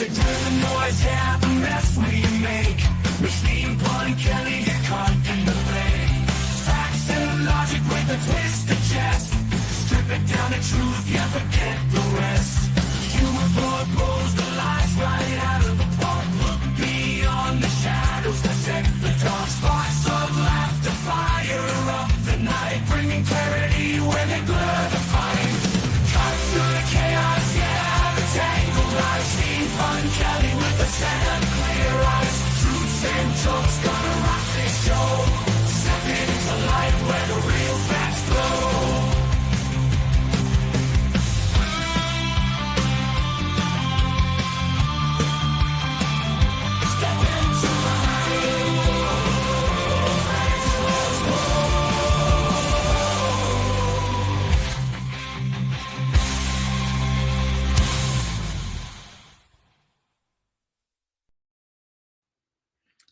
music to the noise, yeah, the mess we make. Machine Pun Kelly get caught in the flame. Facts and logic with a twist of chest. Strip it down to truth, yeah, forget the rest. Human blood blows the lights right out of the park. Look beyond the shadows that set the dark. Sparks of laughter fire up the night, bringing clarity where they blur the fight. Cut through the chaos, yeah, the tangled lies. Steve Pun Kelly with the sand clear eyes. Truths and jokes gonna rock this show. Step into light where the real facts glow.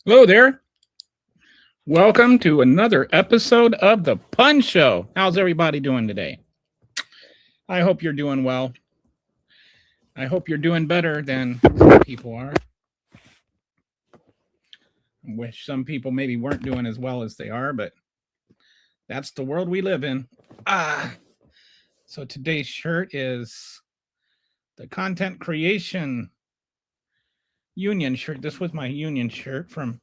Hello there. Welcome to another episode of The Pun Show. How's everybody doing today? I hope you're doing well. I hope you're doing better than some people are. I wish some people maybe weren't doing as well as they are, but that's the world we live in. So today's shirt is the Content Creation Union shirt. This was my union shirt from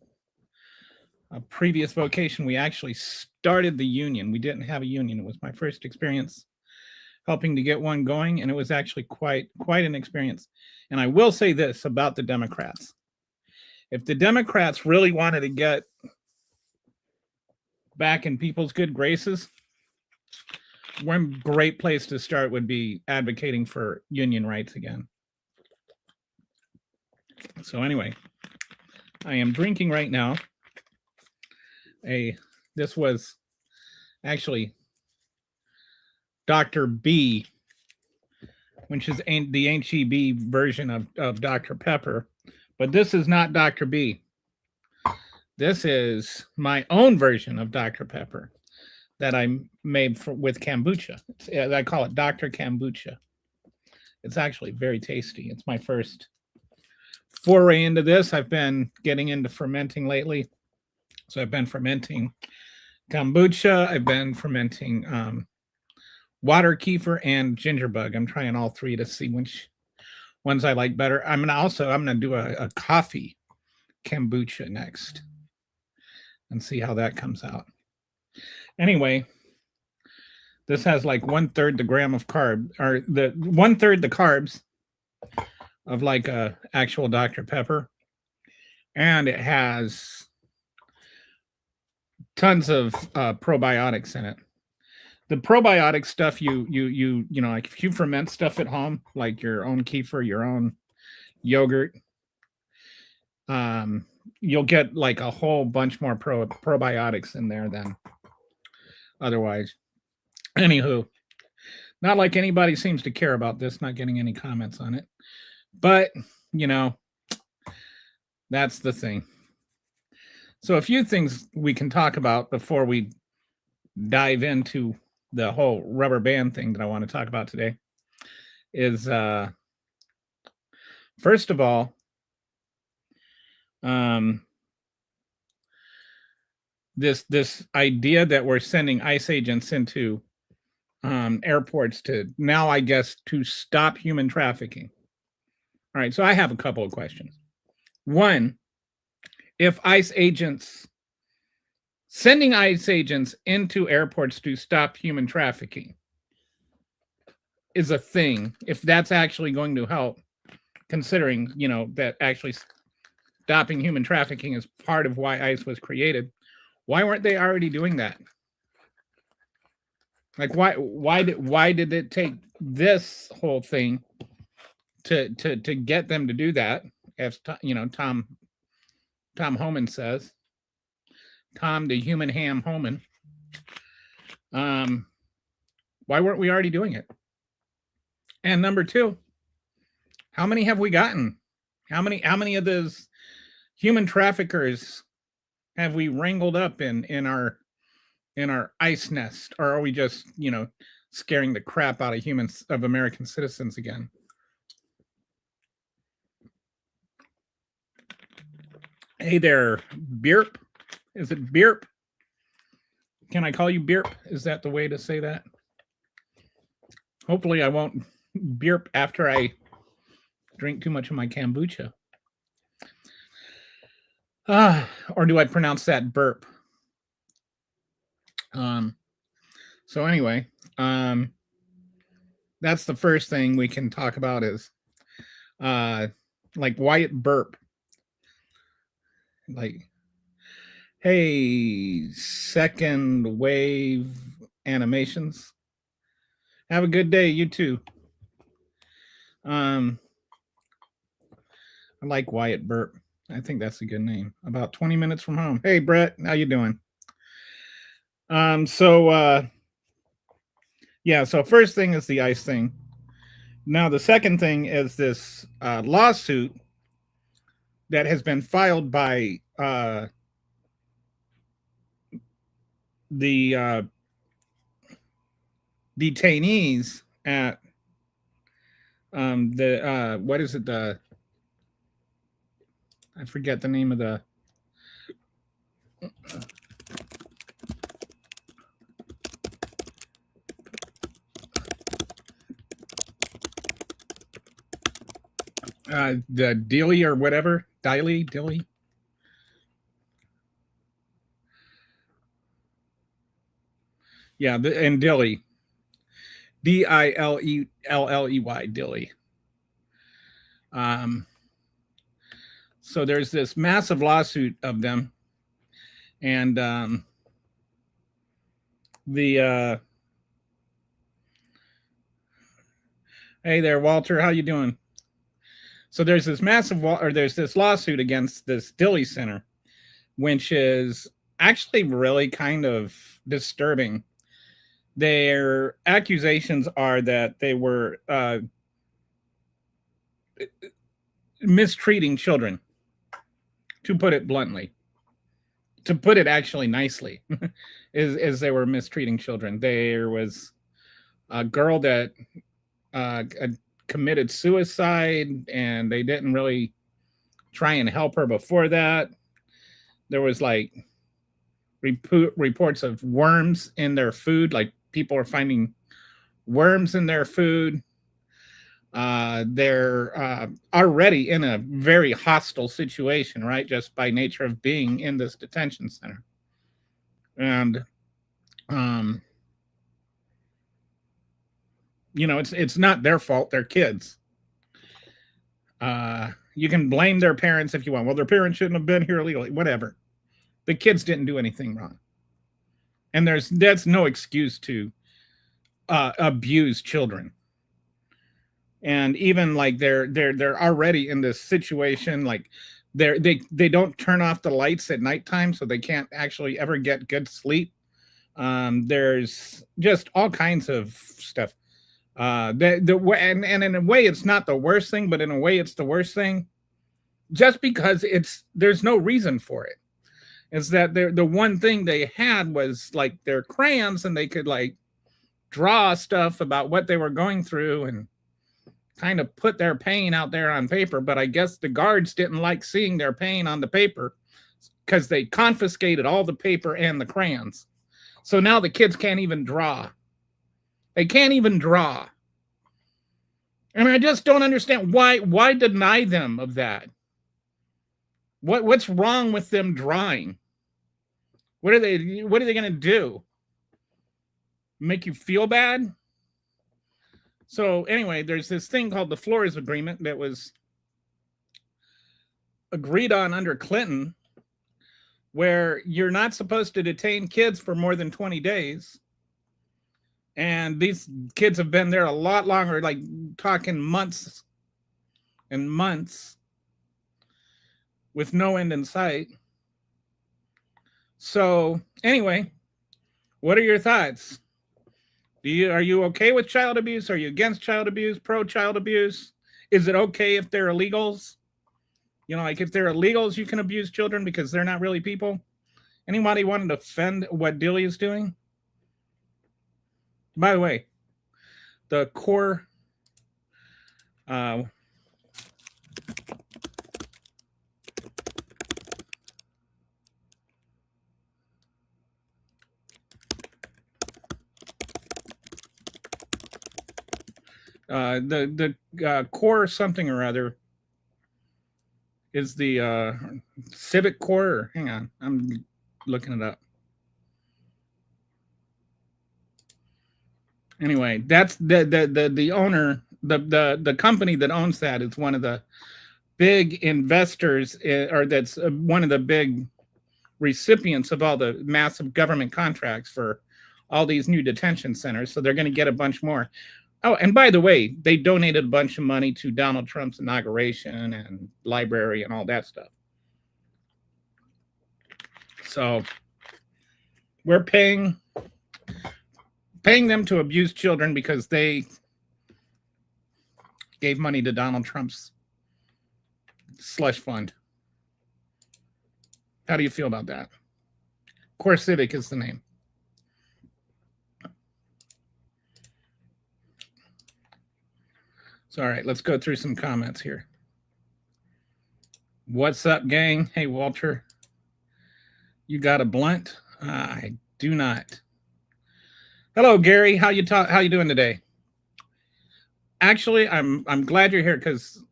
a previous vocation. We actually started the union. We didn't have a union. It was my first experience helping to get one going, and it was actually quite an experience. And I will say this about the Democrats. If the Democrats really wanted to get back in people's good graces, one great place to start would be advocating for union rights again. So anyway, I am drinking right now. This was actually Dr. B, which is the HEB version of Dr. Pepper. But this is not Dr. B. This is my own version of Dr. Pepper that I made with kombucha. I call it Dr. Kombucha. It's actually very tasty. It's my first foray into this. I've been getting into fermenting lately. So I've been fermenting kombucha. I've been fermenting water kefir and gingerbug. I'm trying all three to see which ones I like better. I'm gonna do a coffee kombucha next and see how that comes out. Anyway, this has like 1/3 the gram of carb, or the 1/3 the carbs of like a actual Dr. Pepper, and it has tons of probiotics in it. The probiotic stuff, you know, like if you ferment stuff at home, like your own kefir, your own yogurt, you'll get like a whole bunch more probiotics in there than otherwise. Anywho, not like anybody seems to care about this, not getting any comments on it. But, you know, that's the thing. So a few things we can talk about before we dive into the whole rubber band thing that I want to talk about today is, first of all, this idea that we're sending ICE agents into airports to now, I guess, to stop human trafficking. All right, so I have a couple of questions. One, if sending ICE agents into airports to stop human trafficking is a thing, if that's actually going to help, considering, you know, that actually stopping human trafficking is part of why ICE was created, why weren't they already doing that? Like, why did it take this whole thing to get them to do that? As you know, Tom Homan says, Tom the human ham Homan. Why weren't we already doing it? And number two, how many have we gotten? How many of those human traffickers have we wrangled up in our ICE nest, or are we just, you know, scaring the crap out of American citizens again? Hey there, Beerp. Is it Beerp? Can I call you Beerp? Is that the way to say that? Hopefully I won't beerp after I drink too much of my kombucha. Or do I pronounce that burp? So anyway, that's the first thing we can talk about is like Wyatt Burp. Like, hey, second wave animations. Have a good day, you too. I like Wyatt Burp. I think that's a good name. About 20 minutes from home. Hey, Brett, how you doing? Yeah, so first thing is the ice thing. Now, the second thing is this lawsuit that has been filed by the detainees at the what is it, the I forget the name of the Dilly or whatever. Dilly. Yeah, and Dilly. Dillelley, Dilly. So there's this massive lawsuit of them, and the hey there, Walter, how you doing? So there's this there's this lawsuit against this Dilly Center, which is actually really kind of disturbing. Their accusations are that they were mistreating children, to put it bluntly. To put it actually nicely, is they were mistreating children. There was a girl that committed suicide, and they didn't really try and help her before that. There was like reports of worms in their food, like people are finding worms in their food. They're already in a very hostile situation, right? Just by nature of being in this detention center. And, it's not their fault. They're kids. You can blame their parents if you want. Well, their parents shouldn't have been here illegally. Whatever. The kids didn't do anything wrong. And that's no excuse to abuse children. And even like they're already in this situation, like they don't turn off the lights at nighttime, so they can't actually ever get good sleep. There's just all kinds of stuff. And in a way it's not the worst thing, but in a way it's the worst thing, just because there's no reason for it. Is that the one thing they had was like their crayons, and they could like draw stuff about what they were going through and kind of put their pain out there on paper. But I guess the guards didn't like seeing their pain on the paper, because they confiscated all the paper and the crayons. So now the kids can't even draw. They can't even draw. And I just don't understand why deny them of that. What's wrong with them drawing? What are they going to do? Make you feel bad? So anyway, there's this thing called the Flores Agreement that was agreed on under Clinton, where you're not supposed to detain kids for more than 20 days. And these kids have been there a lot longer, like talking months and months with no end in sight. So anyway, what are your thoughts? Are you okay with child abuse? Are you against child abuse? Pro child abuse? Is it okay if they're illegals? Like if they're illegals, you can abuse children because they're not really people. Anybody want to defend what Dilly is doing? By the way, the core The core something or other is the civic core. Hang on, I'm looking it up. Anyway, that's the owner, the company that owns that is one of the big investors, or that's one of the big recipients of all the massive government contracts for all these new detention centers. So they're going to get a bunch more. Oh, and by the way, they donated a bunch of money to Donald Trump's inauguration and library and all that stuff. So we're paying them to abuse children because they gave money to Donald Trump's slush fund. How do you feel about that? Core Civic is the name. So, all right, let's go through some comments here. What's up, gang? Hey, Walter. You got a blunt? I do not. Hello, Gary. How you doing today? Actually, I'm glad you're here, because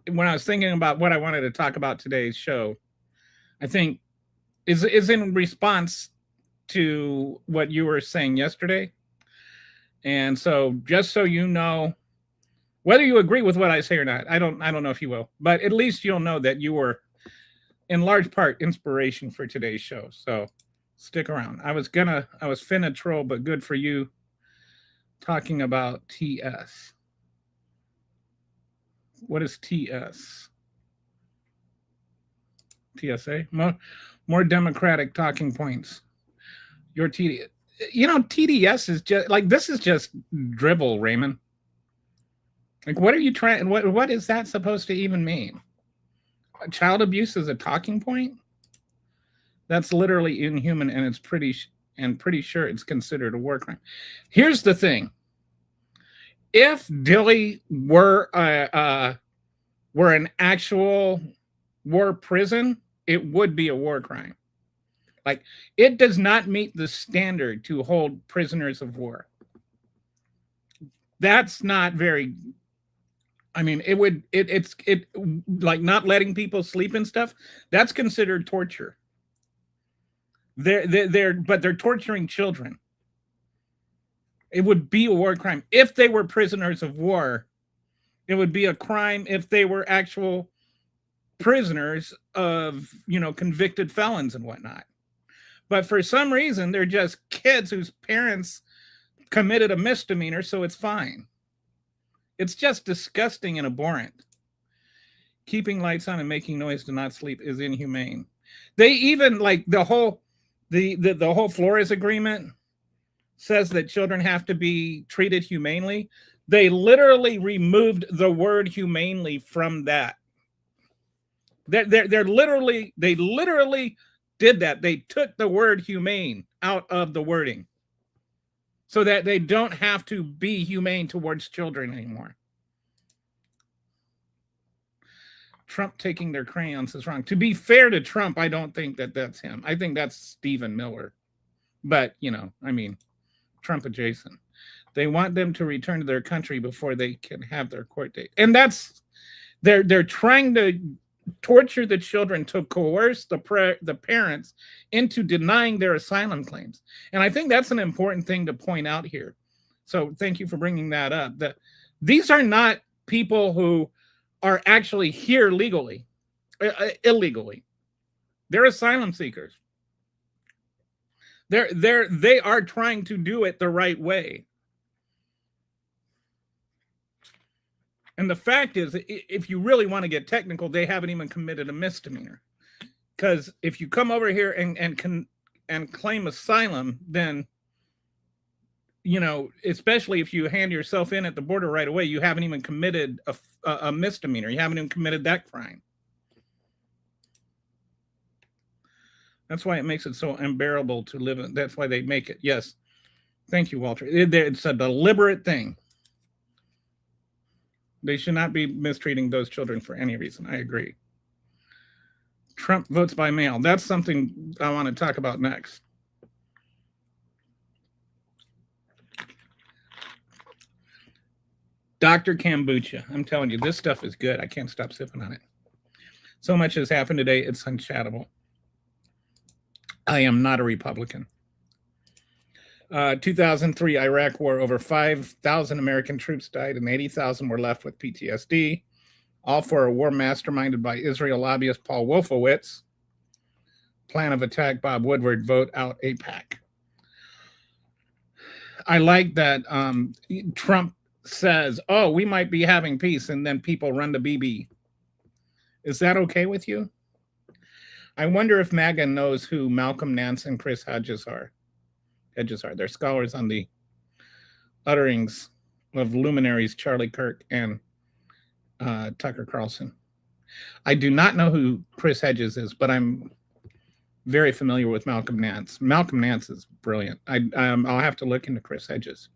when I was thinking about what I wanted to talk about today's show, I think is in response to what you were saying yesterday. And so, just so you know, whether you agree with what I say or not, I don't know if you will, but at least you'll know that you were in large part inspiration for today's show. So stick around. I was finna troll, but good for you, talking about TS. What is TS? TSA? More democratic talking points. Your TDS. You know, TDS is just like, this is just drivel, Raymond. Like, what are you trying? What is that supposed to even mean? Child abuse is a talking point? That's literally inhuman, and it's pretty sure it's considered a war crime. Here's the thing: if Dilly were an actual war prison, it would be a war crime. Like, it does not meet the standard to hold prisoners of war. That's not very. I mean, it's like not letting people sleep and stuff. That's considered torture. But they're torturing children. It would be a war crime if they were prisoners of war. It would be a crime if they were actual prisoners of, convicted felons and whatnot. But for some reason, they're just kids whose parents committed a misdemeanor, so it's fine. It's just disgusting and abhorrent. Keeping lights on and making noise to not sleep is inhumane. They even, like, the whole Flores Agreement says that children have to be treated humanely. They literally removed the word humanely from that. They literally did that. They took the word humane out of the wording, so that they don't have to be humane towards children anymore. Trump taking their crayons is wrong. To be fair to Trump, I don't think that that's him. I think that's Stephen Miller. But, Trump adjacent. They want them to return to their country before they can have their court date. And they're trying to torture the children to coerce the parents into denying their asylum claims. And I think that's an important thing to point out here. So thank you for bringing that up. These are not people who are actually here legally, illegally. They're asylum seekers. They are trying to do it the right way. And the fact is, if you really want to get technical, they haven't even committed a misdemeanor. Because if you come over here and claim asylum, then, especially if you hand yourself in at the border right away, you haven't even committed a misdemeanor. You haven't even committed that crime. That's why it makes it so unbearable to live in. That's why they make it. Yes. Thank you, Walter. It's a deliberate thing. They should not be mistreating those children for any reason. I agree. Trump votes by mail. That's something I want to talk about next. Dr. Kombucha. I'm telling you, this stuff is good. I can't stop sipping on it. So much has happened today, it's unshattable. I am not a Republican. 2003 Iraq War, over 5,000 American troops died and 80,000 were left with PTSD, all for a war masterminded by Israel lobbyist Paul Wolfowitz. Plan of attack, Bob Woodward, vote out AIPAC. I like that Trump says, oh, we might be having peace, and then people run to BB. Is that okay with you? I wonder if MAGA knows who Malcolm Nance and Chris Hedges are. They're scholars on the utterings of luminaries Charlie Kirk and Tucker Carlson. I do not know who Chris Hedges is, but I'm very familiar with Malcolm Nance. Malcolm Nance is brilliant. I'll have to look into Chris Hedges.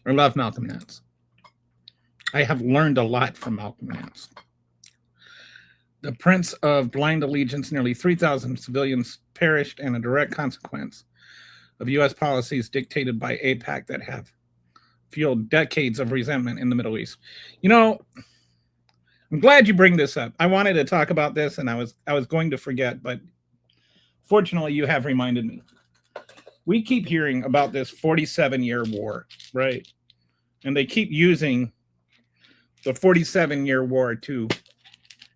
I love Malcolm Nance. I have learned a lot from Malcolm Nance. The Prince of Blind Allegiance, nearly 3,000 civilians perished, and a direct consequence of U.S. policies dictated by AIPAC that have fueled decades of resentment in the Middle East. You know, I'm glad you bring this up. I wanted to talk about this, and I was going to forget, but fortunately, you have reminded me. We keep hearing about this 47-year war, right? And they keep using the 47-year war to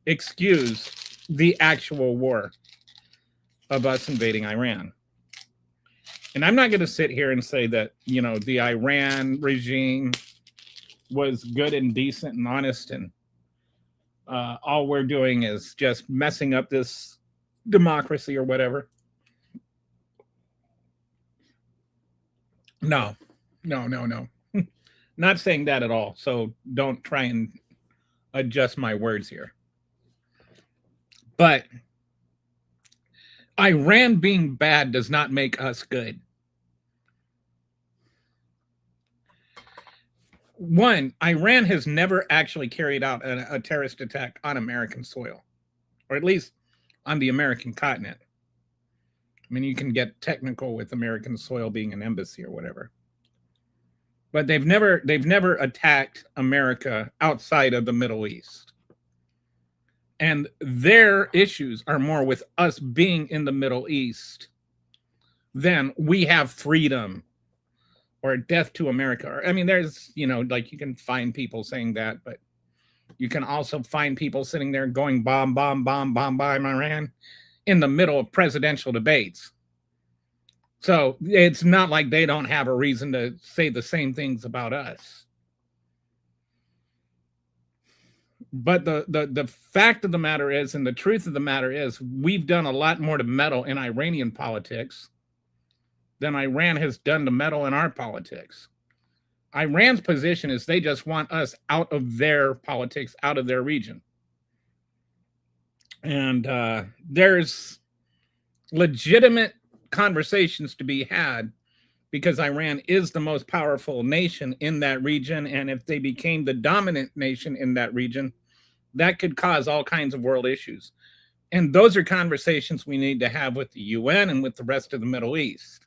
excuse the actual war of us invading Iran. And I'm not going to sit here and say that, you know, the Iran regime was good and decent and honest, and all we're doing is just messing up this democracy or whatever. No. Not saying that at all. So don't try and adjust my words here. But Iran being bad does not make us good. One, Iran has never actually carried out a terrorist attack on American soil, or at least on the American continent. I mean, you can get technical with American soil being an embassy or whatever. But they've never attacked America outside of the Middle East. And their issues are more with us being in the Middle East than we have freedom or death to America. Or, I mean, there's, you know, like you can find people saying that, but you can also find people sitting there going bomb Iran in the middle of presidential debates. So it's not like they don't have a reason to say the same things about us. But the fact of the matter is, and the truth of the matter is, we've done a lot more to meddle in Iranian politics than Iran has done to meddle in our politics. Iran's position is they just want us out of their politics, out of their region. And there's legitimate conversations to be had because Iran is the most powerful nation in that region. And if they became the dominant nation in that region, that could cause all kinds of world issues. And those are conversations we need to have with the UN and with the rest of the Middle East.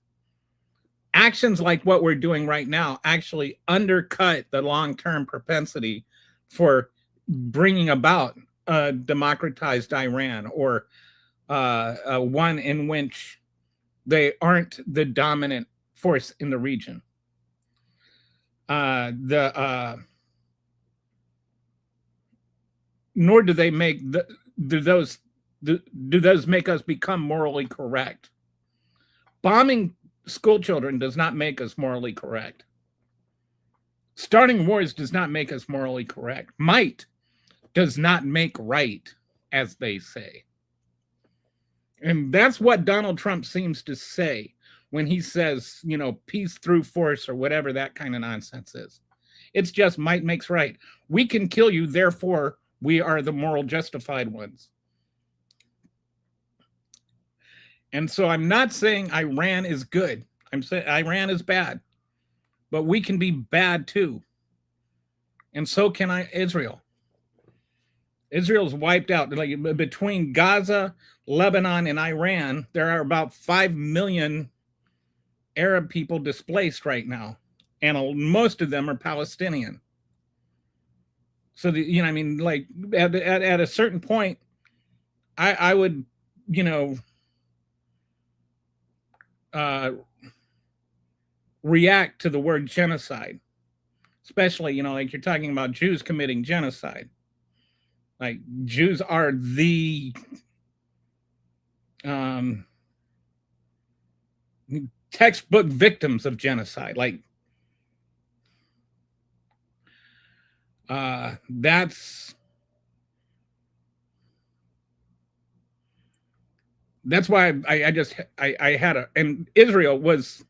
Actions like what we're doing right now actually undercut the long-term propensity for bringing about a democratized Iran, or one in which they aren't the dominant force in the region. Nor do they make do those make us become morally correct. Bombing school children does not make us morally correct. Starting wars does not make us morally correct. Might does not make right, as they say. And that's what Donald Trump seems to say when he says, you know, peace through force or whatever that kind of nonsense is. It's just might makes right. We can kill you, therefore we are the moral justified ones. And so I'm not saying Iran is good. I'm saying Iran is bad. But we can be bad too. And so can Israel. Israel's wiped out. Like between Gaza, Lebanon, and Iran, there are about 5 million Arab people displaced right now. And most of them are Palestinian. So I mean, like at a certain point, I would, you know, uh, react to the word genocide, especially, like you're talking about Jews committing genocide. Like Jews are the um, textbook victims of genocide. Like that's why I had and Israel was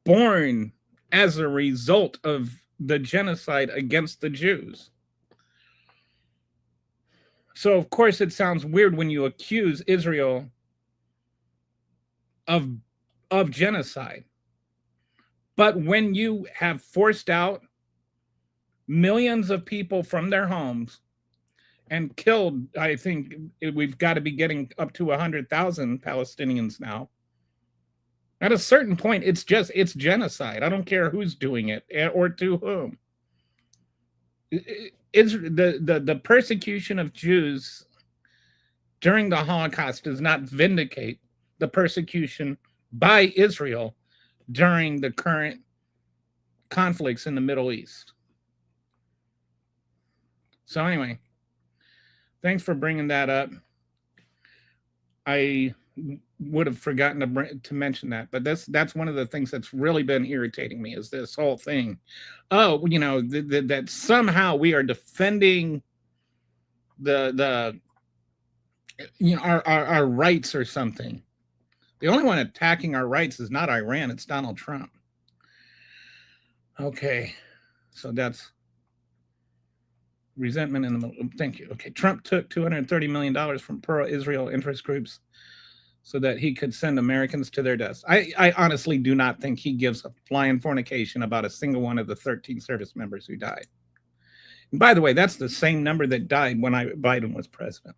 born as a result of the genocide against the Jews. So of course it sounds weird when you accuse Israel of genocide. But when you have forced out millions of people from their homes and killed, I think we've got to be getting up to 100,000 Palestinians now. At a certain point, it's genocide. I don't care who's doing it or to whom. It's the persecution of Jews during the Holocaust does not vindicate the persecution by Israel during the current conflicts in the Middle East. So anyway, thanks for bringing that up. I would have forgotten to mention that, but that's one of the things that's really been irritating me is this whole thing. Oh, that somehow we are defending the our rights or something. The only one attacking our rights is not Iran, it's Donald Trump. Okay, so that's resentment in the middle. Thank you. Okay, Trump took $230 million from pro-Israel interest groups so that he could send Americans to their deaths. I honestly do not think he gives a flying fornication about a single one of the 13 service members who died. And by the way, that's the same number that died when Biden was president.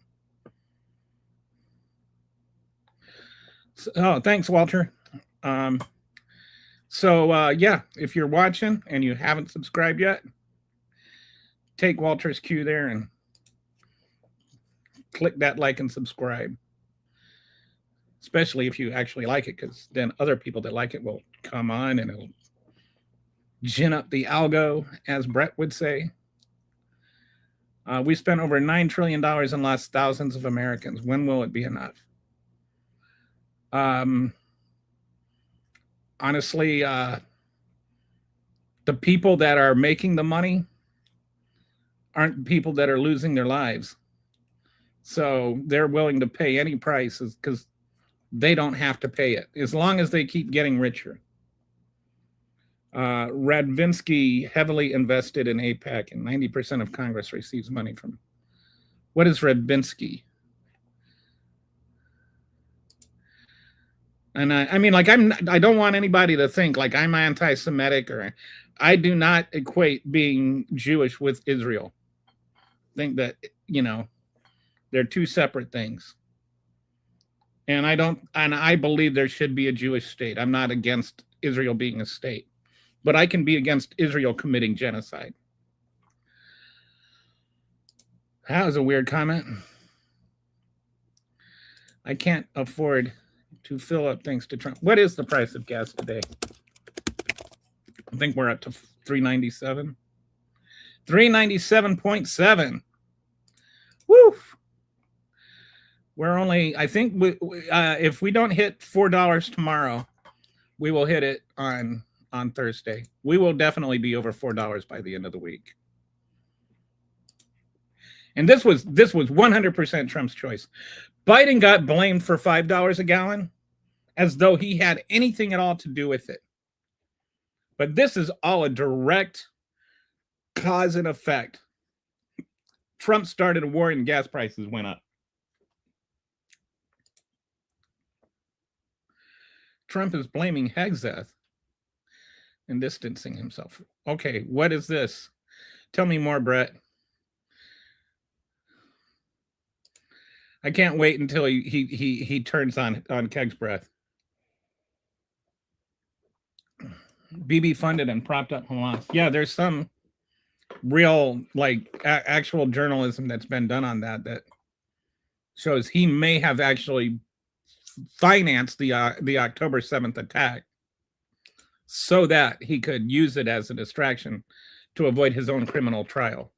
So, thanks, Walter. Yeah, if you're watching and you haven't subscribed yet, take Walter's cue there and click that like and subscribe. Especially if you actually like it, because then other people that like it will come on and it'll gin up the algo, as Brett would say. We spent over $9 trillion and lost thousands of Americans. When will it be enough? Honestly, the people that are making the money aren't people that are losing their lives. So they're willing to pay any prices because they don't have to pay it as long as they keep getting richer. Radvinsky heavily invested in AIPAC, and 90% of Congress receives money from. What is Radvinsky? And I mean, like, I don't want anybody to think like I'm anti-Semitic, or I do not equate being Jewish with Israel. I think that, they're two separate things. And I believe there should be a Jewish state. I'm not against Israel being a state, but I can be against Israel committing genocide. That was a weird comment. I can't afford to fill up thanks to Trump. What is the price of gas today? I think we're up to $3.97. 397.7. Woo! We're only, I think, if we don't hit $4 tomorrow, we will hit it on Thursday. We will definitely be over $4 by the end of the week. And this was 100% Trump's choice. Biden got blamed for $5 a gallon as though he had anything at all to do with it. But this is all a direct cause and effect. Trump started a war and gas prices went up. Trump is blaming Hegseth and distancing himself. Okay, what is this? Tell me more, Brett. I can't wait until he turns on Keg's breath. Bibi funded and propped up Hamas. Yeah, there's some real, like, actual journalism that's been done on that shows he may have actually financed the October 7th attack so that he could use it as a distraction to avoid his own criminal trial.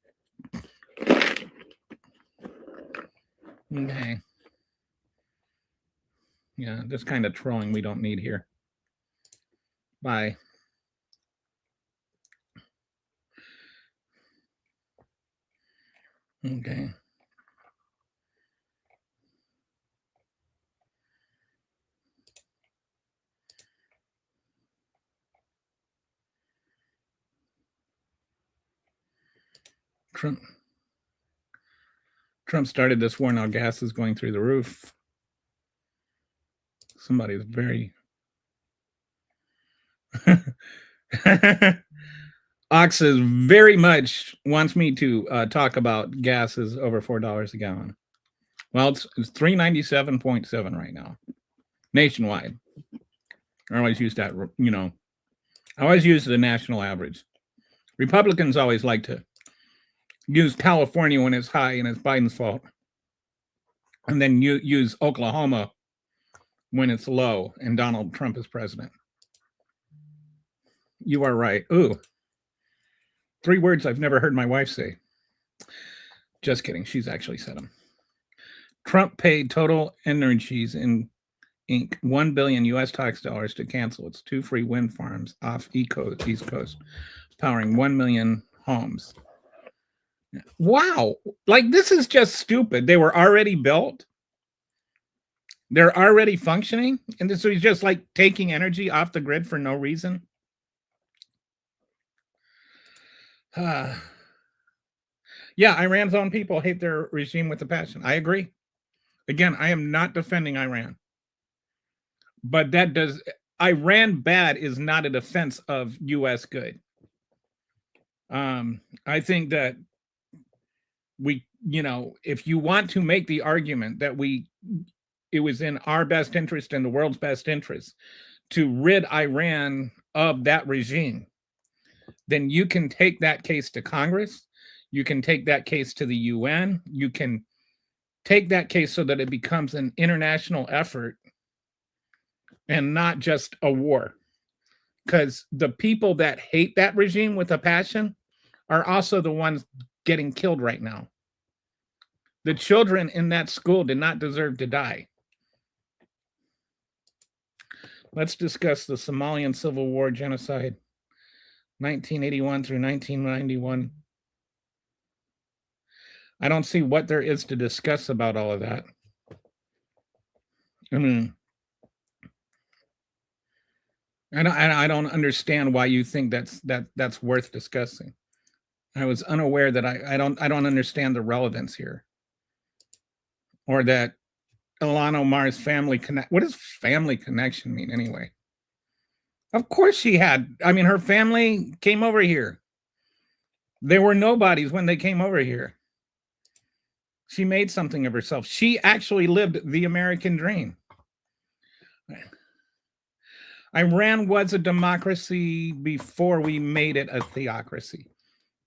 Okay. Yeah, this kind of trolling we don't need here. Bye. Okay. Trump started this war. Now gas is going through the roof. Somebody's very Ox is very much wants me to talk about gas is over $4 a gallon. Well, it's 397.7 right now, nationwide. I always use that, I always use the national average. Republicans always like to use California when it's high and it's Biden's fault, and then use Oklahoma when it's low and Donald Trump is president. You are right. Ooh, 3 words I've never heard my wife say. Just kidding. She's actually said them. Trump paid Total Energies Inc. $1 billion US tax dollars to cancel its 2 free wind farms off East Coast, powering 1 million homes. Wow. Like, this is just stupid. They were already built. They're already functioning. And so he's just like taking energy off the grid for no reason. Yeah, Iran's own people hate their regime with a passion. I agree. Again, I am not defending Iran. But Iran bad is not a defense of U.S. good. I think that if you want to make the argument that it was in our best interest and the world's best interest to rid Iran of that regime, then you can take that case to Congress. You can take that case to the UN. You can take that case so that it becomes an international effort and not just a war. Because the people that hate that regime with a passion are also the ones getting killed right now. The children in that school did not deserve to die. Let's discuss the Somalian Civil War genocide, 1981 through 1991. I don't see what there is to discuss about all of that. I mean, I don't understand why you think that's worth discussing. I was unaware that I don't understand the relevance here, or that Ilhan Omar's family connect. What does family connection mean anyway? Of course she had. I mean, her family came over here. They were nobodies when they came over here. She made something of herself. She actually lived the American dream. Iran was a democracy before we made it a theocracy.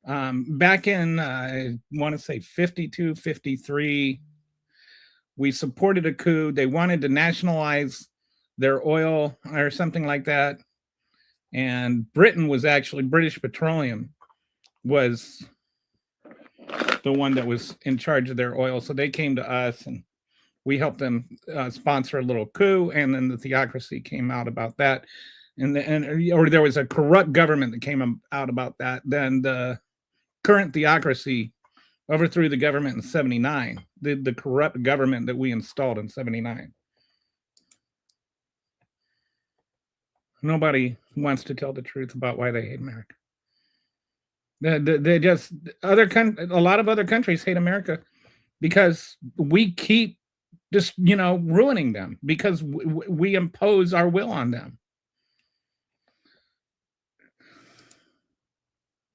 Back in, I want to say 52, 53, we supported a coup. They wanted to nationalize their oil or something like that. And British Petroleum was the one that was in charge of their oil. So they came to us and we helped them sponsor a little coup. And then the theocracy came out about that. Or there was a corrupt government that came out about that. Then the current theocracy overthrew the government in 79, the corrupt government that we installed in 79. Nobody wants to tell the truth about why they hate America. They just a lot of other countries hate America because we keep just ruining them because we impose our will on them.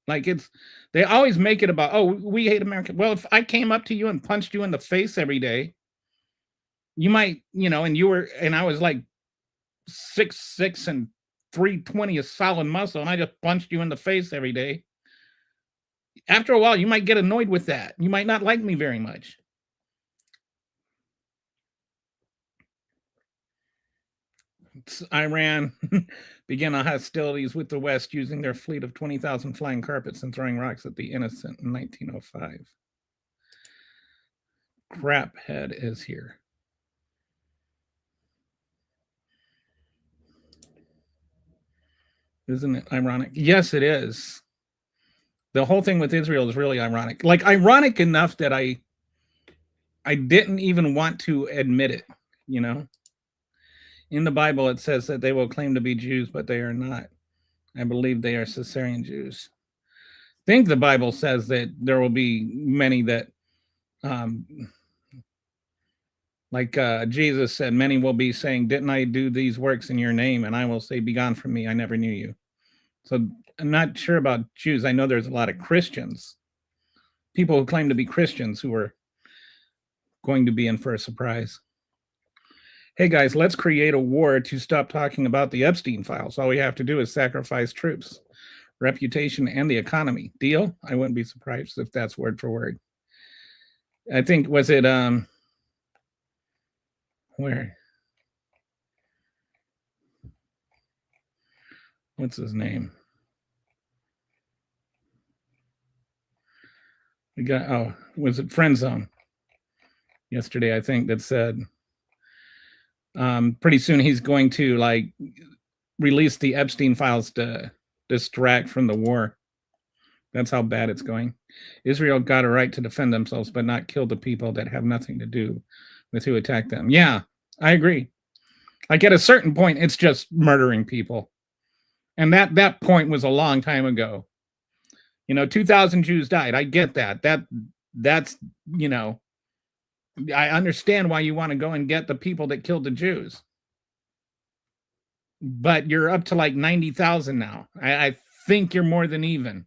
Like they always make it about, oh, we hate America. Well, if I came up to you and punched you in the face every day, you might, and I was like 6'6" and 320 of solid muscle, and I just punched you in the face every day. After a while, you might get annoyed with that. You might not like me very much. Iran began hostilities with the West using their fleet of 20,000 flying carpets and throwing rocks at the innocent in 1905. Craphead is here. Isn't it ironic? Yes, it is. The whole thing with Israel is really ironic. Like ironic enough that I didn't even want to admit it, you know? In the Bible it says that they will claim to be Jews, but they are not. I believe they are Caesarean Jews. I think the Bible says that there will be many that like Jesus said, many will be saying, didn't I do these works in your name? And I will say, be gone from me, I never knew you. So I'm not sure about Jews. I know there's a lot of Christians, people who claim to be Christians, who are going to be in for a surprise. Hey guys, let's create a war to stop talking about the Epstein files. All we have to do is sacrifice troops, reputation, and the economy. Deal? I wouldn't be surprised if that's word for word. I think, was it, where? What's his name? We got, oh, was it Friend Zone? Yesterday, I think, that said pretty soon he's going to like release the Epstein files to distract from the war. That's how bad it's going. Israel got a right to defend themselves, but not kill the people that have nothing to do with who attacked them. Yeah, I agree. Like at a certain point, it's just murdering people. And that point was a long time ago. 2,000 Jews died. I get that. That's, I understand why you want to go and get the people that killed the Jews. But you're up to like 90,000 now. I think you're more than even.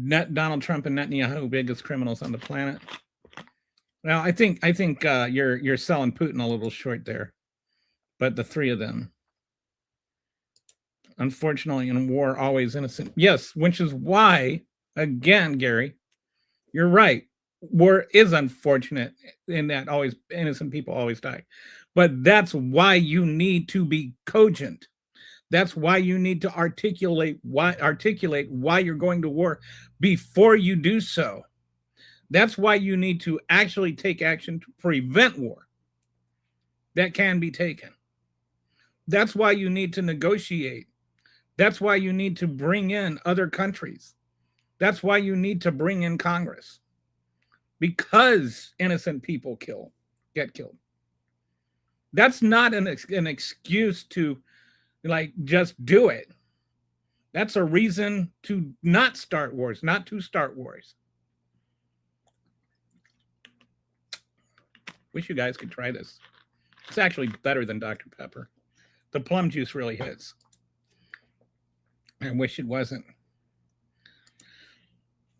Donald Trump and Netanyahu, biggest criminals on the planet. Well, I think you're selling Putin a little short there, but the three of them, unfortunately, in war, always innocent. Yes, which is why, again, Gary, you're right. War is unfortunate in that always innocent people always die, but that's why you need to be cogent. That's why you need to articulate why you're going to war before you do so. That's why you need to actually take action to prevent war that can be taken. That's why you need to negotiate. That's why you need to bring in other countries. That's why you need to bring in Congress, because innocent people get killed. That's not an excuse to like just do it. That's a reason to not start wars, not to start wars. Wish you guys could try this. It's actually better than Dr. Pepper. The plum juice really hits. I wish it wasn't.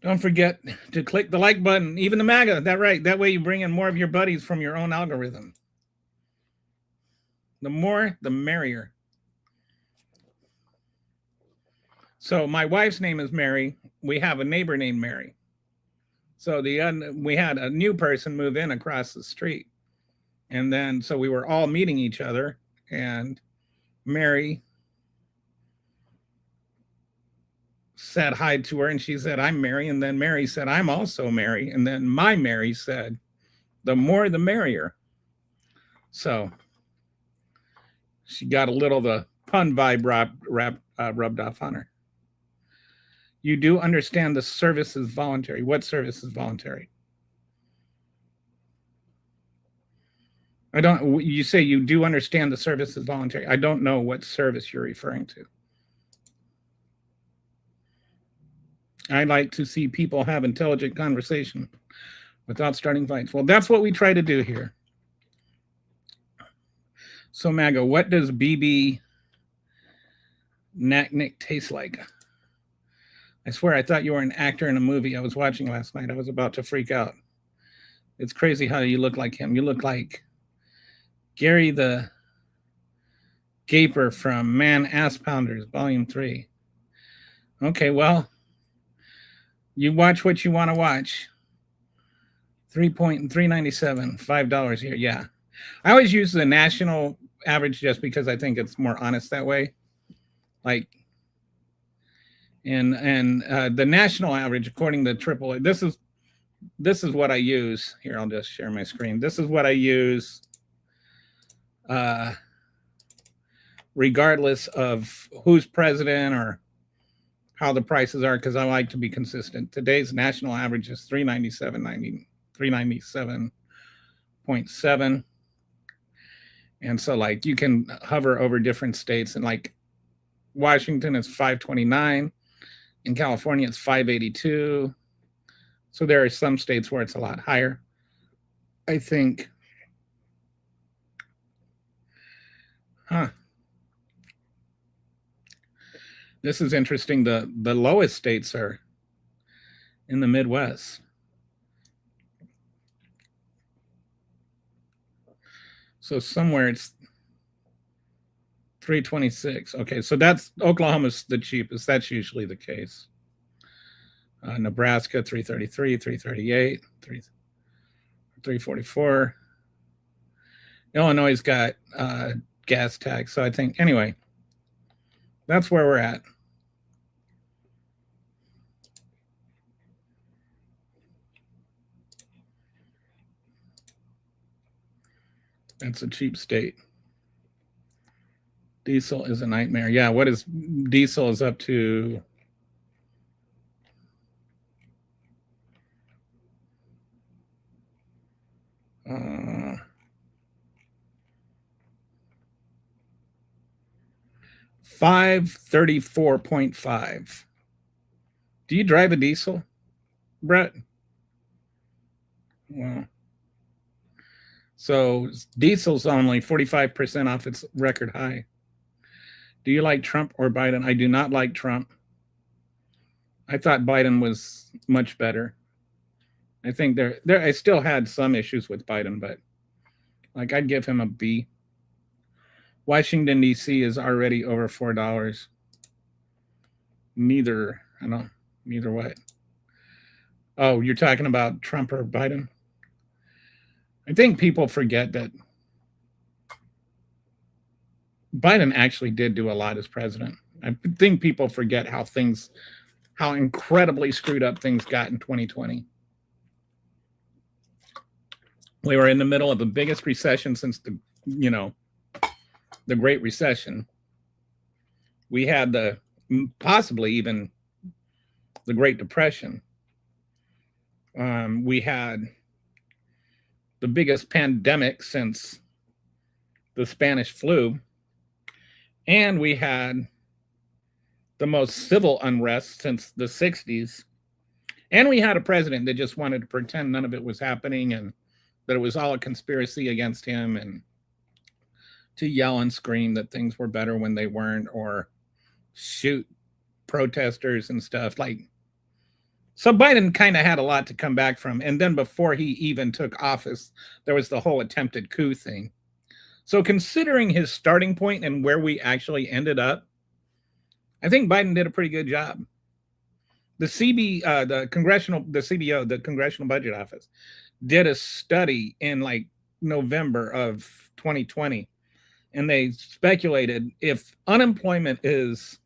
Don't forget to click the like button, even the MAGA. That's right. That way you bring in more of your buddies from your own algorithm. The more, the merrier. So my wife's name is Mary. We have a neighbor named Mary. So we had a new person move in across the street. And then, so we were all meeting each other, and Mary said hi to her, and she said, I'm Mary. And then Mary said, I'm also Mary. And then my Mary said, the more, the merrier. So she got a little the pun vibe rubbed off on her. You do understand the service is voluntary. What service is voluntary? I don't, you say you do understand the service is voluntary. I don't know what service you're referring to. I like to see people have intelligent conversation without starting fights. Well, that's what we try to do here. So, MAGA, what does BB Nick taste like? I swear I thought you were an actor in a movie I was watching last night. I was about to freak out. It's crazy how you look like him. You look like Gary the Gaper from Man Ass Pounders, Volume 3. Okay, well, you watch what you want to watch. 3.397, $5 here. Yeah. I always use the national average just because I think it's more honest that way. Like, and the national average, according to AAA, this is what I use. Here, I'll just share my screen. This is what I use, regardless of who's president or how the prices are, because I like to be consistent. Today's national average is 397.7. And so, like, you can hover over different states, and like Washington is 529. In California, it's 582. So there are some states where it's a lot higher. I think, this is interesting. The lowest states are in the Midwest. So somewhere it's 326. Okay, so that's Oklahoma's the cheapest. That's usually the case. Nebraska 333, 338, 344. Illinois got gas tax. So I think, anyway, that's where we're at. That's a cheap state. Diesel is a nightmare. Yeah, what is diesel is up to? $534.5. Do you drive a diesel, Brett? Well, so diesel's only 45% off its record high. Do you like Trump or Biden? I do not like Trump. I thought Biden was much better. I think I still had some issues with Biden, but like I'd give him a B. Washington, D.C. is already over $4. Neither what? Oh, you're talking about Trump or Biden? I think people forget that Biden actually did do a lot as president. I think people forget how incredibly screwed up things got in 2020. We were in the middle of the biggest recession since the Great Recession. We had possibly even the Great Depression. We had the biggest pandemic since the Spanish flu. And we had the most civil unrest since the 60s. And we had a president that just wanted to pretend none of it was happening and that it was all a conspiracy against him, and to yell and scream that things were better when they weren't, or shoot protesters and stuff. So Biden kind of had a lot to come back from. And then before he even took office, there was the whole attempted coup thing. So considering his starting point and where we actually ended up, I think Biden did a pretty good job. The CBO, the Congressional Budget Office, did a study in like November of 2020, and they speculated if unemployment is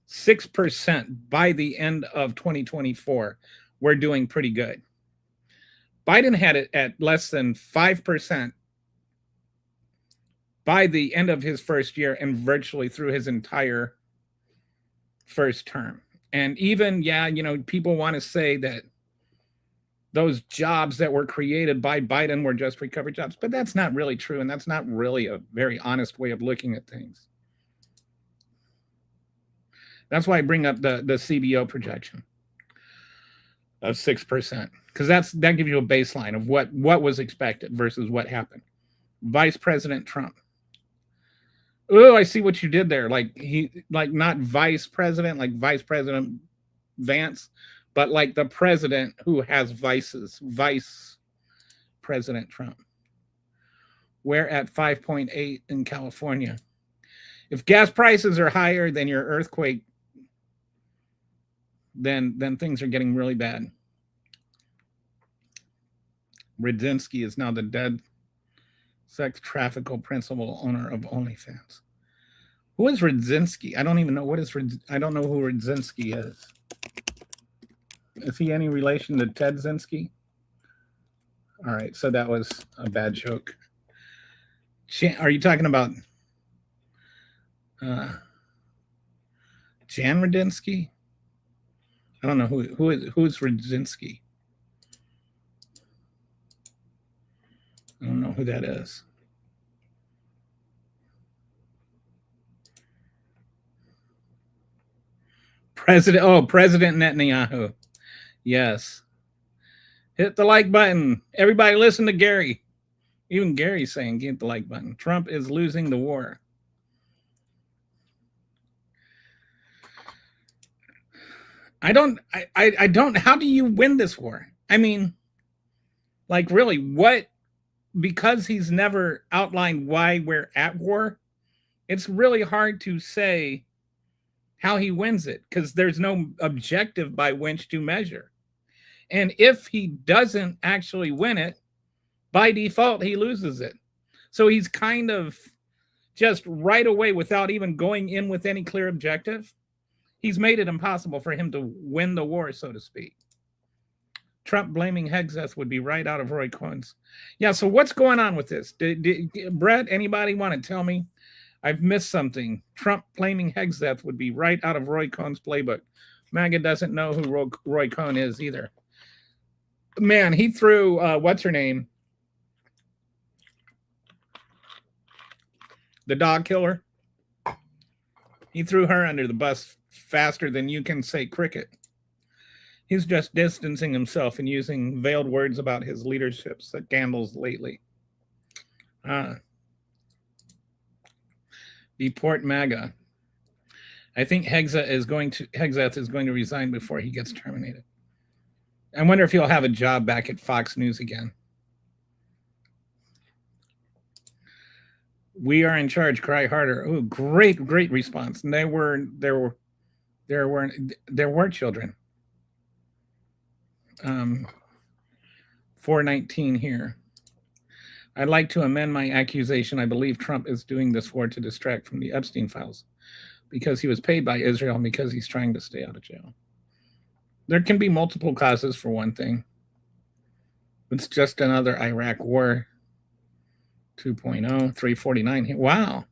6% by the end of 2024, we're doing pretty good. Biden had it at less than 5% by the end of his first year and virtually through his entire first term. And even, people want to say that those jobs that were created by Biden were just recovered jobs, but that's not really true. And that's not really a very honest way of looking at things. That's why I bring up the CBO projection of 6%, because that gives you a baseline of what was expected versus what happened. Vice President Trump. Oh, I see what you did there. Not vice president, like Vice President Vance, but like the president who has vices, Vice President Trump. We're at 5.8 in California. If gas prices are higher than your earthquake, then things are getting really bad. Rudzinski is now the dead sex trafficker principal owner of OnlyFans. Who is Rudzinski? I don't even know what is I don't know who Rudzinski is. Is he any relation to Ted Zinsky? All right, so that was a bad joke. Are you talking about Jan Rudzinski? I don't know who is Rudzinski. I don't know who that is. President Netanyahu. Yes. Hit the like button. Everybody listen to Gary. Even Gary's saying hit the like button. Trump is losing the war. I don't, how do you win this war? I mean, like really, what, because he's never outlined why we're at war, it's really hard to say how he wins it because there's no objective by which to measure. And if he doesn't actually win it, by default, he loses it. So he's kind of just right away, without even going in with any clear objective, he's made it impossible for him to win the war, so to speak. Trump blaming Hegseth would be right out of Roy Cohn's. Yeah, so what's going on with this? Brett, anybody want to tell me? I've missed something. Trump blaming Hegseth would be right out of Roy Cohn's playbook. MAGA doesn't know who Roy Cohn is either. Man, he threw, what's her name? The dog killer. He threw her under the bus faster than you can say cricket. He's just distancing himself and using veiled words about his leadership scandals lately. Deport MAGA. I think Hegseth is going to resign before he gets terminated. I wonder if he'll have a job back at Fox News again. We are in charge. Cry harder. Oh, great response. And there were children. 419 here. I'd like to amend my accusation. I believe Trump is doing this war to distract from the Epstein files because he was paid by Israel and because he's trying to stay out of jail. There can be multiple causes for one thing. It's just another Iraq war. 2.0, 349 here. Wow.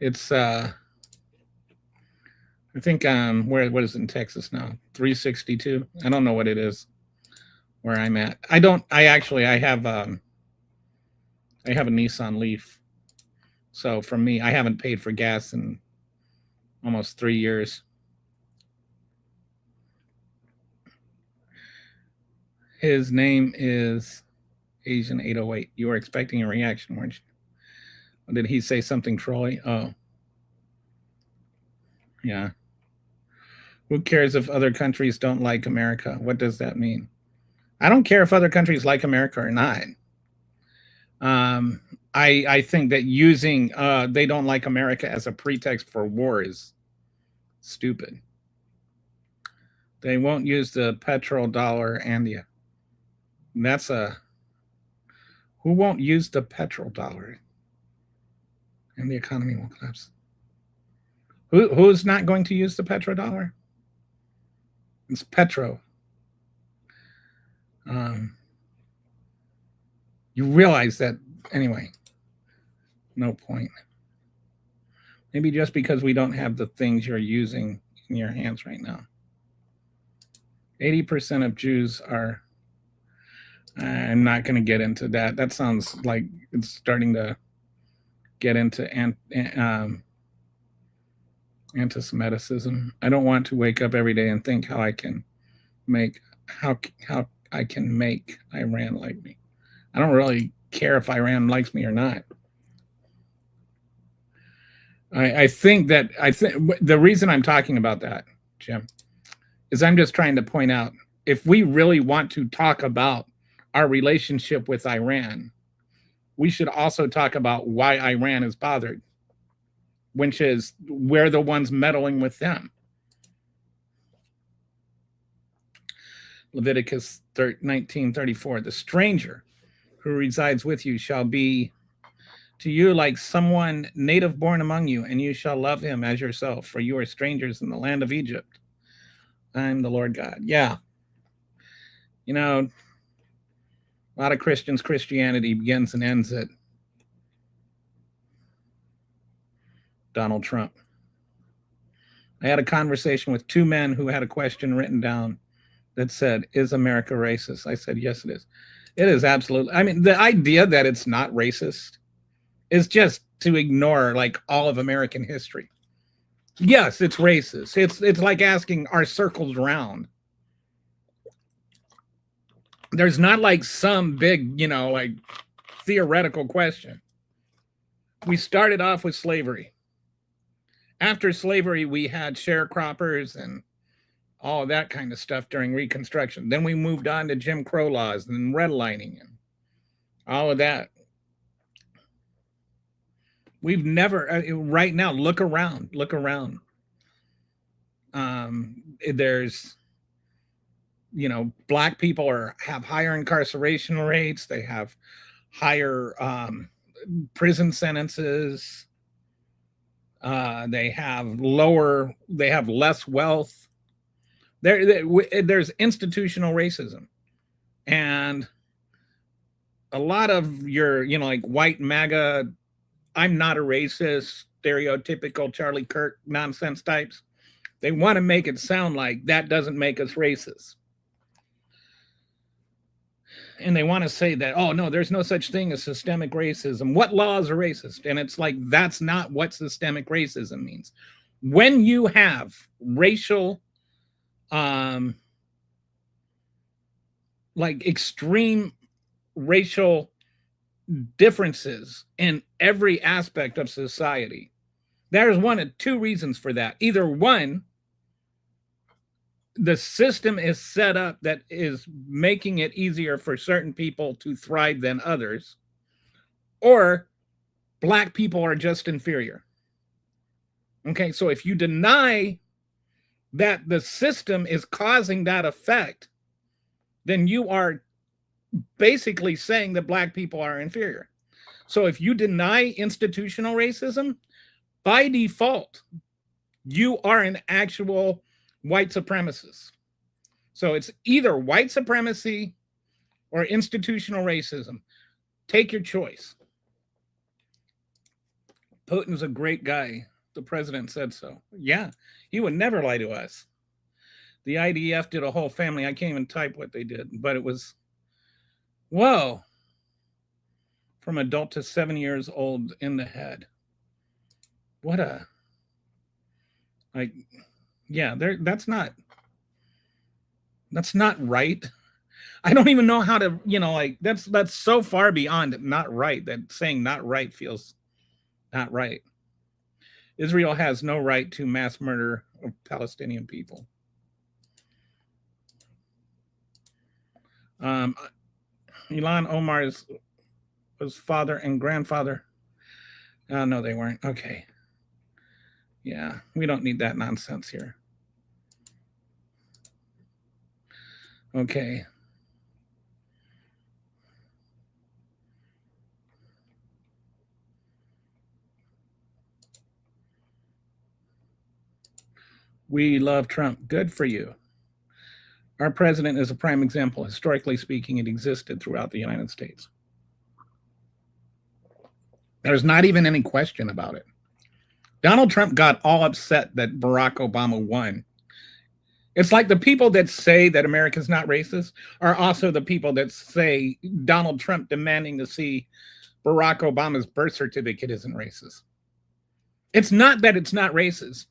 It's I think what is it in Texas now? 362. I don't know what it is where I'm at. I have a Nissan Leaf. So for me, I haven't paid for gas in almost 3 years. His name is Asian 808. You were expecting a reaction, weren't you? Or did he say something trolly? Oh. Yeah. Who cares if other countries don't like America? What does that mean? I don't care if other countries like America or not. I think that using they don't like America as a pretext for war is stupid. They won't use the petrodollar and the who won't use the petrodollar and the economy will collapse. Who's not going to use the petrodollar? It's Petro. You realize that anyway. No point. Maybe just because we don't have the things you're using in your hands right now. 80% of Jews are. I'm not going to get into that. That sounds like it's starting to get into anti-Semitism. I don't want to wake up every day and think how I can make Iran like me. I don't really care if Iran likes me or not. I think the reason I'm talking about that, Jim, is I'm just trying to point out if we really want to talk about our relationship with Iran, we should also talk about why Iran is bothered, which is we're the ones meddling with them. Leviticus 19:34, the stranger who resides with you shall be to you like someone native born among you, and you shall love him as yourself, for you are strangers in the land of Egypt. I'm the Lord God. Yeah. You know, a lot of Christianity begins and ends at Donald Trump. I had a conversation with two men who had a question written down that said, is America racist? I said, yes, it is. It is absolutely. I mean, the idea that it's not racist is just to ignore like all of American history. Yes, it's racist. It's like asking, are circles round? There's not like some big, like theoretical question. We started off with slavery. After slavery, we had sharecroppers and all of that kind of stuff during Reconstruction. Then we moved on to Jim Crow laws and redlining and all of that. We've never, right now, look around. There's, Black people have higher incarceration rates. They have higher prison sentences. They have less wealth. There's institutional racism, and a lot of your, like white MAGA, I'm not a racist, stereotypical Charlie Kirk nonsense types. They want to make it sound like that doesn't make us racist. And they want to say that, oh, no, there's no such thing as systemic racism. What laws are racist? And it's like, that's not what systemic racism means. When you have racial, like extreme racial differences in every aspect of society, there's one of two reasons for that. Either one, the system is set up that is making it easier for certain people to thrive than others, or Black people are just inferior. Okay, so if you deny that the system is causing that effect, then you are basically saying that Black people are inferior. So if you deny institutional racism, by default, you are an actual white supremacist. So it's either white supremacy or institutional racism. Take your choice. Putin's a great guy. The president said so. Yeah, he would never lie to us. The IDF did a whole family. I can't even type what they did, but it was, whoa, from adult to 7 years old in the head. What a, like, yeah, that's not right. I don't even know how to, like, that's so far beyond not right that saying not right feels not right. Israel has no right to mass murder of Palestinian people. Ilhan Omar's was father and grandfather. Oh, no, they weren't. Okay. Yeah, we don't need that nonsense here. Okay. We love Trump. Good for you. Our president is a prime example. Historically speaking, it existed throughout the United States. There's not even any question about it. Donald Trump got all upset that Barack Obama won. It's like the people that say that America's not racist are also the people that say Donald Trump demanding to see Barack Obama's birth certificate isn't racist. It's not that it's not racist.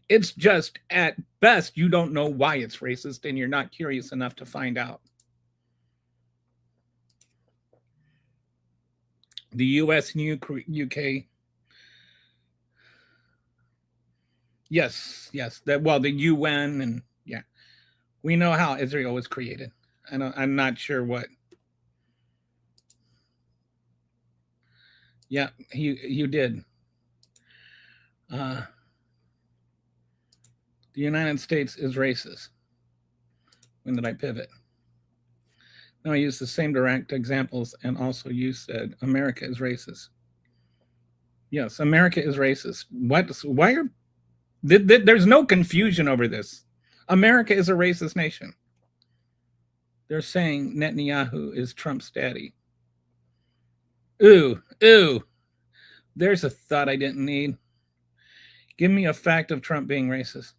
It's just, at best, you don't know why it's racist and you're not curious enough to find out. The US and UK. Yes. The UN, and yeah. We know how Israel was created. I'm not sure what. Yeah, you did. The United States is racist. When did I pivot? No, I used the same direct examples, and also you said America is racist. Yes, America is racist. What? Why are there's no confusion over this? America is a racist nation. They're saying Netanyahu is Trump's daddy. Ooh, ooh. There's a thought I didn't need. Give me a fact of Trump being racist.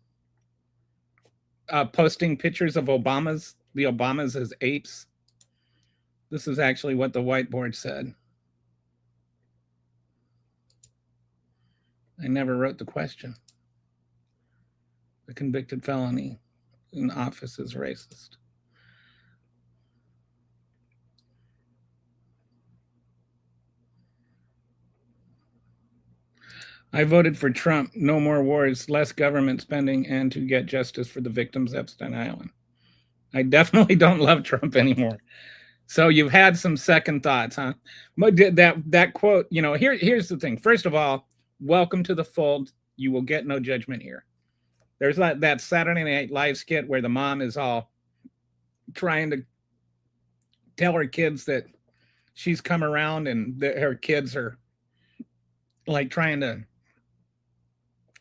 Posting pictures of the Obamas as apes. This is actually what the whiteboard said. I never wrote the question. The convicted felony in office is racist. I voted for Trump. No more wars, less government spending, and to get justice for the victims of Epstein Island. I definitely don't love Trump anymore. So you've had some second thoughts, huh? But that quote, here's the thing. First of all, welcome to the fold. You will get no judgment here. There's that Saturday Night Live skit where the mom is all trying to tell her kids that she's come around, and her kids are like trying to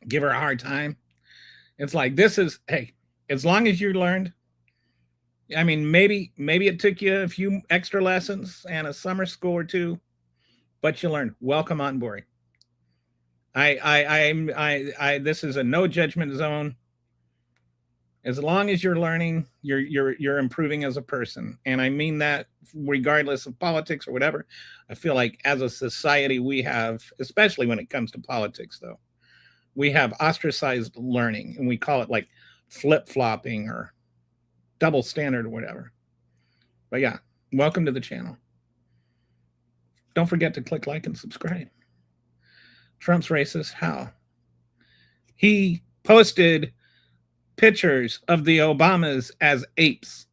give her a hard time. It's like, hey, as long as you learned, I mean, maybe it took you a few extra lessons and a summer school or two, but you learned. Welcome on board. This is a no judgment zone. As long as you're learning, you're improving as a person, and I mean that regardless of politics or whatever. I feel like as a society we have, especially when it comes to politics, though, we have ostracized learning, and we call it like flip-flopping or double standard or whatever. But yeah, welcome to the channel. Don't forget to click like and subscribe. Trump's racist. How? He posted pictures of the Obamas as apes.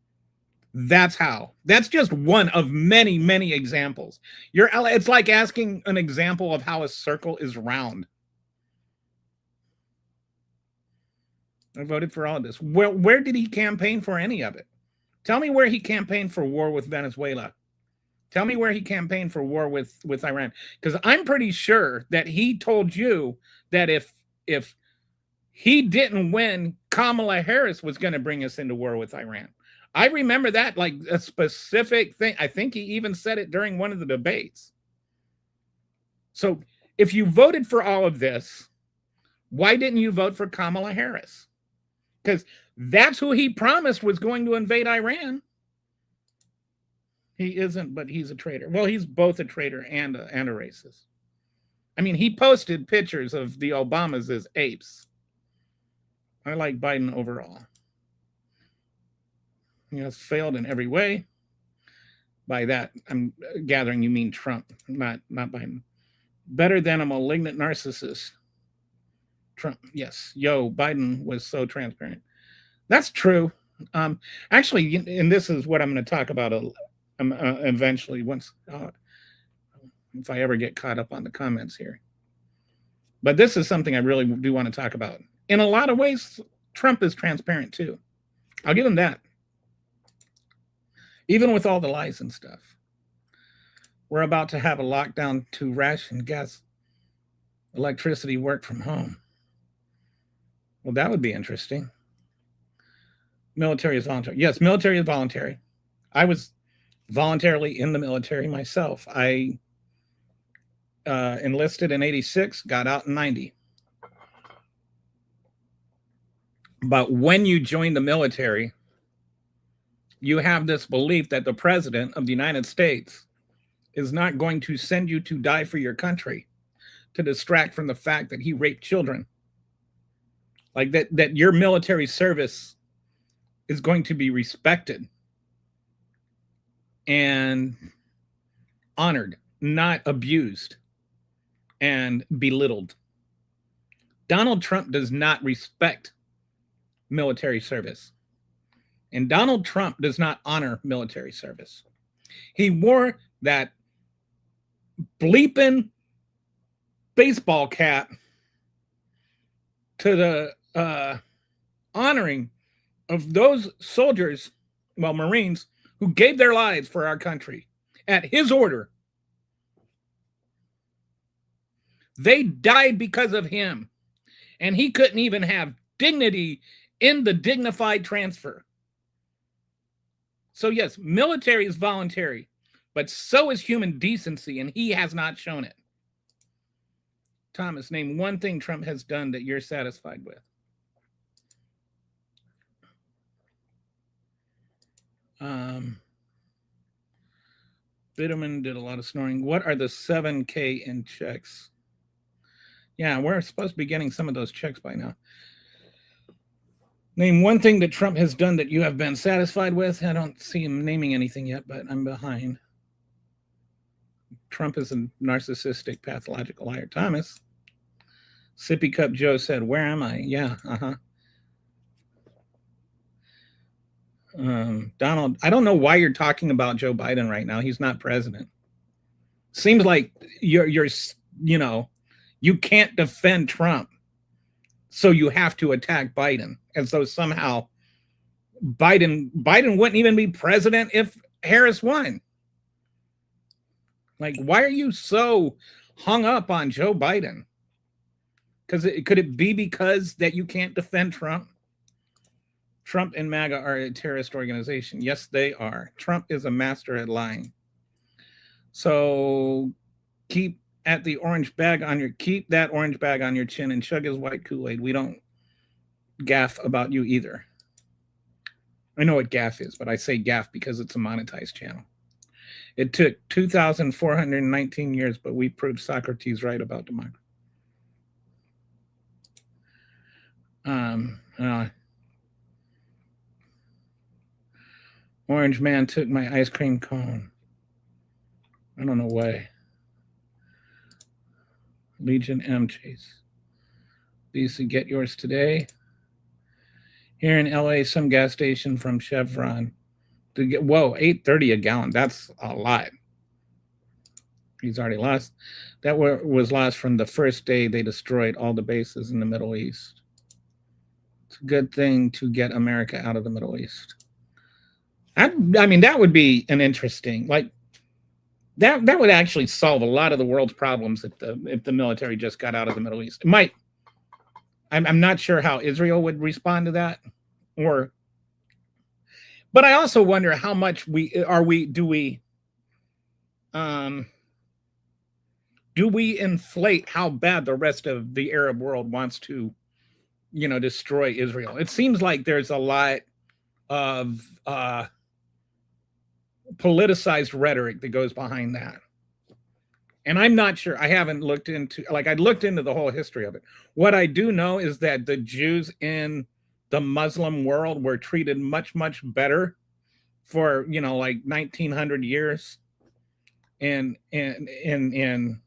That's how. That's just one of many, many examples. It's like asking an example of how a circle is round. I voted for all of this. Where did he campaign for any of it? Tell me where he campaigned for war with Venezuela. Tell me where he campaigned for war with Iran. Because I'm pretty sure that he told you that if he didn't win, Kamala Harris was going to bring us into war with Iran. I remember that like a specific thing. I think he even said it during one of the debates. So if you voted for all of this, why didn't you vote for Kamala Harris? Because that's who he promised was going to invade Iran. He isn't, but he's a traitor. Well, he's both a traitor and a racist. I mean, he posted pictures of the Obamas as apes. I like Biden overall. He has failed in every way. By that, I'm gathering you mean Trump, not Biden. Better than a malignant narcissist. Trump, yes. Biden was so transparent. That's true. Actually, and this is what I'm going to talk about eventually once, if I ever get caught up on the comments here. But this is something I really do want to talk about. In a lot of ways, Trump is transparent too. I'll give him that. Even with all the lies and stuff. We're about to have a lockdown to ration gas, electricity, work from home. Well, that would be interesting. Military is voluntary. Yes, military is voluntary. I was voluntarily in the military myself. I enlisted in 86, got out in 90. But when you join the military, you have this belief that the president of the United States is not going to send you to die for your country to distract from the fact that he raped children. Like that your military service is going to be respected and honored, not abused and belittled. Donald Trump does not respect military service. And Donald Trump does not honor military service. He wore that bleeping baseball cap to the honoring of those soldiers, well, Marines, who gave their lives for our country at his order. They died because of him, and he couldn't even have dignity in the dignified transfer. So yes, military is voluntary, but so is human decency, and he has not shown it. Thomas, name one thing Trump has done that you're satisfied with. Bitterman did a lot of snoring. What are the 7K in checks? Yeah, we're supposed to be getting some of those checks by now. Name one thing that Trump has done that you have been satisfied with. I don't see him naming anything yet, but I'm behind. Trump is a narcissistic, pathological liar. Thomas. Sippy Cup Joe said, where am I? Yeah, Donald, I don't know why you're talking about Joe Biden right now. He's not president. Seems like you're you can't defend Trump, so you have to attack Biden as though somehow Biden wouldn't even be president if Harris won. Like, why are you so hung up on Joe Biden? Could it be because that you can't defend Trump? Trump and MAGA are a terrorist organization. Yes, they are. Trump is a master at lying. So keep that orange bag on your chin and chug his white Kool-Aid. We don't gaff about you either. I know what gaff is, but I say gaff because it's a monetized channel. It took 2,419 years, but we proved Socrates right about democracy. Orange man took my ice cream cone. I don't know why. Legion M Chase. These to get yours today. Here in LA, some gas station from Chevron. $8.30 a gallon. That's a lot. He's already lost. That was lost from the first day they destroyed all the bases in the Middle East. It's a good thing to get America out of the Middle East. I mean, that would be an interesting, like, that would actually solve a lot of the world's problems if the military just got out of the Middle East. It might. I'm not sure how Israel would respond to that, but I also wonder how much do we inflate how bad the rest of the Arab world wants to, destroy Israel? It seems like there's a lot of politicized rhetoric that goes behind that. And I'm not sure. I haven't looked into, I looked into the whole history of it. What I do know is that the Jews in the Muslim world were treated much, much better for, 1900 years in the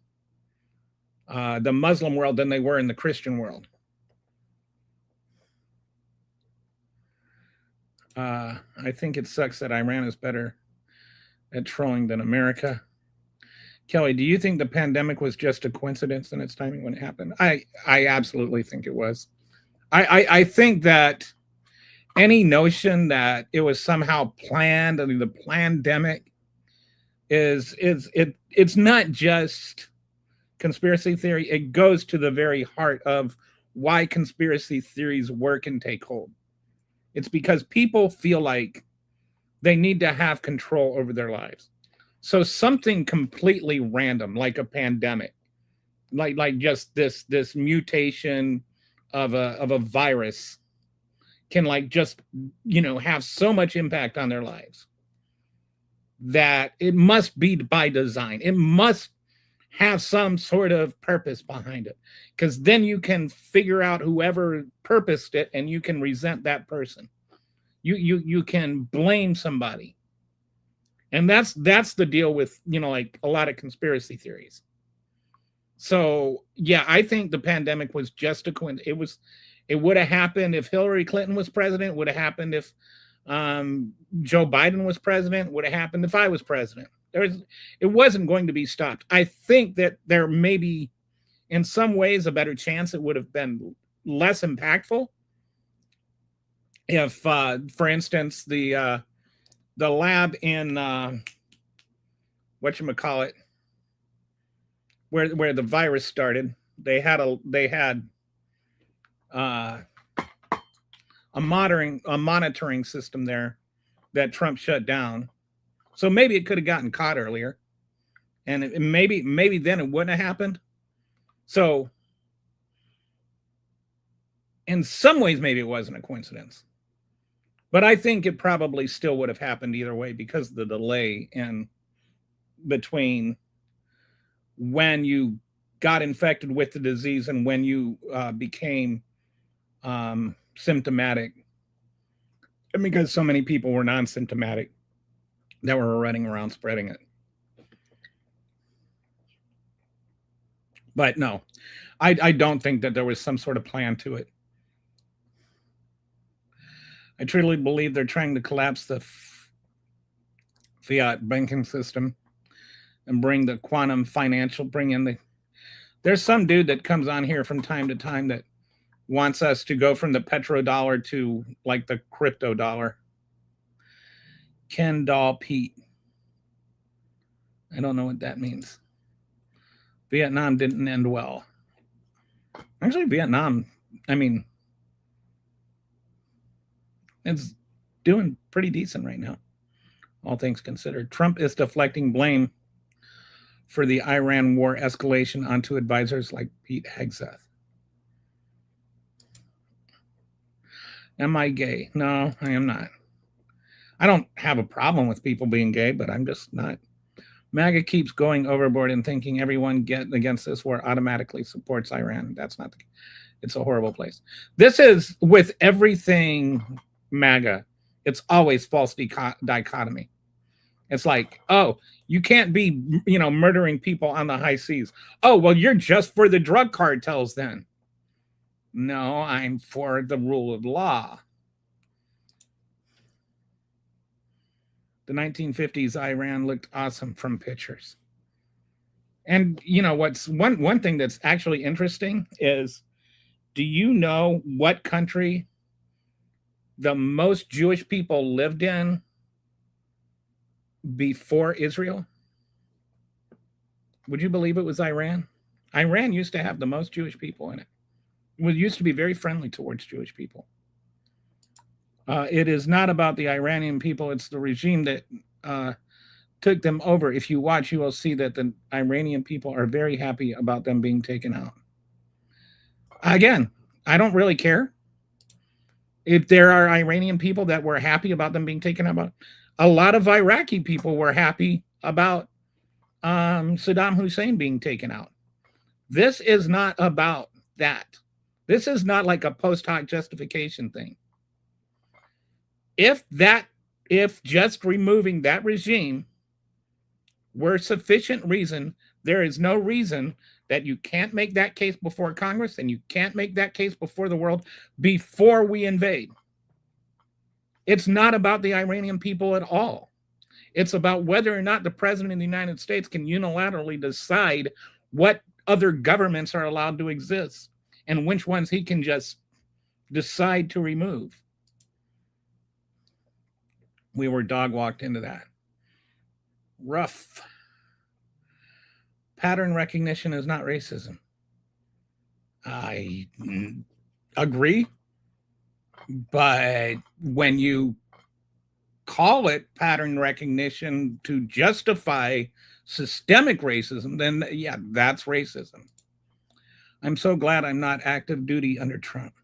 Muslim world than they were in the Christian world. I think it sucks that Iran is better at trolling than America. Kelly, do you think the pandemic was just a coincidence in its timing when it happened? I absolutely think it was. I think that any notion that it was somehow planned, I mean, the pandemic it's not just conspiracy theory. It goes to the very heart of why conspiracy theories work and take hold. It's because people feel like they need to have control over their lives. So something completely random, like a pandemic, like just this mutation of a virus, can have so much impact on their lives that it must be by design. It must have some sort of purpose behind it, because then you can figure out whoever purposed it, and you can resent that person. You can blame somebody. And that's the deal with, a lot of conspiracy theories. So, yeah, I think the pandemic was just a coincidence. It would have happened if Hillary Clinton was president, would have happened if Joe Biden was president, would have happened if I was president. It wasn't going to be stopped. I think that there maybe in some ways a better chance it would have been less impactful if, for instance, the lab in whatchamacallit, where the virus started, they had a monitoring system there that Trump shut down. So maybe it could have gotten caught earlier, and maybe then it wouldn't have happened. So in some ways, maybe it wasn't a coincidence, but I think it probably still would have happened either way because of the delay in between when you got infected with the disease and when you became symptomatic, and because so many people were non-symptomatic that were running around spreading it. But no, I don't think that there was some sort of plan to it. I truly believe they're trying to collapse the fiat banking system and bring the quantum financial, there's some dude that comes on here from time to time that wants us to go from the petrodollar to like the crypto dollar. Ken Doll Pete. I don't know what that means. Vietnam didn't end well. Actually, Vietnam, I mean, it's doing pretty decent right now, all things considered. Trump is deflecting blame for the Iran war escalation onto advisors like Pete Hegseth. Am I gay? No, I am not. I don't have a problem with people being gay, but I'm just not. MAGA keeps going overboard and thinking everyone against this war automatically supports Iran. That's not the case. It's a horrible place. This is with everything MAGA. It's always false dichotomy. It's like, oh, you can't be, murdering people on the high seas. Oh, well, you're just for the drug cartels then. No, I'm for the rule of law. The 1950s Iran looked awesome from pictures. And what's one thing that's actually interesting is, do you know what country the most Jewish people lived in before Israel? Would you believe it was Iran? Iran used to have the most Jewish people in it. It used to be very friendly towards Jewish people. It is not about the Iranian people. It's the regime that took them over. If you watch, you will see that the Iranian people are very happy about them being taken out. Again, I don't really care if there are Iranian people that were happy about them being taken out. A lot of Iraqi people were happy about Saddam Hussein being taken out. This is not about that. This is not like a post hoc justification thing. If just removing that regime were sufficient reason, there is no reason that you can't make that case before Congress and you can't make that case before the world before we invade. It's not about the Iranian people at all. It's about whether or not the president of the United States can unilaterally decide what other governments are allowed to exist and which ones he can just decide to remove. We were dog walked into that. Rough. Pattern recognition is not racism. I agree. But when you call it pattern recognition to justify systemic racism, then yeah, that's racism. I'm so glad I'm not active duty under Trump.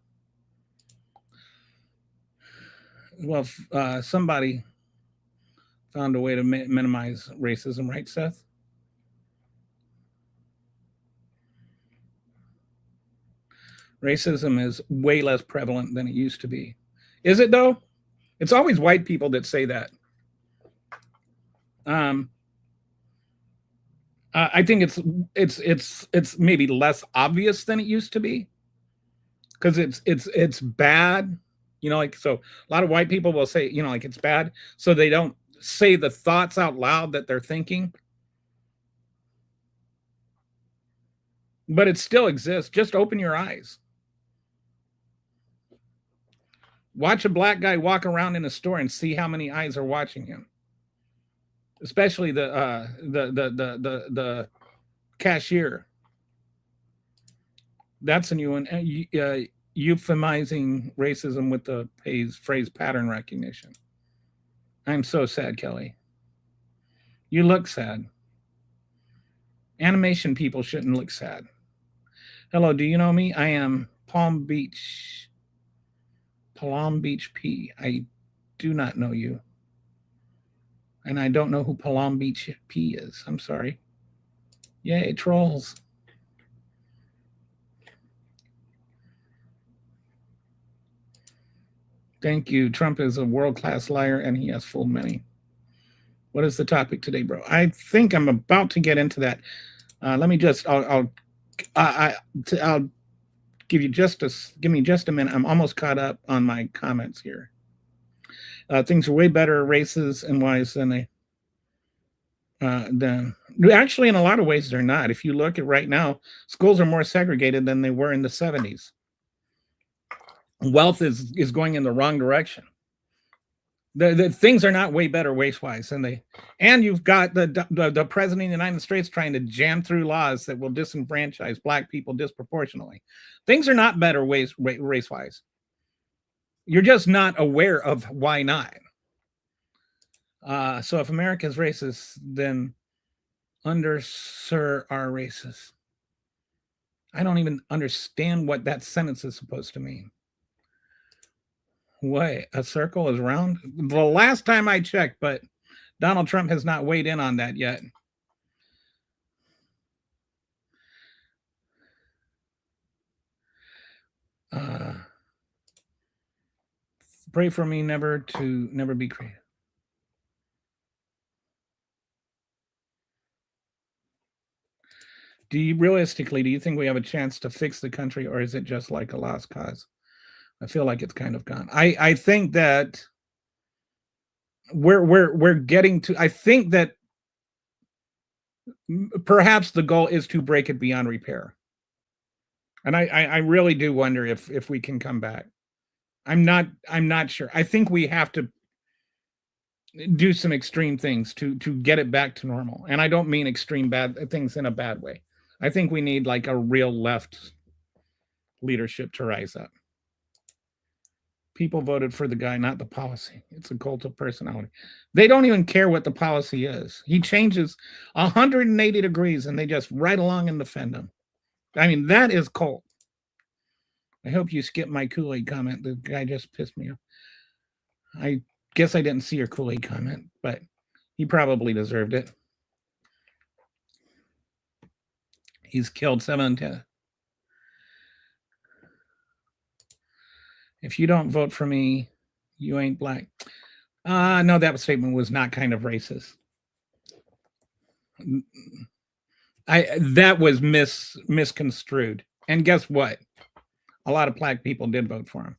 Well, somebody found a way to minimize racism, right, Seth? Racism is way less prevalent than it used to be. Is it though? It's always white people that say that. I think it's maybe less obvious than it used to be because it's bad. So a lot of white people will say, like it's bad. So they don't say the thoughts out loud that they're thinking. but it still exists. Just open your eyes. Watch a black guy walk around in a store and see how many eyes are watching him. Especially the cashier. That's a new one. Euphemizing racism with the phrase pattern recognition. I'm so sad, Kelly. You look sad. Animation people shouldn't look sad. Hello, do you know me? I am Palm Beach P. I do not know you. And I don't know who Palm Beach P is. I'm sorry. Yay, trolls. Thank you. Trump is a world-class liar and he has fooled many. What is the topic today, bro? I think I'm about to get into that. Let me just, I'll give me just a minute. I'm almost caught up on my comments here. Things are way better races and wise than they, actually, in a lot of ways, they're not. If you look at right now, schools are more segregated than they were in the 70s. Wealth is going in the wrong direction. The things are not way better race-wise than they, and you've got the president of the United States trying to jam through laws that will disenfranchise black people disproportionately. Things are not better race-wise. You're just not aware of why not. So if America is racist, then undersir are racist. I don't even understand what that sentence is supposed to mean. What? A circle is round? The last time I checked, but Donald Trump has not weighed in on that yet. Pray for me never be creative. Do you think we have a chance to fix the country, or is it just like a lost cause? I feel like it's kind of gone. I think that we're getting to, I think that perhaps the goal is to break it beyond repair. And I really do wonder if we can come back. I'm not sure. I think we have to do some extreme things to get it back to normal. And I don't mean extreme bad things in a bad way. I think we need like a real left leadership to rise up. People voted for the guy, not the policy. It's a cult of personality. They don't even care what the policy is. He changes 180 degrees and they just right along and defend him. I mean, that is cult. I hope you skipped my Kool-Aid comment. The guy just pissed me off. I guess I didn't see your Kool-Aid comment, but he probably deserved it. He's killed 7 10. If you don't vote for me, you ain't black. No, that statement was not kind of racist. That was misconstrued. And guess what? A lot of black people did vote for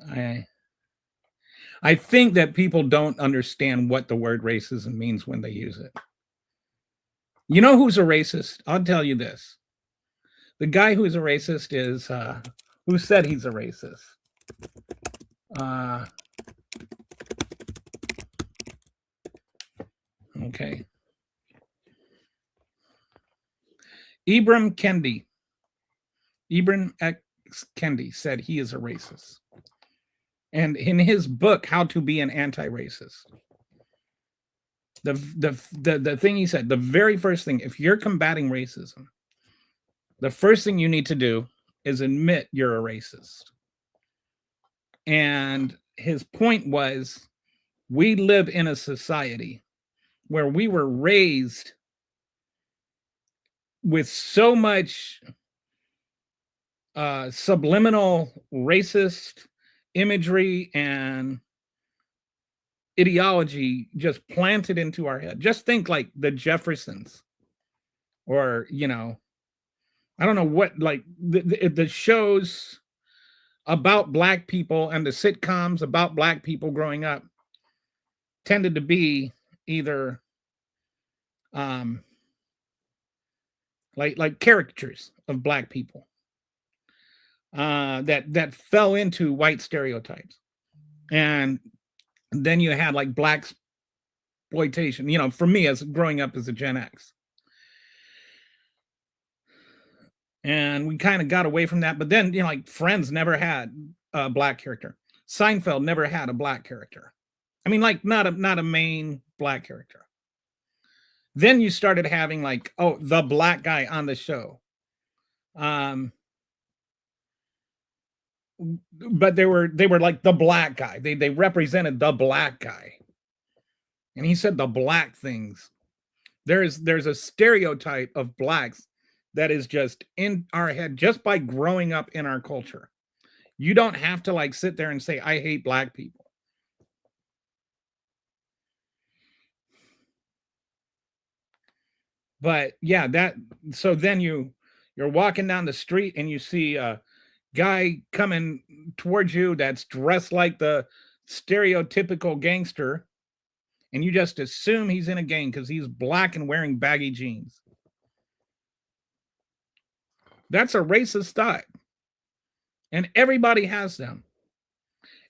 him. I think that people don't understand what the word racism means when they use it. You know who's a racist? I'll tell you this. The guy who's a racist is, who said he's a racist? Okay. Ibram X. Kendi said he is a racist. And in his book, How to Be an Anti-Racist, the thing he said, the very first thing, if you're combating racism, the first thing you need to do is admit you're a racist. And his point was, we live in a society where we were raised with so much subliminal racist imagery and ideology just planted into our head. Just think like the Jeffersons, or, you know, I don't know what, like the shows about black people and the sitcoms about black people growing up tended to be either like caricatures of black people that fell into white stereotypes. And then you had like black exploitation, for me as growing up as a Gen X. And we kind of got away from that. But then, like Friends never had a black character. Seinfeld never had a black character. I mean, like not a main black character. Then you started having like, oh, the black guy on the show. But they were like the black guy. They represented the black guy. And he said the black things. There's a stereotype of blacks that is just in our head just by growing up in our culture. You don't have to like sit there and say, I hate black people. But yeah, so then you're walking down the street and you see a guy coming towards you that's dressed like the stereotypical gangster, and you just assume he's in a gang because he's black and wearing baggy jeans. That's a racist thought. And everybody has them.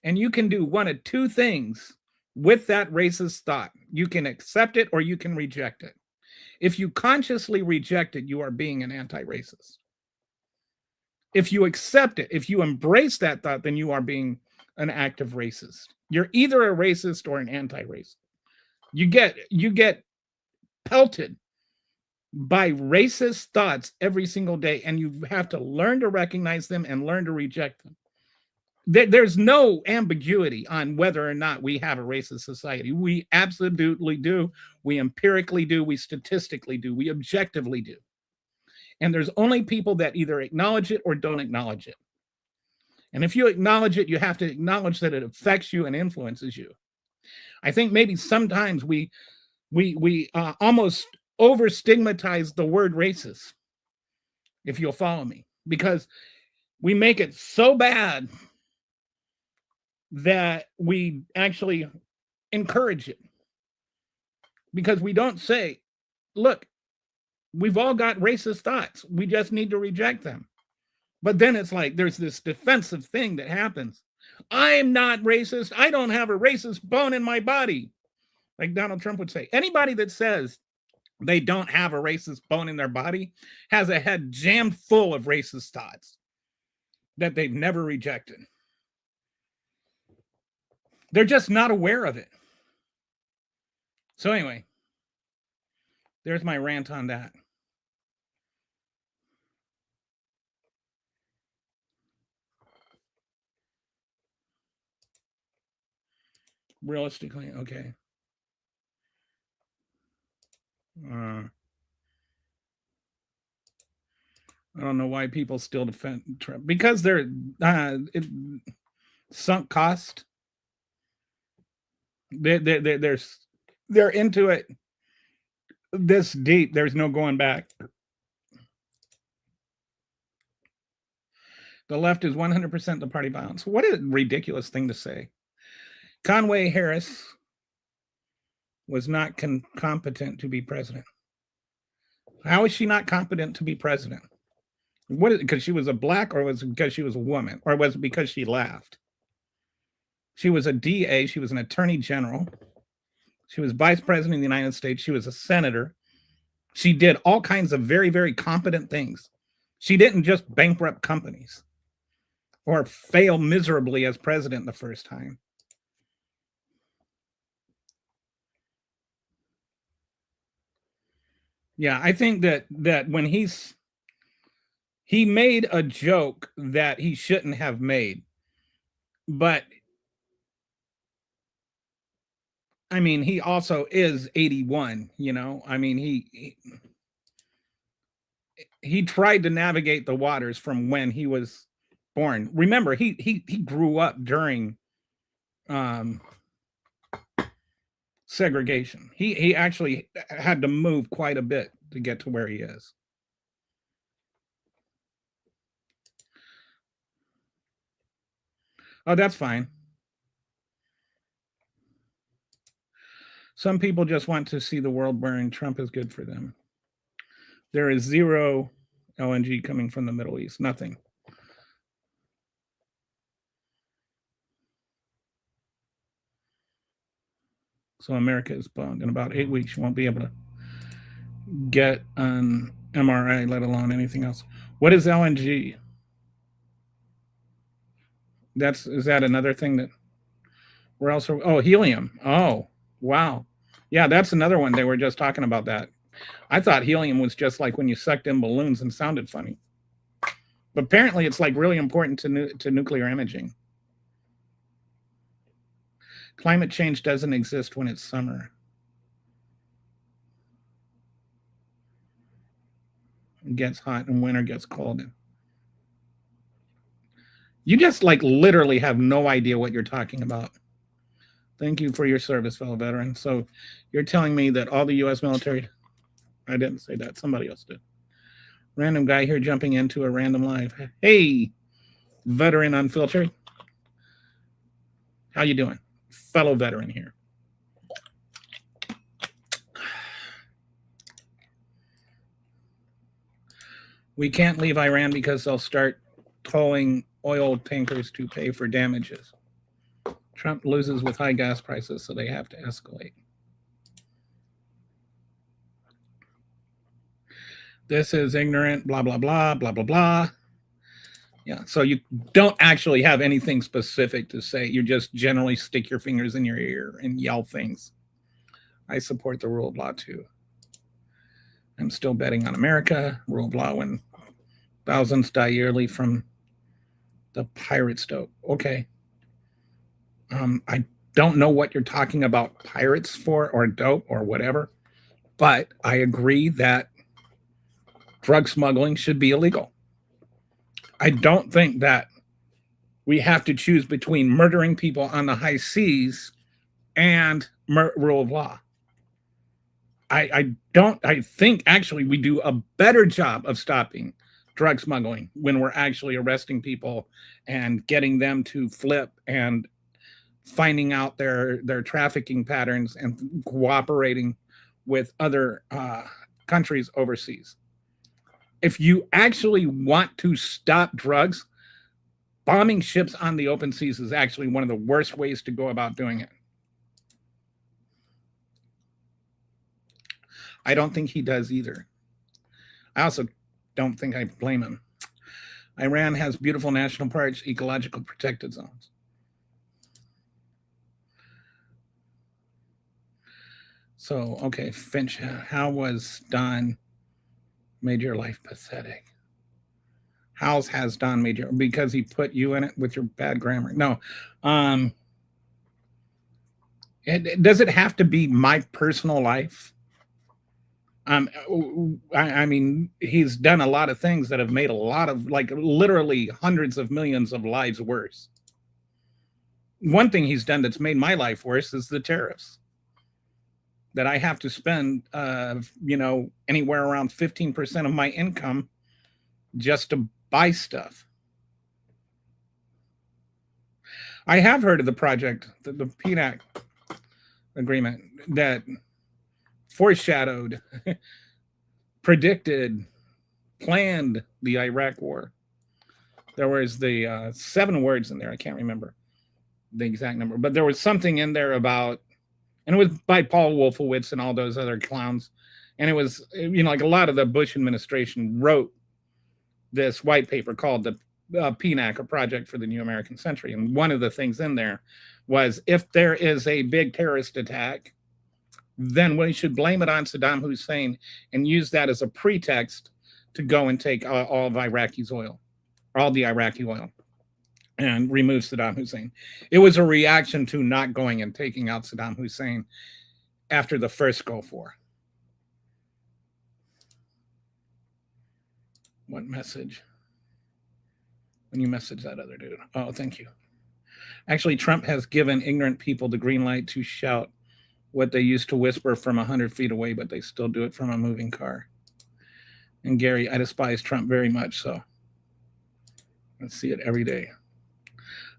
And you can do one of two things with that racist thought. You can accept it or you can reject it. If you consciously reject it, you are being an anti-racist. If you accept it, if you embrace that thought, then you are being an active racist. You're either a racist or an anti-racist. You get pelted by racist thoughts every single day, and you have to learn to recognize them and learn to reject them. There's no ambiguity on whether or not we have a racist society. We absolutely do. We empirically do. We statistically do. We objectively do. And there's only people that either acknowledge it or don't acknowledge it. And if you acknowledge it, you have to acknowledge that it affects you and influences you. I think maybe sometimes we almost over stigmatize the word racist, if you'll follow me, because we make it so bad that we actually encourage it, because we don't say, look, we've all got racist thoughts. We just need to reject them. But then it's like there's this defensive thing that happens. I'm not racist. I don't have a racist bone in my body. Like Donald Trump would say, anybody that says they don't have a racist bone in their body has a head jammed full of racist thoughts that they've never rejected. They're just not aware of it. So anyway, there's my rant on that. Realistically, okay. I don't know why people still defend Trump, because they're sunk cost. They're into it this deep. There's no going back. The left is 100% the party violence. What a ridiculous thing to say. Conway Harris was not competent to be president. How is she not competent to be president? What is it, because she was a black, or was it because she was a woman, or was it because she laughed? She was a DA. She was an attorney general. She was vice president of the United States. She was a senator. She did all kinds of very, very competent things. She didn't just bankrupt companies or fail miserably as president the first time. Yeah, I think that when he made a joke that he shouldn't have made, but I mean, he also is 81, I mean, he tried to navigate the waters from when he was born. Remember, he grew up during segregation. He actually had to move quite a bit to get to where he is. Oh, that's fine. Some people just want to see the world burn. Trump is good for them. There is zero LNG coming from the Middle East. Nothing. So America is boned. In about 8 weeks, you won't be able to get an MRI, let alone anything else. What is LNG? Is that another thing that we're also? Oh, helium. Oh, wow. Yeah, that's another one. They were just talking about that. I thought helium was just like when you sucked in balloons and sounded funny. But apparently, it's like really important to nuclear imaging. Climate change doesn't exist when it's summer. It gets hot and winter gets cold. You just like literally have no idea what you're talking about. Thank you for your service, fellow veteran. So you're telling me that all the U.S. military, I didn't say that, somebody else did. Random guy here jumping into a random live. Hey, veteran unfiltered. How you doing? Fellow veteran here. We can't leave Iran because they'll start towing oil tankers to pay for damages. Trump loses with high gas prices, so they have to escalate. This is ignorant, blah, blah, blah, blah, blah, blah. Yeah, so you don't actually have anything specific to say. You just generally stick your fingers in your ear and yell things. I support the rule of law, too. I'm still betting on America. Rule of law when thousands die yearly from the pirates dope. Okay. I don't know what you're talking about pirates for or dope or whatever, but I agree that drug smuggling should be illegal. I don't think that we have to choose between murdering people on the high seas and rule of law. I think actually we do a better job of stopping drug smuggling when we're actually arresting people and getting them to flip and finding out their trafficking patterns and cooperating with other countries overseas. If you actually want to stop drugs, bombing ships on the open seas is actually one of the worst ways to go about doing it. I don't think he does either. I also don't think I blame him. Iran has beautiful national parks, ecological protected zones. So, okay, Finch, how was Don made your life pathetic? How's has Don made your, because he put you in it with your bad grammar? No. Does it have to be my personal life? I mean, he's done a lot of things that have made a lot of, like, literally hundreds of millions of lives worse. One thing he's done that's made my life worse is the tariffs. That I have to spend, anywhere around 15% of my income just to buy stuff. I have heard of the project, the PNAC agreement that foreshadowed, predicted, planned the Iraq war. There was the 7 words in there. I can't remember the exact number, but there was something in there about, and it was by Paul Wolfowitz and all those other clowns. And it was, like a lot of the Bush administration wrote this white paper called the PNAC, a Project for the New American Century. And one of the things in there was, if there is a big terrorist attack, then we should blame it on Saddam Hussein and use that as a pretext to go and take all of Iraqi's oil, all the Iraqi oil, and remove Saddam Hussein. It was a reaction to not going and taking out Saddam Hussein after the first Gulf War. What message? When you message that other dude. Oh, thank you. Actually, Trump has given ignorant people the green light to shout what they used to whisper from 100 feet away, but they still do it from a moving car. And Gary, I despise Trump very much, so I see it every day.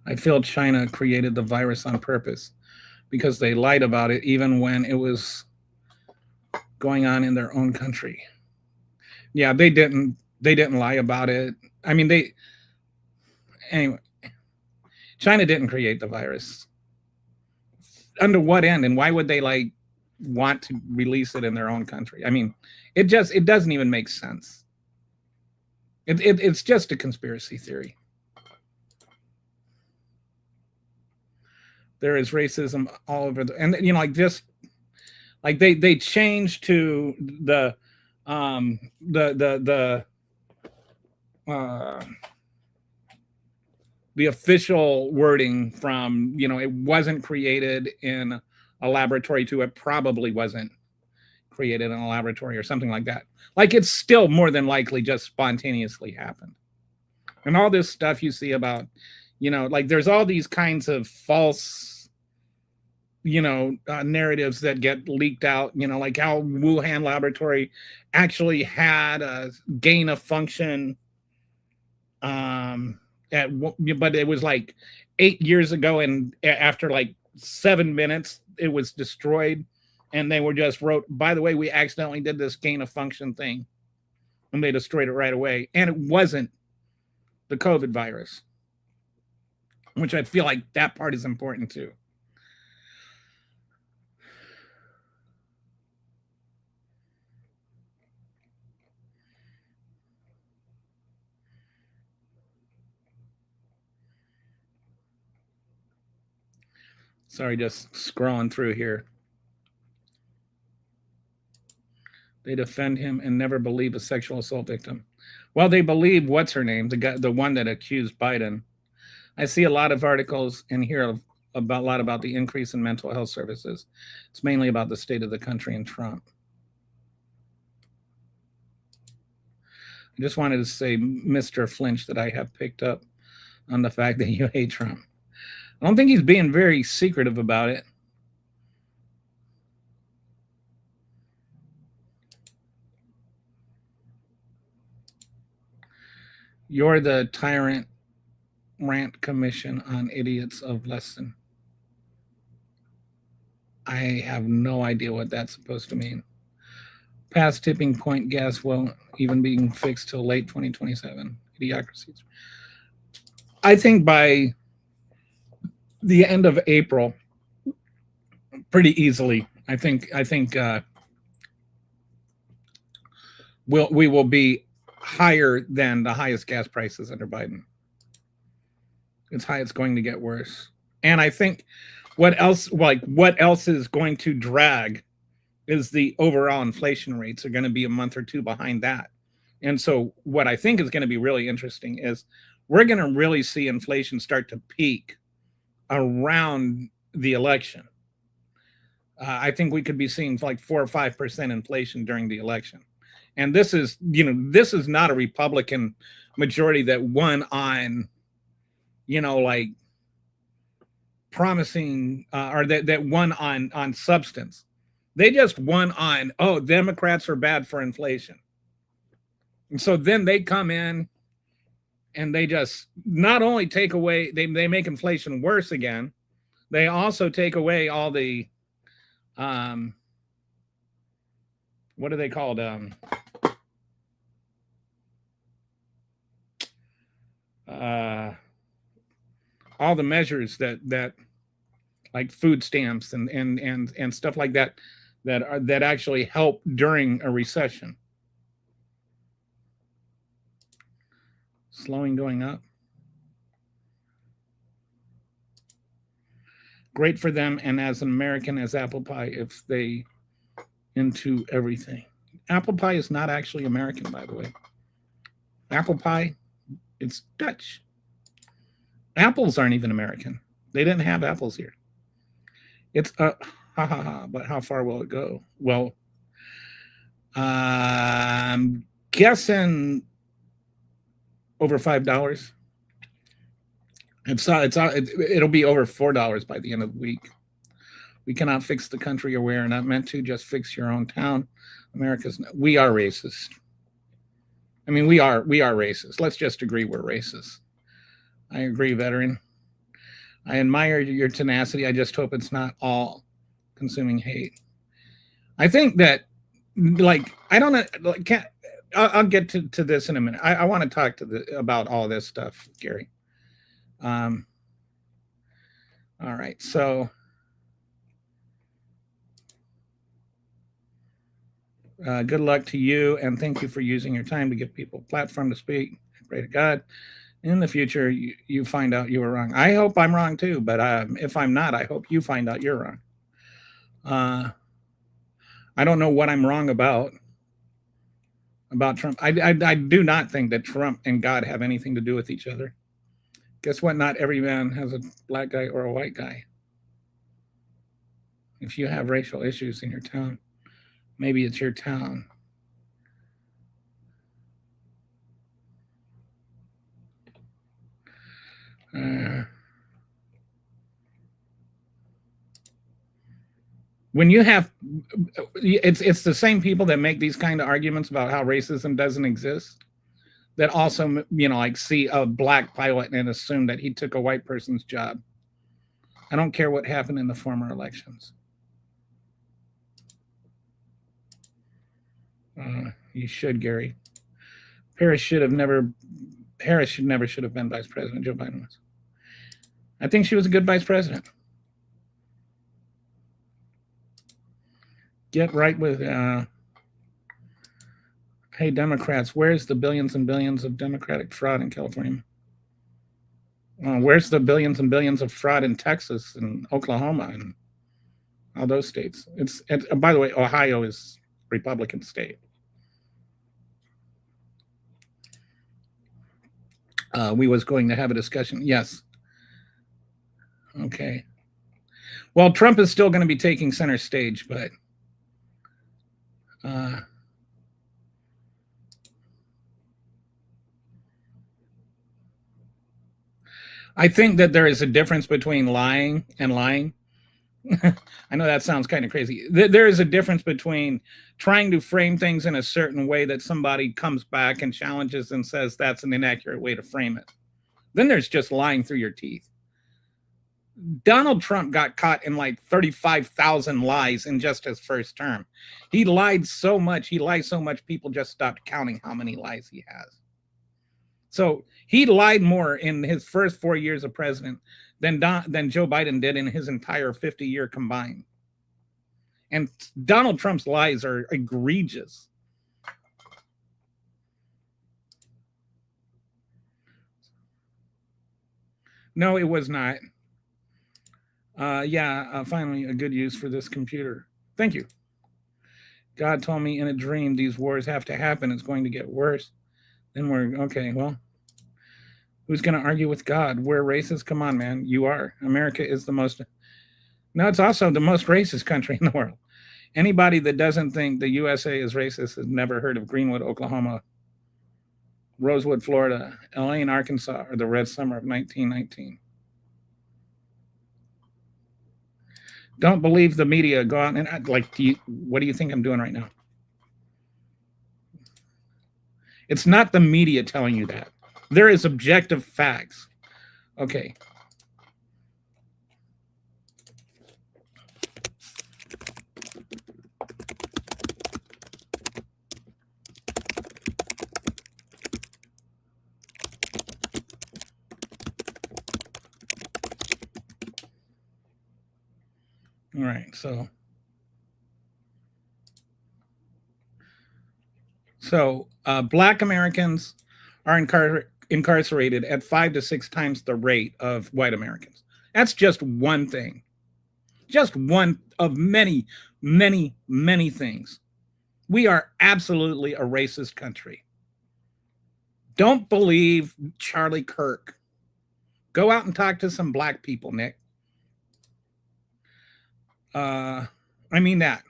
I feel China created the virus on purpose because they lied about it even when it was going on in their own country. Yeah, they didn't lie about it. I mean, anyway, China didn't create the virus. Under what end, and why would they like want to release it in their own country? I mean, it doesn't even make sense. It's just a conspiracy theory. There is racism all over and like just like they changed to uh the official wording from it wasn't created in a laboratory to it probably wasn't created in a laboratory or something like that. Like it's still more than likely just spontaneously happened. And all this stuff you see about, like there's all these kinds of false, narratives that get leaked out, like how Wuhan laboratory actually had a gain of function but it was like 8 years ago, and after like 7 minutes it was destroyed, and they were just wrote, by the way, we accidentally did this gain of function thing, and they destroyed it right away, and it wasn't the COVID virus, which I feel like that part is important too. Sorry, just scrolling through here. They defend him and never believe a sexual assault victim. Well, they believe what's her name, the one that accused Biden. I see a lot of articles and hear about a lot about the increase in mental health services. It's mainly about the state of the country and Trump. I just wanted to say, Mr. Flinch, that I have picked up on the fact that you hate Trump. I don't think he's being very secretive about it. You're the tyrant rant commission on idiots of lesson. I have no idea what that's supposed to mean. Past tipping point gas won't even being fixed till late 2027. Idiocracies. I think by the end of April, pretty easily, I think we will be higher than the highest gas prices under Biden. It's high. It's going to get worse. And I think what else is going to drag is the overall inflation rates are going to be a month or two behind that. And so what I think is going to be really interesting is we're going to really see inflation start to peak around the election. I think we could be seeing like 4 or 5% inflation during the election. And this is not a Republican majority that won on, like promising or that won on substance. They just won on, Democrats are bad for inflation. And so then they come in and they just not only take away, they make inflation worse again. They also take away all the, what are they called? All the measures that like food stamps and stuff like that that actually help during a recession. Slowing going up. Great for them, and as an American, as apple pie, if they into everything. Apple pie is not actually American, by the way. Apple pie, it's Dutch. Apples aren't even American. They didn't have apples here. It's but how far will it go? Well, I'm guessing over $5. It'll be over $4 by the end of the week. We cannot fix the country, or we are not meant to. Just fix your own town. We are racist. I mean, we are racist. Let's just agree we're racist. I agree, veteran. I admire your tenacity. I just hope it's not all consuming hate. I think that, like, I don't know, I'll get to this in a minute. I want to talk about all this stuff, Gary. Um, all right, so good luck to you, and thank you for using your time to give people a platform to speak. Pray to God in the future you find out you were wrong. I hope I'm wrong too, but if I'm not, I hope you find out you're wrong. I don't know what I'm wrong about Trump. I do not think that Trump and God have anything to do with each other. Guess what? Not every man has a black guy or a white guy. If you have racial issues in your town, maybe it's your town. When you have, it's the same people that make these kind of arguments about how racism doesn't exist, that also, like see a black pilot and assume that he took a white person's job. I don't care what happened in the former elections. You should, Gary. Harris should never should have been vice president. Joe Biden was. I think she was a good vice president. Get right with. Hey, Democrats, where's the billions and billions of Democratic fraud in California? Where's the billions and billions of fraud in Texas and Oklahoma and all those states? By the way, Ohio is Republican state. We was going to have a discussion. Yes. Okay. Well, Trump is still going to be taking center stage, but I think that there is a difference between lying and lying. I know that sounds kind of crazy. There is a difference between trying to frame things in a certain way that somebody comes back and challenges and says that's an inaccurate way to frame it. Then there's just lying through your teeth. Donald Trump got caught in like 35,000 lies in just his first term. He lied so much, people just stopped counting how many lies he has. So he lied more in his first 4 years of president than Joe Biden did in his entire 50-year combined. And Donald Trump's lies are egregious. No, it was not. Finally, a good use for this computer. Thank you. God told me in a dream these wars have to happen. It's going to get worse. Then we're okay. Well, who's going to argue with God? We're racist. Come on, man. You are. America is the most. No, it's also the most racist country in the world. Anybody that doesn't think the USA is racist has never heard of Greenwood, Oklahoma, Rosewood, Florida, Elaine, Arkansas, or the Red Summer of 1919. Don't believe the media. Go out and what do you think I'm doing right now? It's not the media telling you that. There is objective facts. Okay. All right, so Black Americans are incarcerated at 5 to 6 times the rate of white Americans. That's just one thing. Just one of many, many, many things. We are absolutely a racist country. Don't believe Charlie Kirk. Go out and talk to some black people, Nick. I mean that.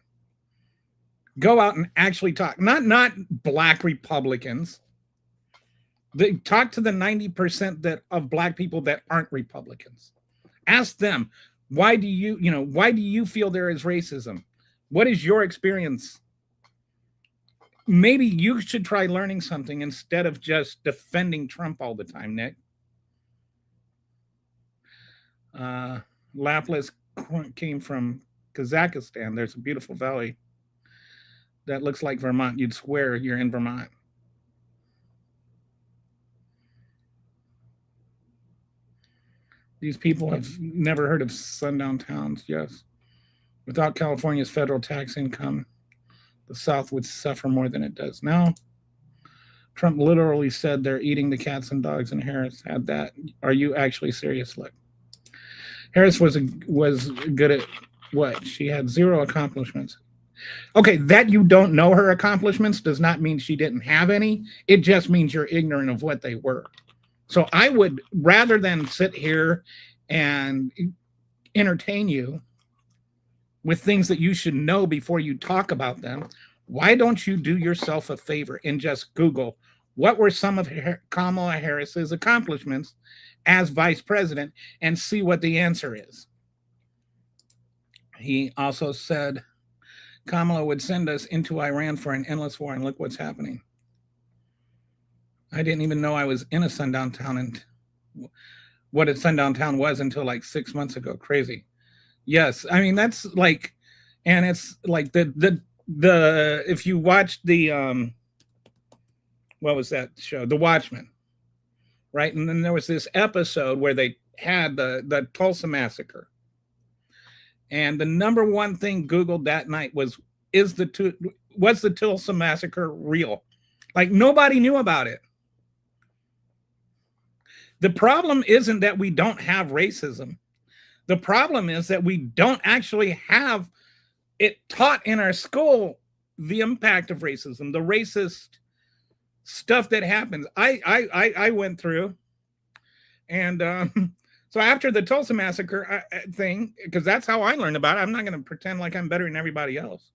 Go out and actually talk. Not black Republicans. They talk to the 90% of black people that aren't Republicans. Ask them, why do you feel there is racism? What is your experience? Maybe you should try learning something instead of just defending Trump all the time, Nick. Lapis came from Kazakhstan. There's a beautiful valley that looks like Vermont. You'd swear you're in Vermont. These people have never heard of sundown towns. Yes. Without California's federal tax income, the South would suffer more than it does now. Trump literally said they're eating the cats and dogs, and Harris had that. Are you actually serious? Look, Harris was good at what? She had zero accomplishments. Okay, that you don't know her accomplishments does not mean she didn't have any. It just means you're ignorant of what they were. So I would, rather than sit here and entertain you with things that you should know before you talk about them, why don't you do yourself a favor and just Google what were some of Kamala Harris's accomplishments as vice president and see what the answer is. He also said Kamala would send us into Iran for an endless war, and look what's happening. I didn't even know I was in a sundown town and what a sundown town was until like 6 months ago. Crazy. Yes, I mean that's like, and it's like the if you watch the what was that show, The Watchmen, right? And then there was this episode where they had the Tulsa massacre, and the number one thing Googled that night was the Tulsa massacre real? Like nobody knew about it. The problem isn't that we don't have racism. The problem is that we don't actually have it taught in our school, the impact of racism, the racist stuff that happens. I went through, and so after the Tulsa massacre thing, because that's how I learned about it. I'm not going to pretend like I'm better than everybody else.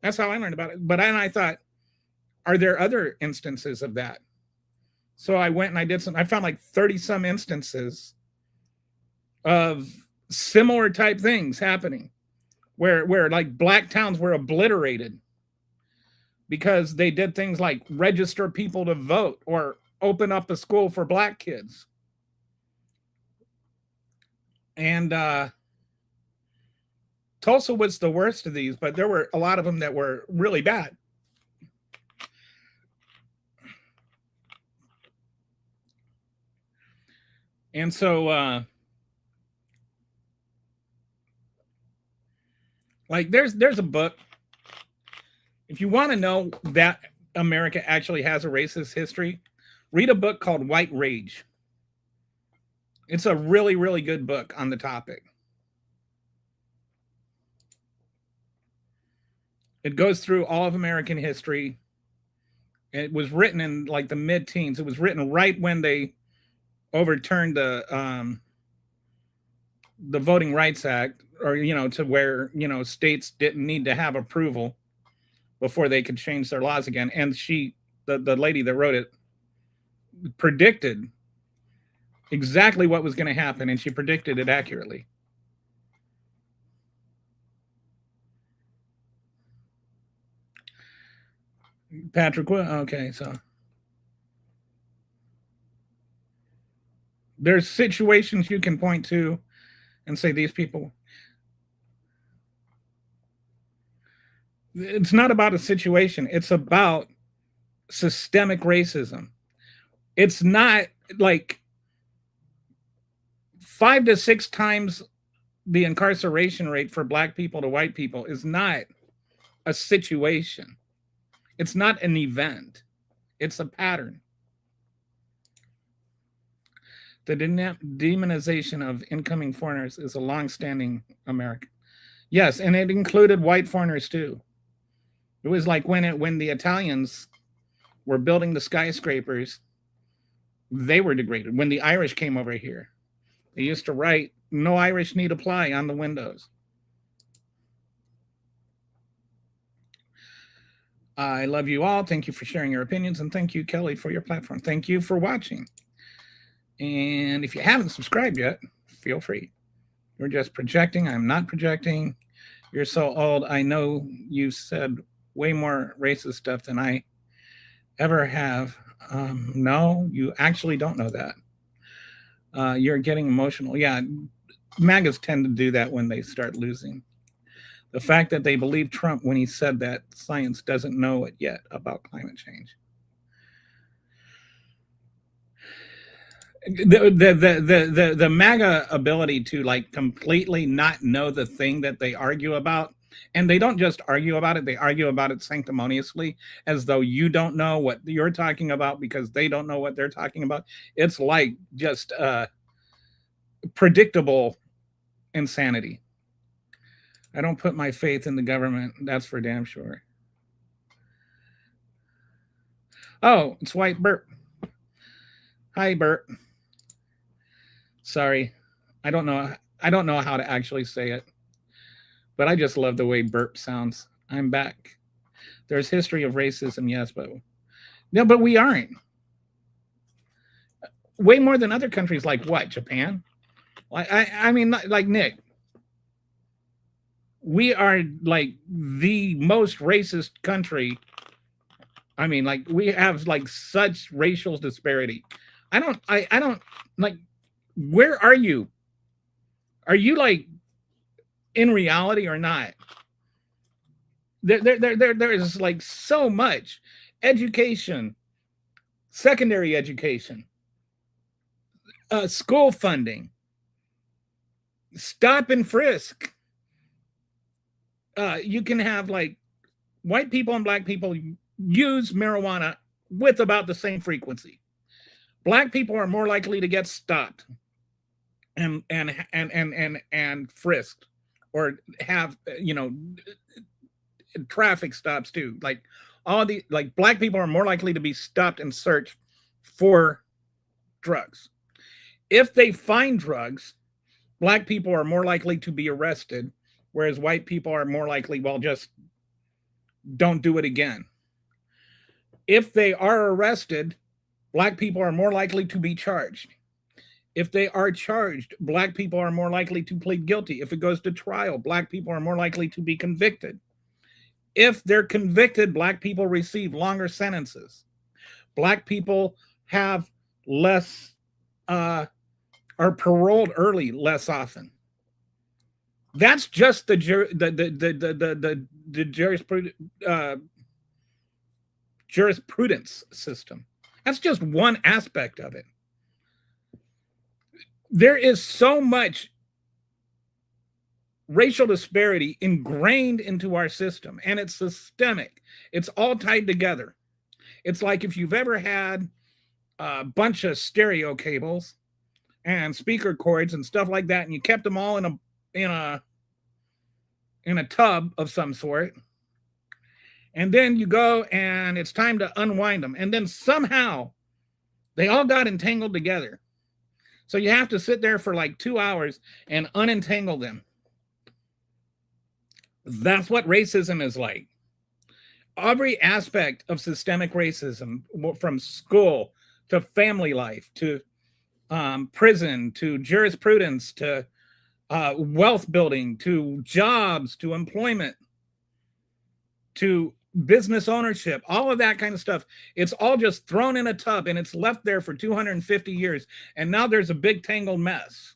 That's how I learned about it. But I thought, are there other instances of that? So I went and I did some. I found like 30 some instances of similar type things happening, where like black towns were obliterated because they did things like register people to vote or open up a school for black kids. And Tulsa was the worst of these, but there were a lot of them that were really bad. And so like there's a book. If you want to know that America actually has a racist history, read a book called White Rage. It's a really, really good book on the topic. It goes through all of American history. It was written in like the mid-teens. It was written right when they overturned the Voting Rights Act, or to where states didn't need to have approval before they could change their laws again. And the lady that wrote it predicted exactly what was going to happen, and she predicted it accurately. Patrick, okay, so there's situations you can point to and say these people. It's not about a situation. It's about systemic racism. It's not like 5 to 6 times the incarceration rate for black people to white people is not a situation. It's not an event. It's a pattern. The demonization of incoming foreigners is a long-standing American. Yes, and it included white foreigners too. It was like when the Italians were building the skyscrapers, they were degraded. When the Irish came over here, they used to write, "No Irish need apply" on the windows. I love you all. Thank you for sharing your opinions, and thank you, Kelly, for your platform. Thank you for watching. And if you haven't subscribed yet, feel free. You're just projecting. I'm not projecting. You're so old. I know you said way more racist stuff than I ever have. No, you actually don't know that. You're getting emotional. Yeah, MAGAs tend to do that when they start losing. The fact that they believe Trump when he said that science doesn't know it yet about climate change. The MAGA ability to like completely not know the thing that they argue about, and they don't just argue about it, they argue about it sanctimoniously as though you don't know what you're talking about because they don't know what they're talking about. It's like just predictable insanity. I don't put my faith in the government, that's for damn sure. Oh, it's White Bert. Hi, Bert. Sorry, I don't know how to actually say it, but I just love the way Bert sounds. I'm back. There's history of racism, yes, but no, but we aren't. Way more than other countries, like what? Japan? Like I mean, like Nick, we are like the most racist country. I mean, like we have like such racial disparity. I don't like. Where are you? Are you like in reality or not? There is like so much education, secondary education, school funding, stop and frisk. You can have like white people and black people use marijuana with about the same frequency. Black people are more likely to get stopped and frisked or have traffic stops too. Like all the like black people are more likely to be stopped and searched for drugs. If they find drugs, black people are more likely to be arrested, whereas white people are more likely, well, just don't do it again. If they are arrested, black people are more likely to be charged. If they are charged, black people are more likely to plead guilty. If it goes to trial, black people are more likely to be convicted. If they're convicted, black people receive longer sentences. Black people have less, are paroled early less often. That's just the jurisprudence system. That's just one aspect of it. There is so much racial disparity ingrained into our system, and it's systemic. It's all tied together. It's like if you've ever had a bunch of stereo cables and speaker cords and stuff like that, and you kept them all in a tub of some sort, and then you go and it's time to unwind them, and then somehow they all got entangled together. So you have to sit there for like 2 hours and unentangle them. That's what racism is like. Every aspect of systemic racism, from school to family life to prison to jurisprudence to wealth building to jobs to employment to business ownership, all of that kind of stuff, it's all just thrown in a tub and it's left there for 250 years. And now there's a big tangled mess.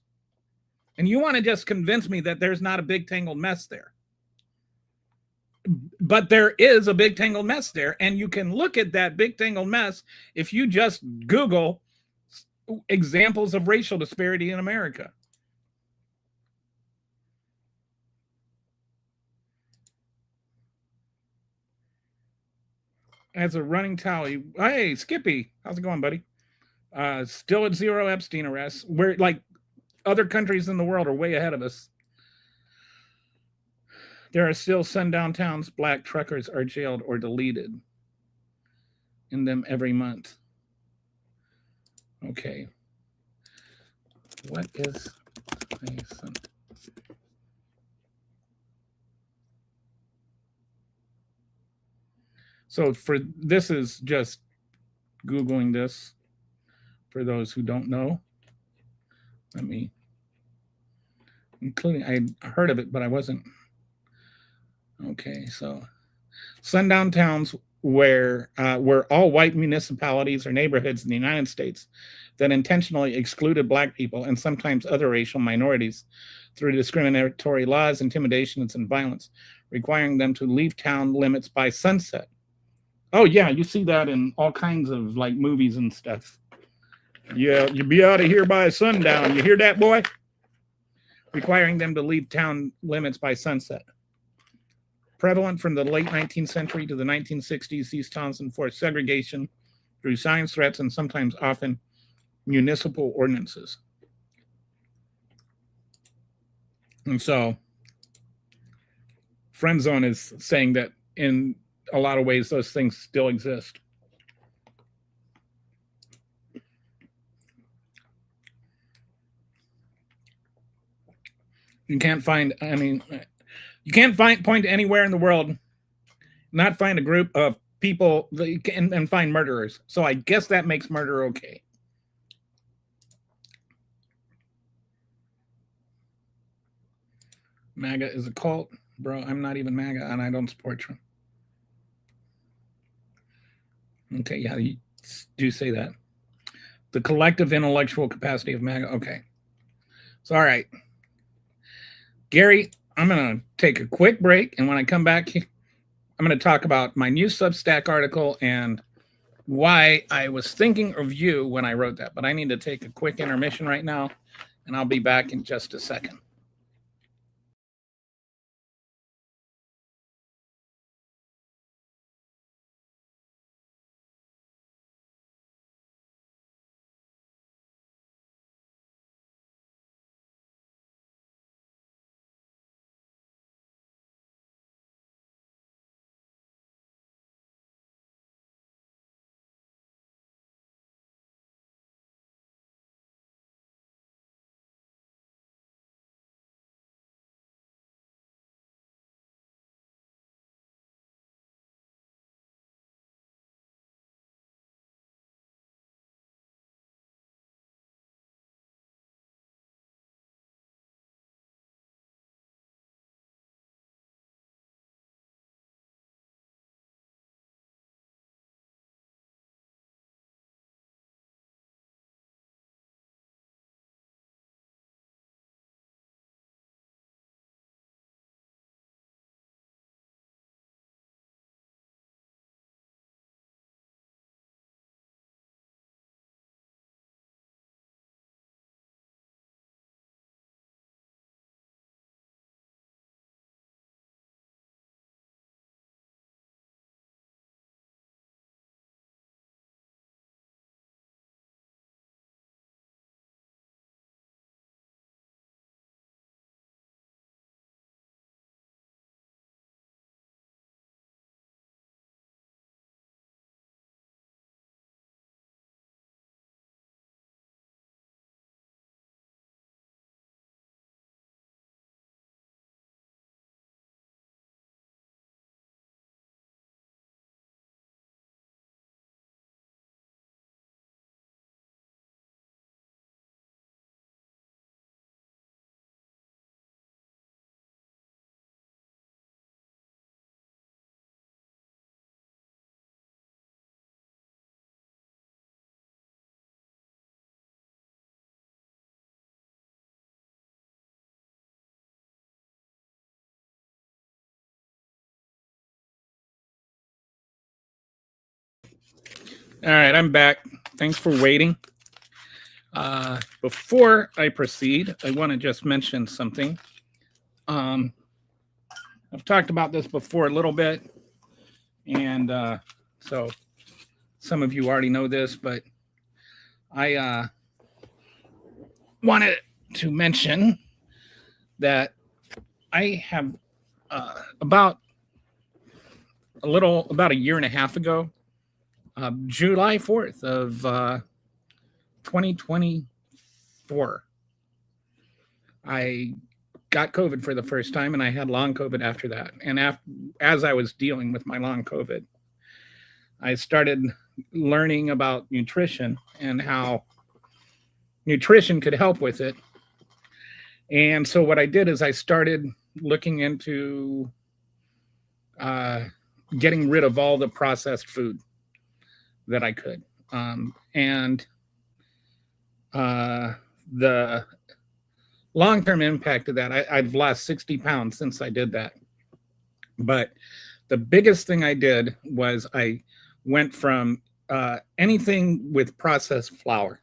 And you want to just convince me that there's not a big tangled mess there. But there is a big tangled mess there. And you can look at that big tangled mess if you just Google examples of racial disparity in America. As a running tally, hey, Skippy, how's it going, buddy? Still at 0 Epstein arrests. We're like other countries in the world are way ahead of us. There are still sundown towns. Black truckers are jailed or deleted in them every month. Okay. What is Tyson? So for this is just Googling this for those who don't know. Let me, including, I heard of it, but I wasn't. Okay, so sundown towns were all white municipalities or neighborhoods in the United States that intentionally excluded black people and sometimes other racial minorities through discriminatory laws, intimidations, and violence, requiring them to leave town limits by sunset. Oh yeah, you see that in all kinds of like movies and stuff. Yeah, you'll be out of here by sundown. You hear that, boy? Requiring them to leave town limits by sunset. Prevalent from the late 19th century to the 1960s, these towns enforced segregation through signs, threats, and sometimes often municipal ordinances. And so, Friend Zone is saying that in a lot of ways, those things still exist. You can't find, I mean, you can't point anywhere in the world, not find a group of people and find murderers. So I guess that makes murder okay. MAGA is a cult. Bro, I'm not even MAGA and I don't support Trump. Okay, yeah, you do say that. The collective intellectual capacity of MAGA. Okay. So, all right. Gary, I'm going to take a quick break. And when I come back, I'm going to talk about my new Substack article and why I was thinking of you when I wrote that. But I need to take a quick intermission right now, and I'll be back in just a second. All right, I'm back. Thanks for waiting. Before I proceed, I want to just mention something. I've talked about this before a little bit, and so some of you already know this, but I wanted to mention that I have about a year and a half ago, July 4th of 2024, I got COVID for the first time, and I had long COVID after that. And as I was dealing with my long COVID, I started learning about nutrition and how nutrition could help with it. And so what I did is I started looking into getting rid of all the processed food that I could. And the long-term impact of that, I've lost 60 pounds since I did that. But the biggest thing I did was I went from anything with processed flour.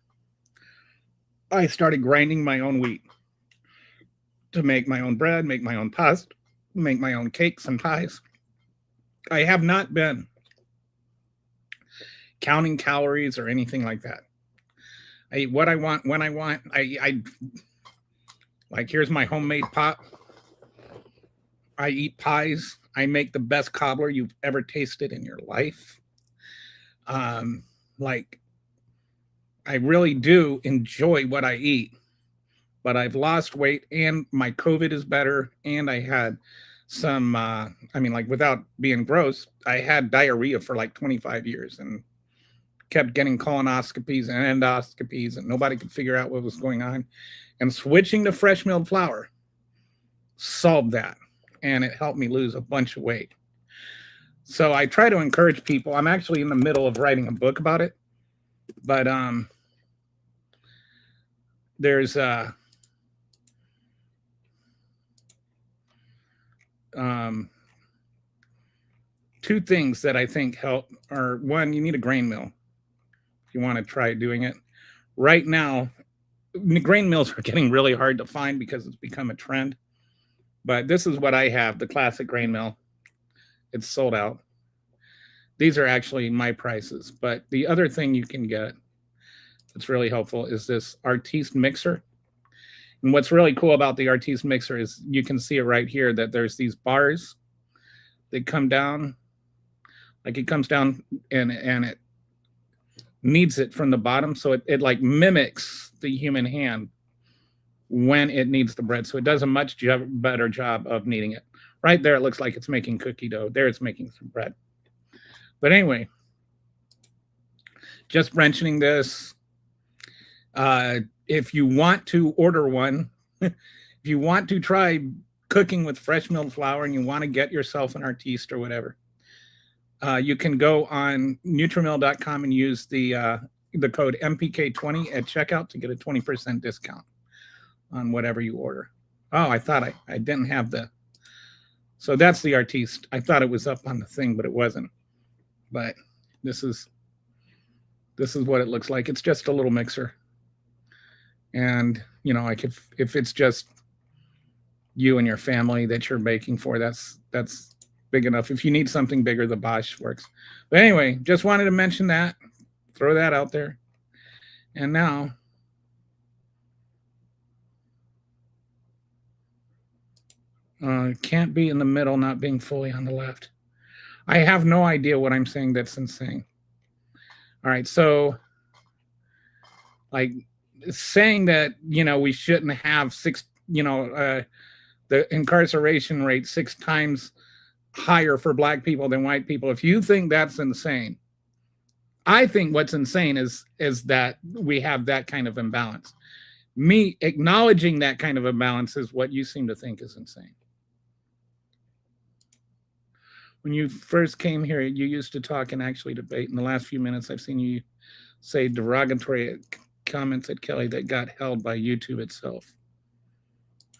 I started grinding my own wheat to make my own bread, make my own pasta, make my own cakes and pies. I have not been counting calories or anything like that. I eat what I want when I want. I like, here's my homemade pot. I eat pies. I make the best cobbler you've ever tasted in your life. Like, I really do enjoy what I eat, but I've lost weight and my COVID is better. And I had some, like, without being gross, I had diarrhea for like 25 years and kept getting colonoscopies and endoscopies, and nobody could figure out what was going on. And switching to fresh milled flour solved that, and it helped me lose a bunch of weight. So I try to encourage people. I'm actually in the middle of writing a book about it, but there's two things that I think help. Are, one, you need a grain mill if you want to try doing it. Right now, grain mills are getting really hard to find because it's become a trend. But this is what I have, the classic grain mill. It's sold out. These are actually my prices. But the other thing you can get that's really helpful is this Artiste mixer. And what's really cool about the Artiste mixer is you can see it right here that there's these bars that come down. Like, it comes down and it kneads it from the bottom. So it like mimics the human hand when it kneads the bread. So it does a much better job of kneading it. Right there, it looks like it's making cookie dough. There, it's making some bread. But anyway, just mentioning this. If you want to order one, if you want to try cooking with fresh milled flour and you want to get yourself an Artiste or whatever, you can go on Nutrimill.com and use the code MPK20 at checkout to get a 20% discount on whatever you order. Oh, I thought I didn't have the. So that's the Artiste. I thought it was up on the thing, but it wasn't. But this is what it looks like. It's just a little mixer. And, you know, like if it's just you and your family that you're baking for, that's big enough. If you need something bigger, the Bosch works. But anyway, just wanted to mention that, throw that out there. And now, can't be in the middle, not being fully on the left. I have no idea what I'm saying that's insane. All right, so, like, saying that, you know, we shouldn't have the incarceration rate 6 times higher for black people than white people. If you think that's insane, I think what's insane is that we have that kind of imbalance. Me acknowledging that kind of imbalance is what you seem to think is insane. When you first came here, you used to talk and actually debate. In the last few minutes, I've seen you say derogatory comments at Kelly that got held by YouTube itself.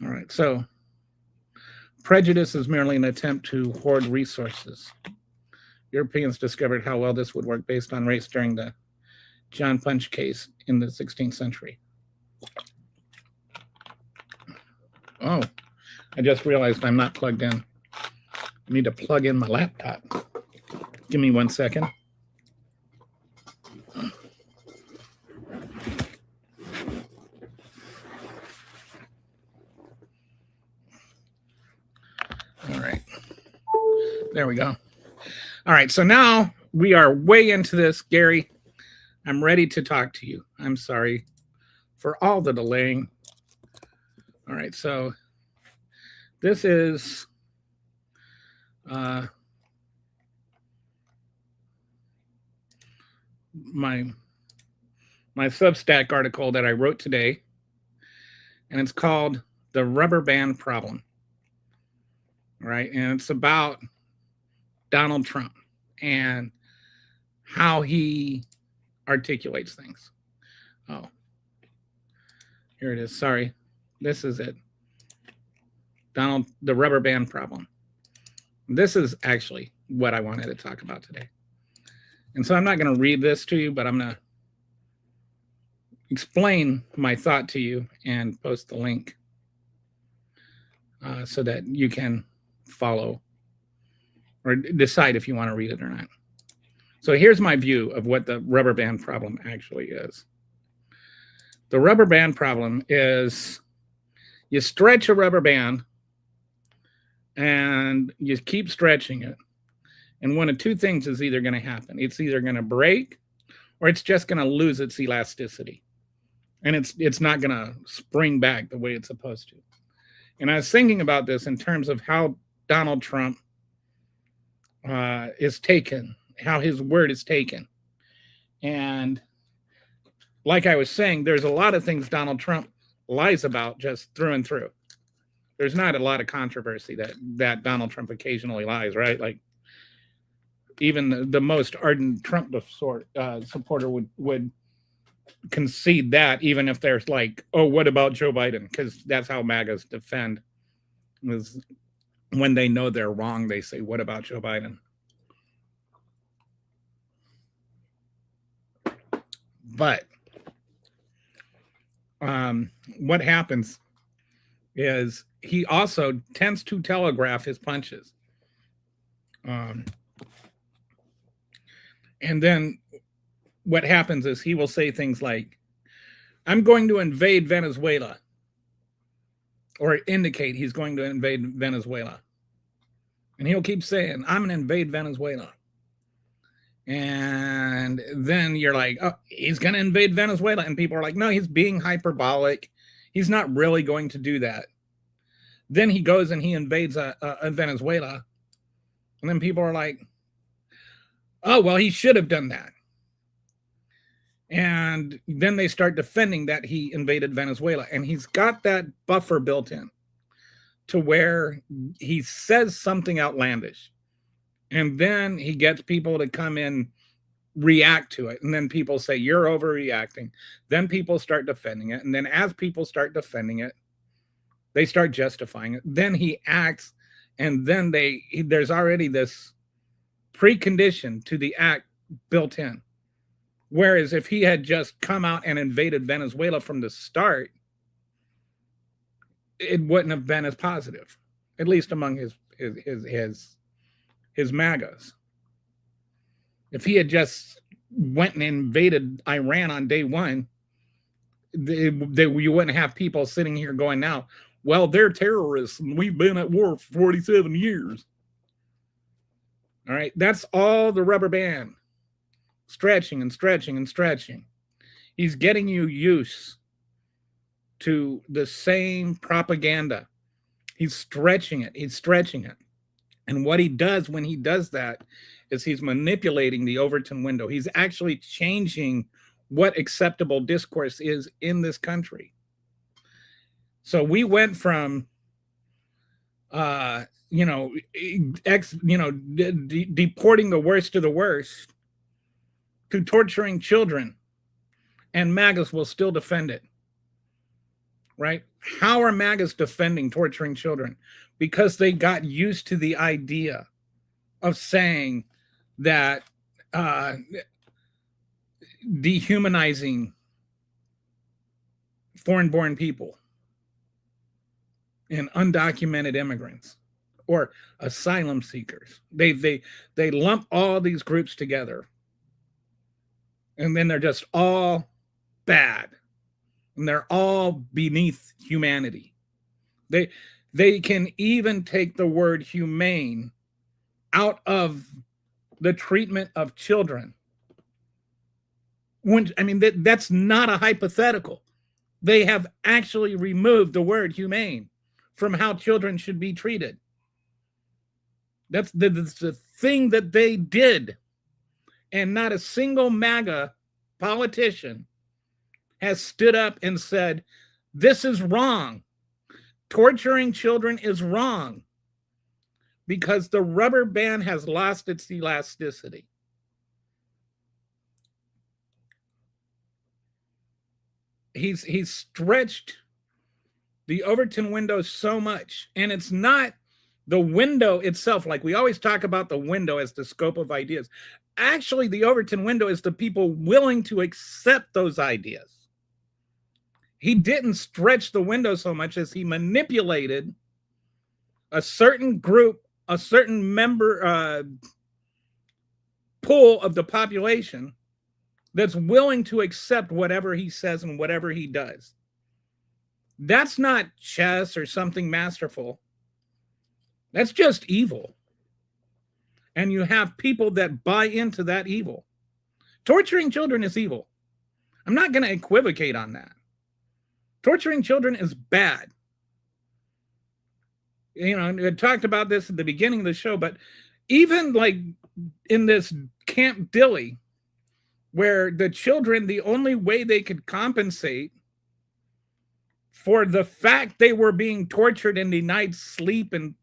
All right, so prejudice is merely an attempt to hoard resources. Europeans discovered how well this would work based on race during the John Punch case in the 16th century. Oh, I just realized I'm not plugged in. I need to plug in my laptop. Give me 1 second. All right. There we go. All right. So now we are way into this. Gary, I'm ready to talk to you. I'm sorry for all the delaying. All right. So this is my Substack article that I wrote today, and it's called The Rubber Band Problem. All right, and it's about Donald Trump and how he articulates things. Oh, here it is. Sorry, this is it. The Rubber Band Problem. This is actually what I wanted to talk about today. And so I'm not going to read this to you, but I'm going to, explain my thought to you and post the link so that you can follow or decide if you want to read it or not. So here's my view of what the rubber band problem actually is. The rubber band problem is you stretch a rubber band and you keep stretching it. And one of two things is either going to happen. It's either going to break or it's just going to lose its elasticity. And it's not going to spring back the way it's supposed to. And I was thinking about this in terms of how Donald Trump is taken, how his word is taken. And like I was saying, there's a lot of things Donald Trump lies about just through and through. There's not a lot of controversy that Donald Trump occasionally lies, right? Like even the most ardent Trump supporter would concede that, even if there's like, oh, what about Joe Biden? Because that's how MAGAs defend. Is when they know they're wrong, they say, what about Joe Biden? But what happens is he also tends to telegraph his punches. And then what happens is he will say things like, I'm going to invade Venezuela, or indicate he's going to invade Venezuela. And he'll keep saying, I'm going to invade Venezuela. And then you're like, oh, he's going to invade Venezuela. And people are like, no, he's being hyperbolic. He's not really going to do that. Then he goes and he invades Venezuela. And then people are like, oh, well, he should have done that. And then they start defending that he invaded Venezuela. And he's got that buffer built in to where he says something outlandish. And then he gets people to come in, react to it. And then people say, you're overreacting. Then people start defending it. And then as people start defending it, they start justifying it. Then he acts. And then there's already this precondition to the act built in. Whereas if he had just come out and invaded Venezuela from the start, it wouldn't have been as positive, at least among his MAGAs. If he had just went and invaded Iran on day one, you wouldn't have people sitting here going now, well, they're terrorists and we've been at war for 47 years. All right, that's all the rubber band. Stretching and stretching and stretching. He's getting you used to the same propaganda. He's stretching it. He's stretching it. And what he does when he does that is he's manipulating the Overton window. He's actually changing what acceptable discourse is in this country. So we went from, deporting the worst of the worst to torturing children, and MAGAs will still defend it, right? How are MAGAs defending torturing children? Because they got used to the idea of saying that dehumanizing foreign-born people and undocumented immigrants or asylum seekers. They lump all these groups together. And then they're just all bad. And they're all beneath humanity. They can even take the word humane out of the treatment of children. That's not a hypothetical. They have actually removed the word humane from how children should be treated. That's the thing that they did. And not a single MAGA politician has stood up and said, this is wrong. Torturing children is wrong. Because the rubber band has lost its elasticity. He's stretched the Overton window so much. And it's not the window itself. Like we always talk about the window as the scope of ideas. Actually, the Overton window is the people willing to accept those ideas. He didn't stretch the window so much as he manipulated a certain group, a certain member pool of the population that's willing to accept whatever he says and whatever he does. That's not chess or something masterful. That's just evil. And you have people that buy into that evil. Torturing children is evil. I'm not going to equivocate on that. Torturing children is bad. You know, I talked about this at the beginning of the show, but even like in this Camp Dilly, where the children, the only way they could compensate for the fact they were being tortured and denied sleep and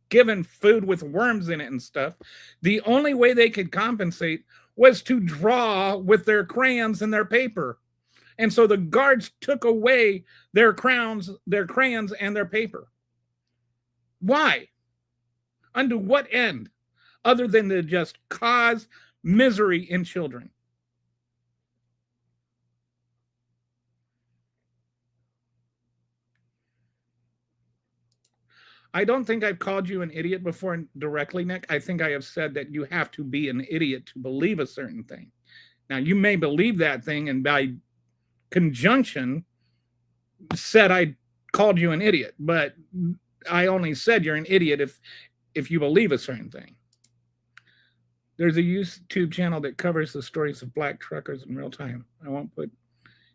given food with worms in it and stuff, the only way they could compensate was to draw with their crayons and their paper. And so the guards took away their crayons, and their paper. Why? Unto what end? Other than to just cause misery in children. I don't think I've called you an idiot before directly, Nick. I think I have said that you have to be an idiot to believe a certain thing. Now, you may believe that thing, and by conjunction said I called you an idiot, but I only said you're an idiot if you believe a certain thing. There's a YouTube channel that covers the stories of black truckers in real time. I won't put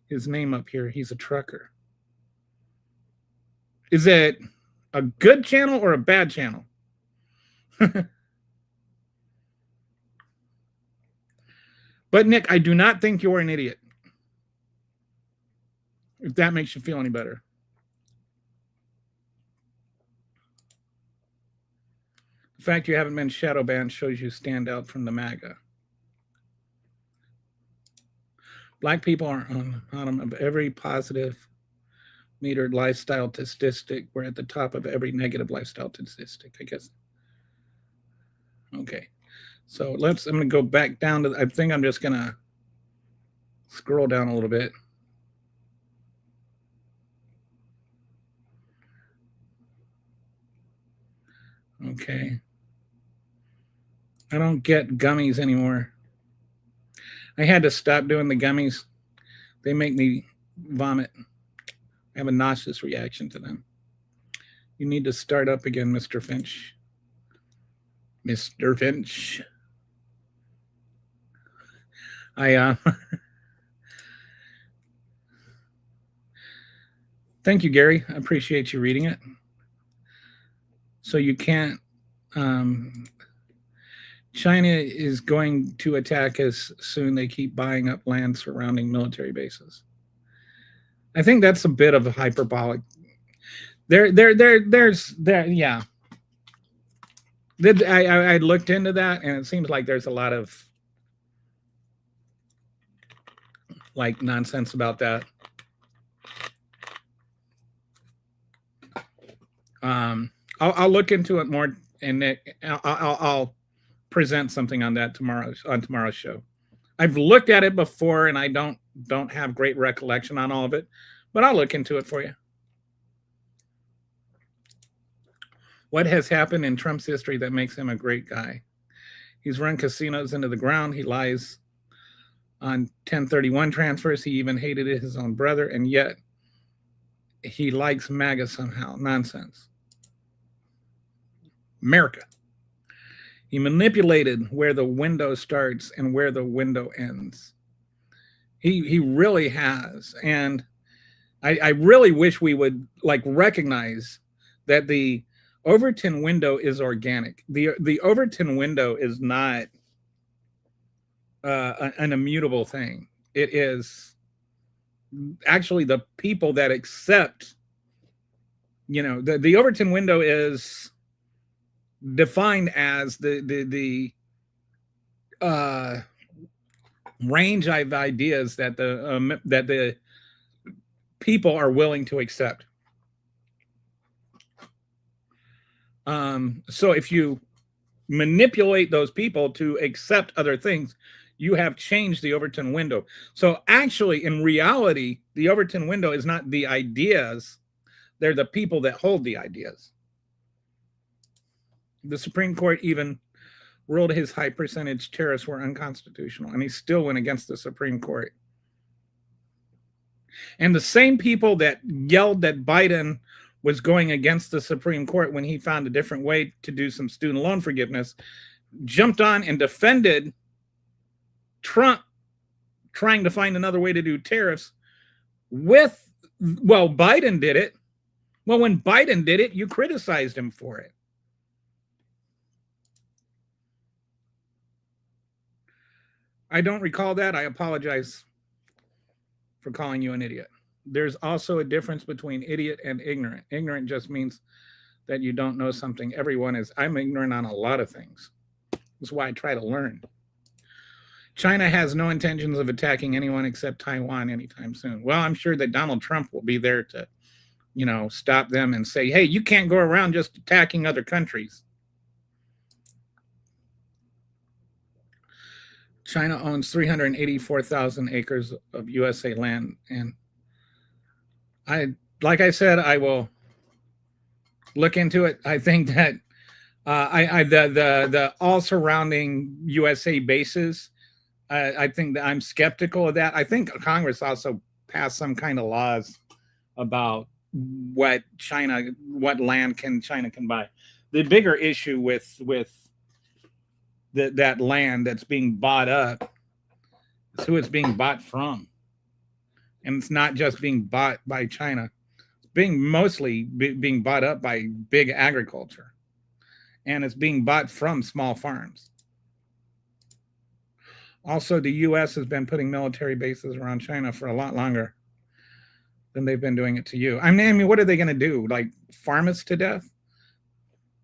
his name up here. He's a trucker. Is it a good channel or a bad channel? But Nick, I do not think you're an idiot. If that makes you feel any better. The fact you haven't been shadow banned shows you stand out from the MAGA. Black people are on the bottom of every positive metered lifestyle statistic. We're at the top of every negative lifestyle statistic, I guess. Okay. So I'm going to go back down to, I think I'm just going to scroll down a little bit. Okay. I don't get gummies anymore. I had to stop doing the gummies. They make me vomit. I have a nauseous reaction to them. You need to start up again, Mr. Finch. Mr. Finch. Thank you, Gary. I appreciate you reading it. So you can't, China is going to attack us soon. They keep buying up land surrounding military bases. I think that's a bit of a hyperbolic. Yeah. I looked into that, and it seems like there's a lot of like nonsense about that. I'll look into it more, and Nick, I'll present something on that tomorrow's show. I've looked at it before, and I don't have great recollection on all of it, but I'll look into it for you. What has happened in Trump's history that makes him a great guy? He's run casinos into the ground. He lies on 1031 transfers. He even hated his own brother, and yet he likes MAGA somehow. Nonsense. America. He manipulated where the window starts and where the window ends. He really has. And I really wish we would like recognize that the Overton window is organic. The Overton window is not an immutable thing. It is actually the people that accept, the Overton window is defined as the range of ideas that the people are willing to accept. So if you manipulate those people to accept other things, you have changed the Overton window. So actually, in reality, the Overton window is not the ideas, they're the people that hold the ideas. The Supreme Court even ruled his high percentage tariffs were unconstitutional, and he still went against the Supreme Court. And the same people that yelled that Biden was going against the Supreme Court when he found a different way to do some student loan forgiveness jumped on and defended Trump trying to find another way to do tariffs with, well, Biden did it. Well, when Biden did it, you criticized him for it. I don't recall that. I apologize for calling you an idiot. There's also a difference between idiot and ignorant. Ignorant just means that you don't know something. I'm ignorant on a lot of things. That's why I try to learn. China has no intentions of attacking anyone except Taiwan anytime soon. Well, I'm sure that Donald Trump will be there to, stop them and say, hey, you can't go around just attacking other countries. China owns 384,000 acres of USA land. And like I said, I will look into it. I think that the all surrounding USA bases, I think that I'm skeptical of that. I think Congress also passed some kind of laws about what land China can buy. The bigger issue with that land that's being bought up is who it's being bought from. And it's not just being bought by China. It's mostly being bought up by big agriculture. And it's being bought from small farms. Also, the U.S. has been putting military bases around China for a lot longer than they've been doing it to you. I mean, what are they going to do? Like, farm us to death?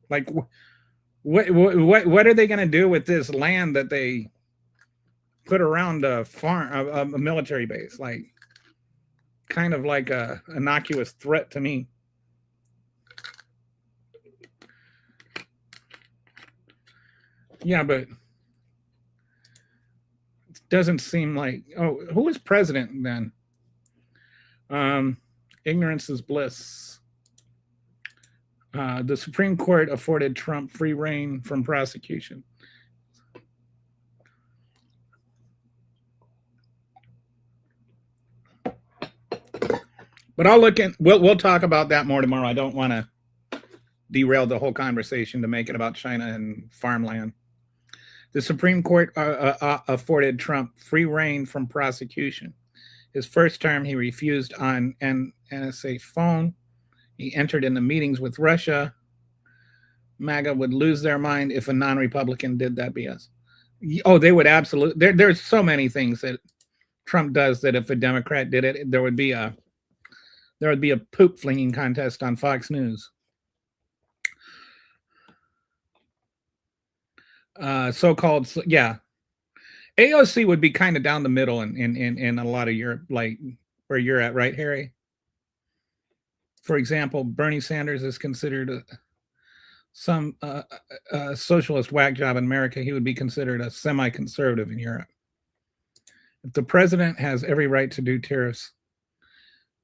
Like, what are they going to do with this land that they put around a military base? Like, kind of like a innocuous threat to me. Yeah, but it doesn't seem like. Oh, who is president then? Ignorance is bliss. The Supreme Court afforded Trump free rein from prosecution. But we'll talk about that more tomorrow. I don't want to derail the whole conversation to make it about China and farmland. The Supreme Court afforded Trump free rein from prosecution. His first term, he refused on NSA phone. He entered into meetings with Russia. MAGA would lose their mind if a non-Republican did that BS. Oh, they would absolutely. There's so many things that Trump does that if a Democrat did it, there would be a poop flinging contest on Fox News. So-called, yeah. AOC would be kind of down the middle in a lot of Europe, like where you're at, right, Harry? For example, Bernie Sanders is considered some socialist whack job in America. He would be considered a semi-conservative in Europe. If the president has every right to do tariffs,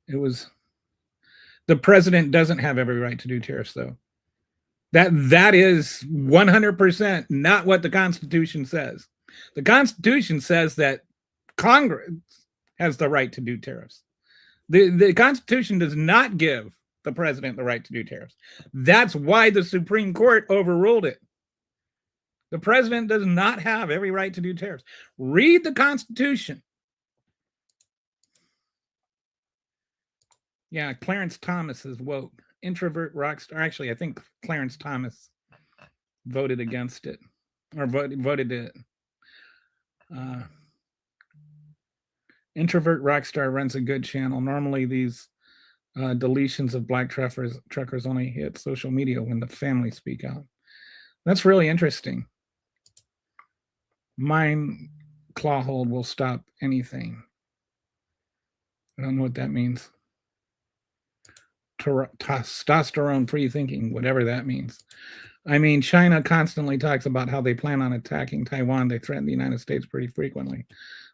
the president doesn't have every right to do tariffs, though. That is 100% not what the Constitution says. The Constitution says that Congress has the right to do tariffs. The Constitution does not give the president the right to do tariffs. That's why the Supreme Court overruled it. The president does not have every right to do tariffs. Read the Constitution. Yeah, Clarence Thomas is woke. Introvert rock star. Actually, I think Clarence Thomas voted against it, or voted it. Introvert rock star runs a good channel. Normally, these deletions of black truckers only hit social media when the family speak out. That's really interesting. Mine claw hold will stop anything. I don't know what that means. Testosterone free thinking, whatever that means. I mean, China constantly talks about how they plan on attacking Taiwan. They threaten the United States pretty frequently.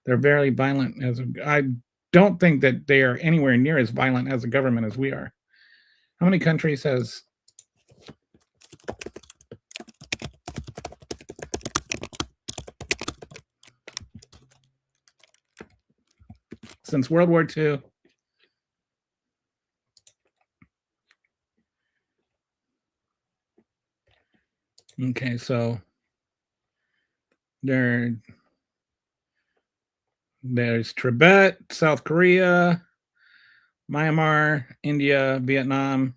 They're very violent. I don't think that they are anywhere near as violent as a government as we are. How many countries has since World War II? Okay, so there's Tibet, South Korea, Myanmar, India, Vietnam.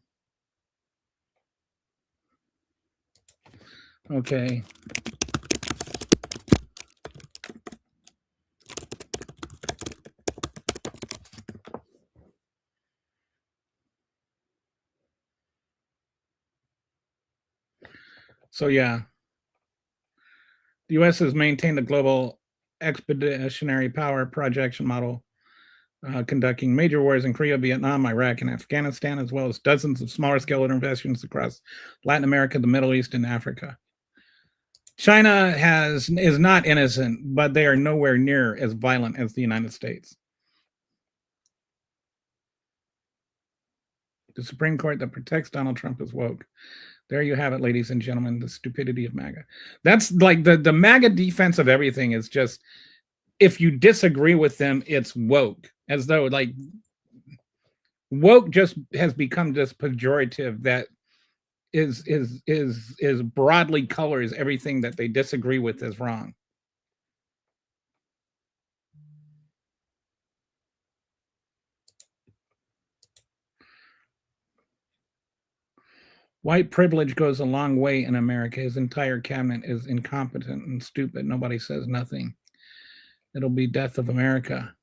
Okay. So yeah, the U.S. has maintained a global expeditionary power projection model, conducting major wars in Korea, Vietnam, Iraq, and Afghanistan, as well as dozens of smaller scale interventions across Latin America, the Middle East, and Africa. China is not innocent, but they are nowhere near as violent as the United States. The Supreme Court that protects Donald Trump is woke. There you have it, ladies and gentlemen, the stupidity of MAGA. That's like the MAGA defense of everything is just, if you disagree with them, it's woke. As though like woke just has become this pejorative that is broadly colors everything that they disagree with as wrong. White privilege goes a long way in America. His entire cabinet is incompetent and stupid. Nobody says nothing. It'll be death of America.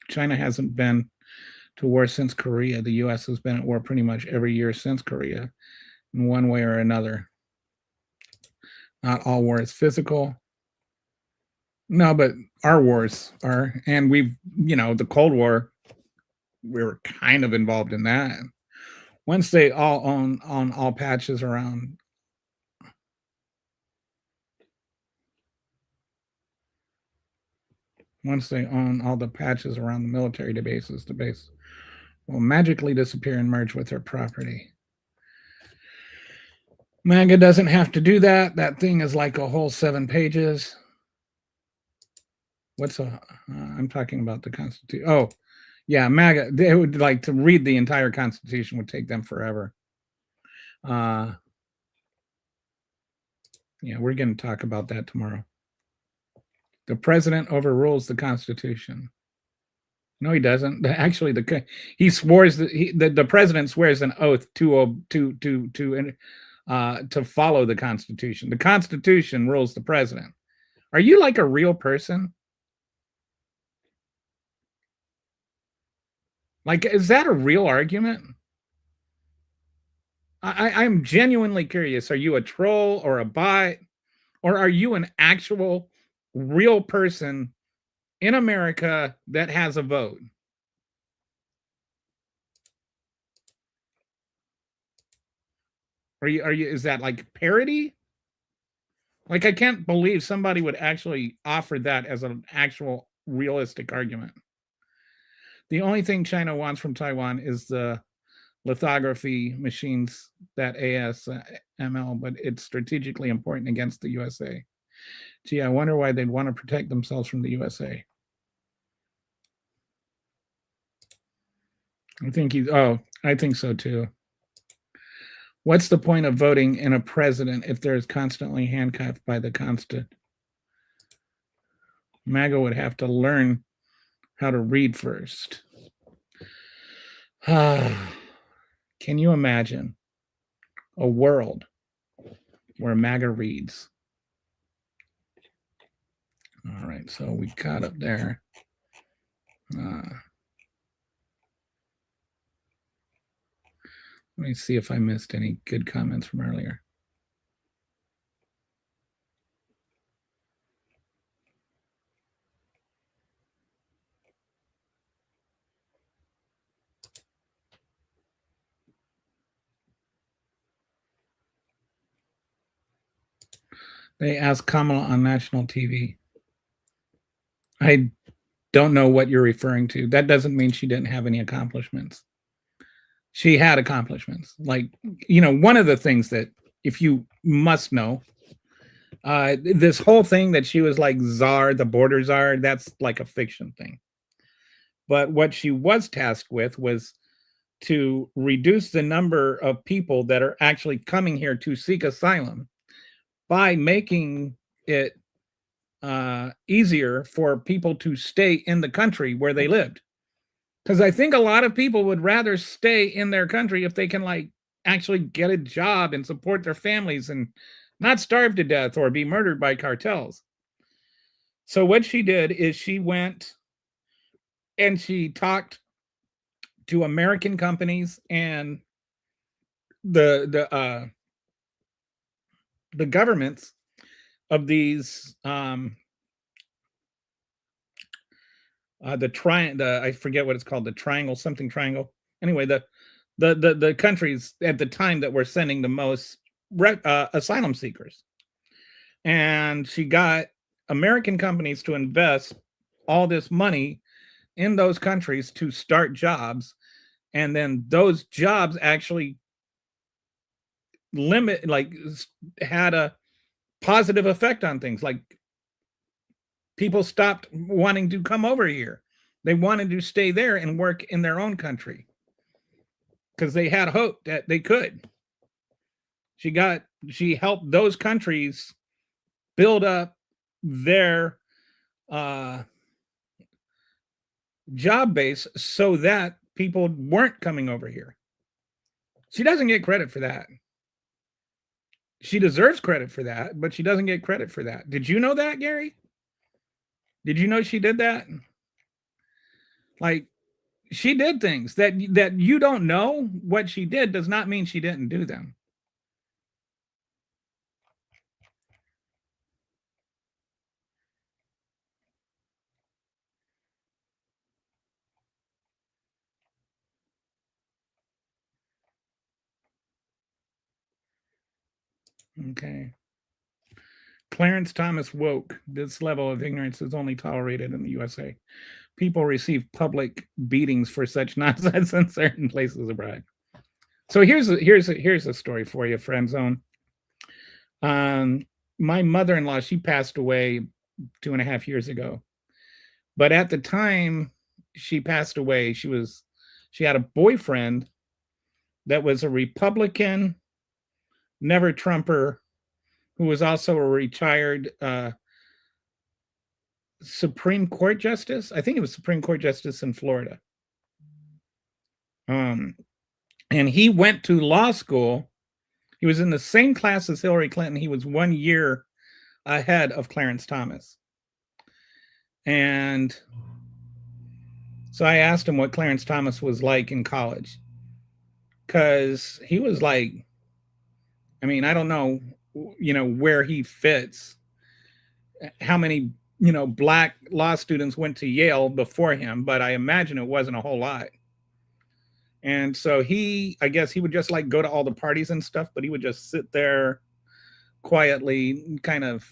China hasn't been to war since Korea. The U.S. has been at war pretty much every year since Korea in one way or another. Not all war is physical. No, but our wars are. And we've, the Cold War, we were kind of involved in that. Once they all own on all patches around. Once they own all the patches around the military bases, the base will magically disappear and merge with their property. MAGA doesn't have to do that. That thing is like a whole 7 pages. I'm talking about the Constitution. Oh, yeah, MAGA. They would like to read the entire Constitution would take them forever. Yeah, we're going to talk about that tomorrow. The president overrules the Constitution. No, he doesn't. Actually, he swears that the president swears an oath to follow the Constitution. The Constitution rules the president. Are you like a real person? Like, is that a real argument? I'm genuinely curious. Are you a troll or a bot? Or are you an actual real person in America that has a vote? Is that like parody? Like, I can't believe somebody would actually offer that as an actual realistic argument. The only thing China wants from Taiwan is the lithography machines, that ASML, but it's strategically important against the USA. Gee, I wonder why they'd want to protect themselves from the USA. I think so too. What's the point of voting in a president if they're constantly handcuffed by the constant? MAGA would have to learn how to read first. Can you imagine a world where MAGA reads? All right, so we got up there. Let me see if I missed any good comments from earlier. They asked Kamala on national TV. I don't know what you're referring to. That doesn't mean she didn't have any accomplishments. She had accomplishments. Like, one of the things that, if you must know, this whole thing that she was like czar, the border czar, that's like a fiction thing. But what she was tasked with was to reduce the number of people that are actually coming here to seek asylum by making it easier for people to stay in the country where they lived. Because I think a lot of people would rather stay in their country if they can, like, actually get a job and support their families and not starve to death or be murdered by cartels. So what she did is she went and she talked to American companies and the governments of these I forget what it's called, the triangle, something triangle. Anyway, the countries at the time that were sending the most asylum seekers, and she got American companies to invest all this money in those countries to start jobs, and then those jobs actually had a positive effect on things. Like, people stopped wanting to come over here. They wanted to stay there and work in their own country because they had hope that they could. She helped those countries build up their job base so that people weren't coming over here. She doesn't get credit for that. She deserves credit for that, but she doesn't get credit for that. Did you know that, Gary? Did you know she did that? Like, she did things that you don't know what she did does not mean she didn't do them. Okay. Clarence Thomas woke. This level of ignorance is only tolerated in the USA. People receive public beatings for such nonsense in certain places abroad. So here's a story for you, friend zone. My mother-in-law, she passed away 2.5 years ago. But at the time she passed away, she had a boyfriend that was a Republican, never Trumper, who was also a retired Supreme Court justice. I think it was Supreme Court justice in Florida. And he went to law school. He was in the same class as Hillary Clinton. He was 1 year ahead of Clarence Thomas. And so I asked him what Clarence Thomas was like in college, because he was like, I mean, I don't know, where he fits, how many, black law students went to Yale before him, but I imagine it wasn't a whole lot. And so I guess he would just like go to all the parties and stuff, but he would just sit there quietly, kind of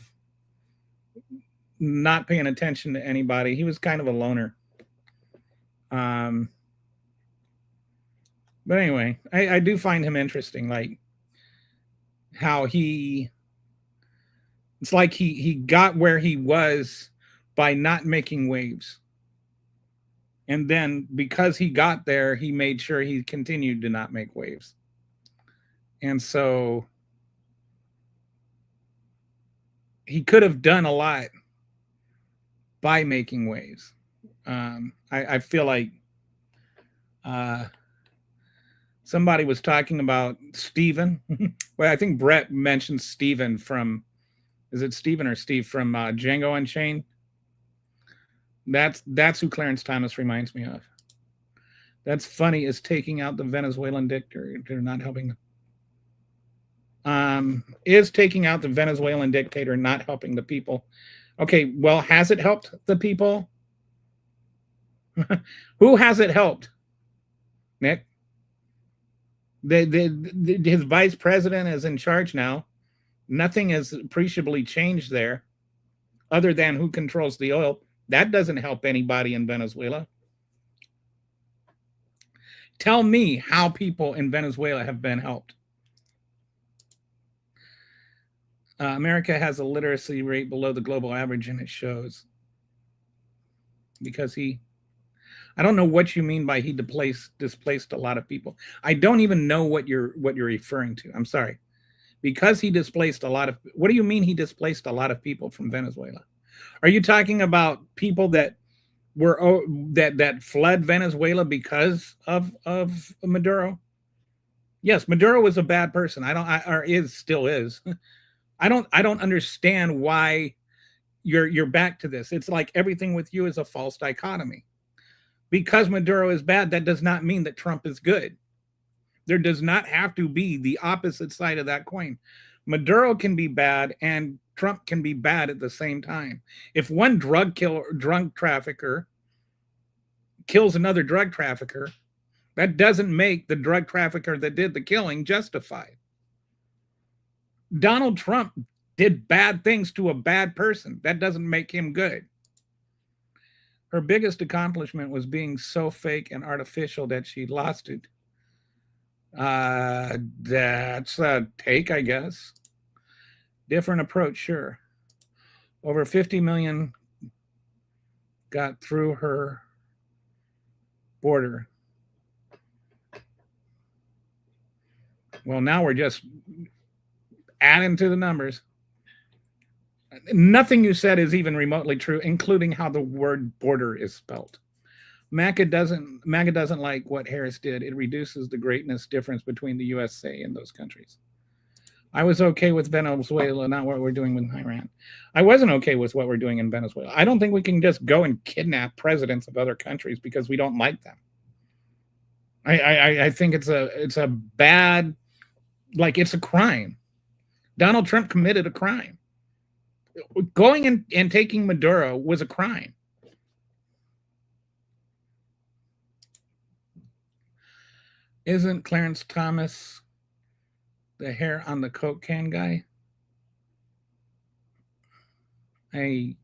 not paying attention to anybody. He was kind of a loner. But anyway, I do find him interesting, like how it's like he got where he was by not making waves. And then because he got there, he made sure he continued to not make waves. And so he could have done a lot by making waves. I feel like somebody was talking about Steven. Well, I think Brett mentioned Steven from, is it Steven or Steve from Django Unchained? That's who Clarence Thomas reminds me of. That's funny, is taking out the Venezuelan dictator not helping. Is taking out the Venezuelan dictator not helping the people? Okay, well, has it helped the people? Who has it helped? Nick? His vice president is in charge now. Nothing has appreciably changed there other than who controls the oil. That doesn't help anybody in Venezuela. Tell me how people in Venezuela have been helped. America has a literacy rate below the global average, and it shows. Because I don't know what you mean by he displaced a lot of people. I don't even know what you're referring to. I'm sorry. Because he displaced a lot of, what do you mean he displaced a lot of people from Venezuela? Are you talking about people that were that fled Venezuela because of Maduro? Yes, Maduro was a bad person. Still is. I don't understand why you're back to this. It's like everything with you is a false dichotomy. Because Maduro is bad, that does not mean that Trump is good. There does not have to be the opposite side of that coin. Maduro can be bad and Trump can be bad at the same time. If one drug trafficker kills another drug trafficker, that doesn't make the drug trafficker that did the killing justified. Donald Trump did bad things to a bad person. That doesn't make him good. Her biggest accomplishment was being so fake and artificial that she lost it. That's a take, I guess. Different approach, sure. Over 50 million got through her border. Well, now we're just adding to the numbers. Nothing you said is even remotely true, including how the word border is spelled. MAGA doesn't like what Harris did. It reduces the greatness difference between the USA and those countries. I was okay with Venezuela, not what we're doing with Iran. I wasn't okay with what we're doing in Venezuela. I don't think we can just go and kidnap presidents of other countries because we don't like them. I think it's a bad, like it's a crime. Donald Trump committed a crime. Going and taking Maduro was a crime. Isn't Clarence Thomas the hair on the Coke can guy? I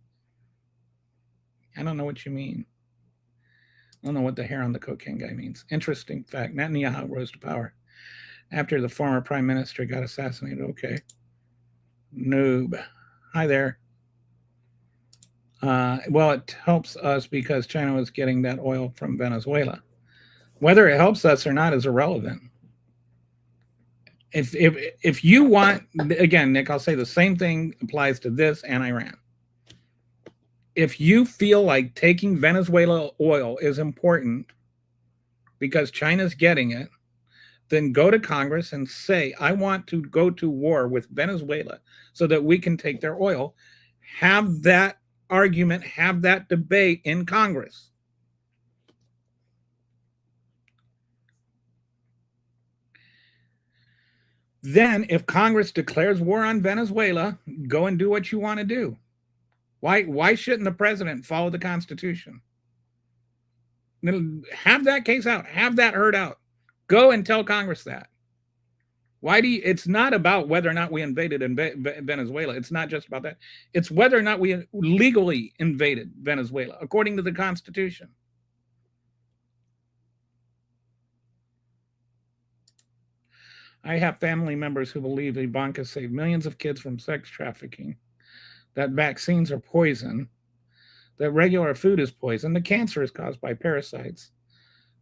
don't know what you mean. I don't know what the hair on the Coke can guy means. Interesting fact. Netanyahu rose to power after the former prime minister got assassinated. Okay. Noob. Hi there. Well, it helps us because China was getting that oil from Venezuela. Whether it helps us or not is irrelevant. If you want, again, Nick, I'll say the same thing applies to this and Iran. If you feel like taking Venezuela oil is important because China's getting it, then go to Congress and say, I want to go to war with Venezuela so that we can take their oil. Have that argument, have that debate in Congress. Then, if Congress declares war on Venezuela, go and do what you want to do. Why shouldn't the president follow the Constitution? Have that case out. Have that heard out. Go and tell Congress that. It's not about whether or not we invaded Venezuela. It's not just about that. It's whether or not we legally invaded Venezuela, according to the Constitution. I have family members who believe Ivanka saved millions of kids from sex trafficking, that vaccines are poison, that regular food is poison, that cancer is caused by parasites.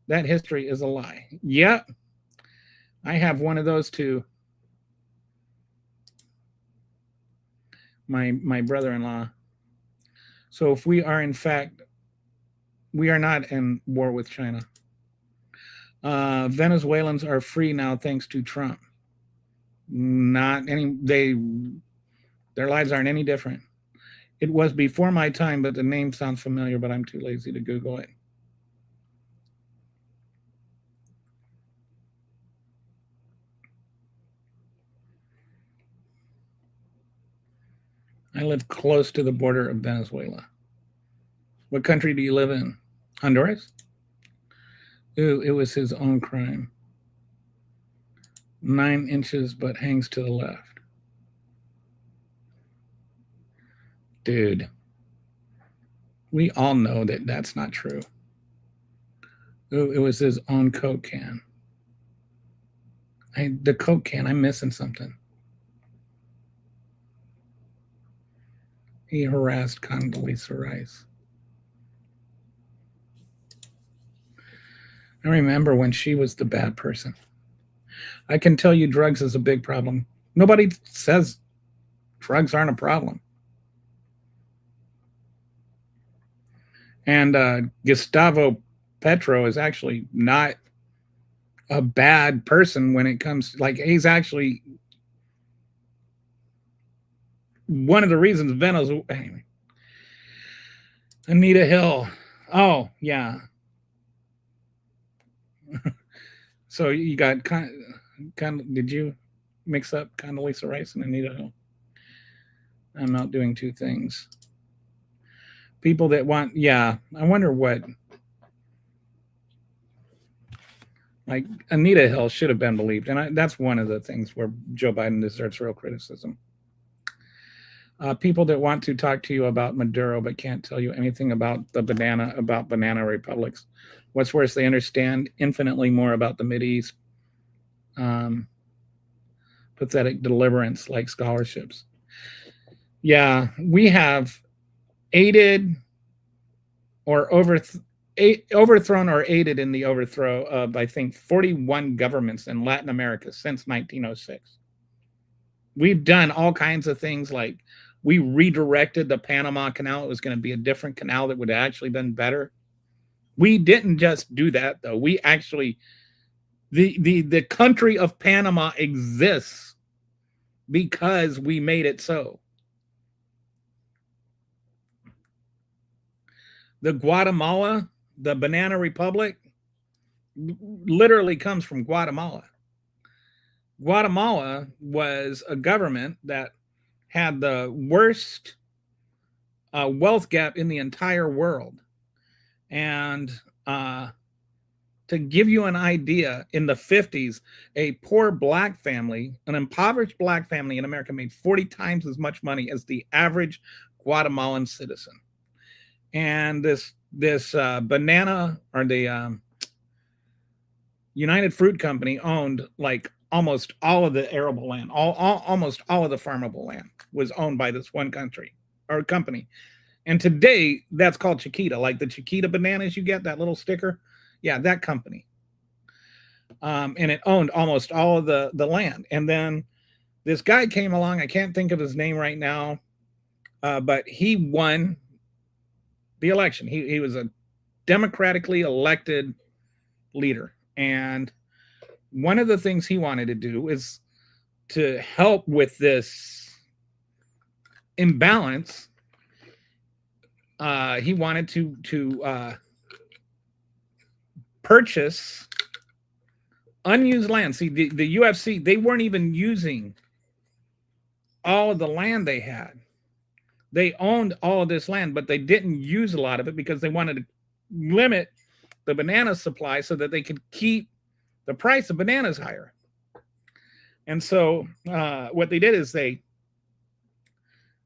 That history is a lie. Yeah, I have one of those too. My brother-in-law. So if we are, in fact, we are not in war with China. Venezuelans are free now thanks to Trump. Their lives aren't any different. It was before my time, but the name sounds familiar, but I'm too lazy to Google it. I live close to the border of Venezuela. What country do you live in? Honduras? Ooh, it was his own crime. 9 inches, but hangs to the left. Dude, we all know that that's not true. Ooh, it was his own Coke can. The Coke can, I'm missing something. He harassed Condoleezza Rice. I remember when she was the bad person. I can tell you drugs is a big problem. Nobody says drugs aren't a problem. And Gustavo Petro is actually not a bad person when it comes to, like, he's actually one of the reasons Venezuela. Anyway. Anita Hill. Oh, yeah. So you got did you mix up Condoleezza Rice and Anita Hill? I'm not doing two things. People that want, yeah, I wonder what, like, Anita Hill should have been believed. And that's one of the things where Joe Biden deserves real criticism. People that want to talk to you about Maduro but can't tell you anything about banana republics. What's worse, they understand infinitely more about the Mideast pathetic deliverance like scholarships. Yeah, we have aided or overthrown or aided in the overthrow of, I think, 41 governments in Latin America since 1906. We've done all kinds of things, like we redirected the Panama Canal. It was going to be a different canal that would have actually been better. We didn't just do that, though. We actually, the country of Panama exists because we made it so. The Guatemala, the Banana Republic, literally comes from Guatemala. Guatemala was a government that had the worst wealth gap in the entire world. And to give you an idea, in the 50s, a poor black family, an impoverished black family in America, made 40 times as much money as the average Guatemalan citizen. And this banana, or the United Fruit Company, owned like almost all of the arable land. Almost all of the farmable land was owned by this one country or company. And today, that's called Chiquita, like the Chiquita bananas you get, that little sticker. Yeah, that company. And it owned almost all of the land. And then this guy came along. I can't think of his name right now, but he won the election. He was a democratically elected leader. And one of the things he wanted to do is to help with this imbalance. He wanted to purchase unused land. See, the UFC, they weren't even using all of the land they had. They owned all of this land, but they didn't use a lot of it because they wanted to limit the banana supply so that they could keep the price of bananas higher. And so what they did is they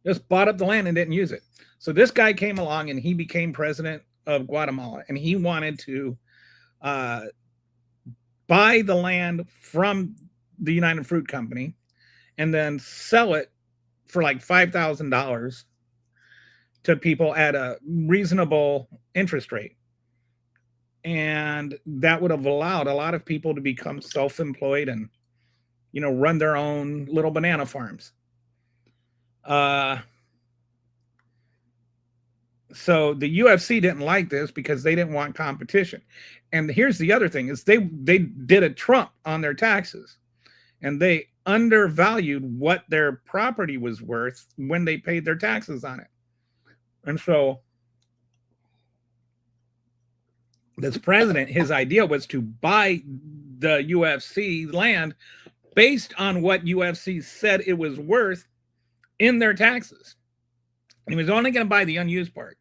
just bought up the land and didn't use it. So this guy came along and he became president of Guatemala, and he wanted to buy the land from the United Fruit Company and then sell it for like $5,000 to people at a reasonable interest rate. And that would have allowed a lot of people to become self-employed and, run their own little banana farms. So the UFC didn't like this because they didn't want competition. And here's the other thing is they did a Trump on their taxes, and they undervalued what their property was worth when they paid their taxes on it. And so this president, his idea was to buy the UFC land based on what UFC said it was worth in their taxes. And he was only going to buy the unused part.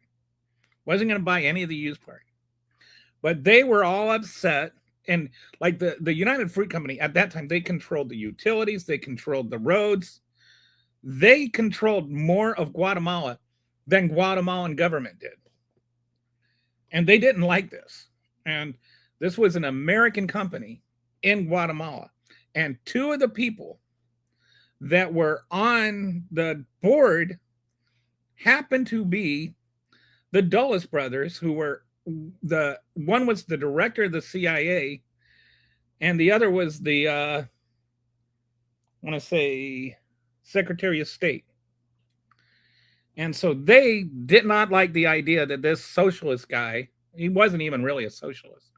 Wasn't going to buy any of the used part. But they were all upset. And like the United Fruit Company at that time, they controlled the utilities. They controlled the roads. They controlled more of Guatemala than Guatemalan government did. And they didn't like this. And this was an American company in Guatemala. And two of the people that were on the board happened to be the Dulles brothers, who were the one was the director of the CIA, and the other was the I want to say Secretary of State. And so they did not like the idea that this socialist guy, he wasn't even really a socialist.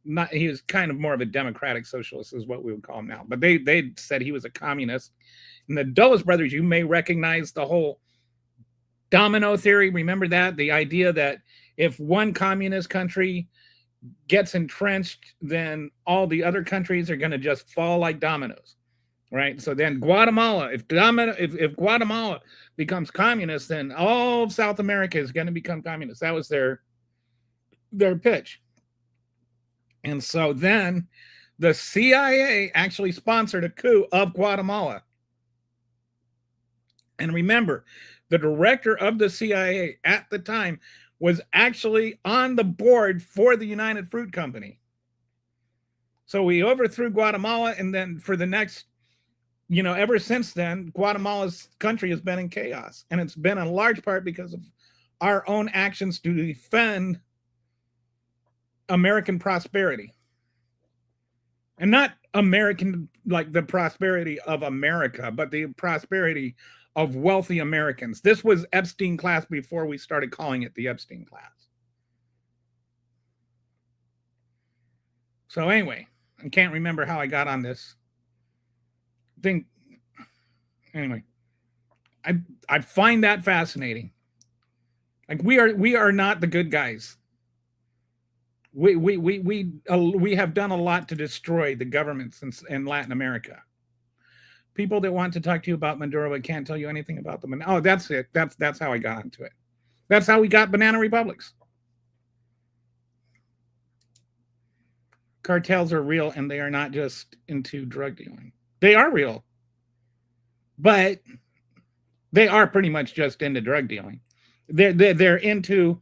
Not, he was kind of more of a democratic socialist is what we would call him now. But they said he was a communist. And the Dulles brothers, you may recognize the whole domino theory. Remember that? The idea that if one communist country gets entrenched, then all the other countries are going to just fall like dominoes. Right. So then Guatemala, if Guatemala becomes communist, then all of South America is going to become communist. That was their pitch. And so then the CIA actually sponsored a coup of Guatemala. And remember, the director of the CIA at the time was actually on the board for the United Fruit Company. So we overthrew Guatemala, and then for the next, ever since then, Guatemala's country has been in chaos. And it's been in large part because of our own actions to defend American prosperity. And not American, like the prosperity of America, but the prosperity of wealthy Americans. This was Epstein class before we started calling it the Epstein class. So anyway, I can't remember how I got on this thing. Anyway, I find that fascinating. Like we are not the good guys. We have done a lot to destroy the governments in Latin America. People that want to talk to you about Maduro but can't tell you anything about them. And oh, that's it. That's how I got into it. That's how we got banana republics. Cartels are real, and they are not just into drug dealing. They are real, but they are pretty much just into drug dealing. They're into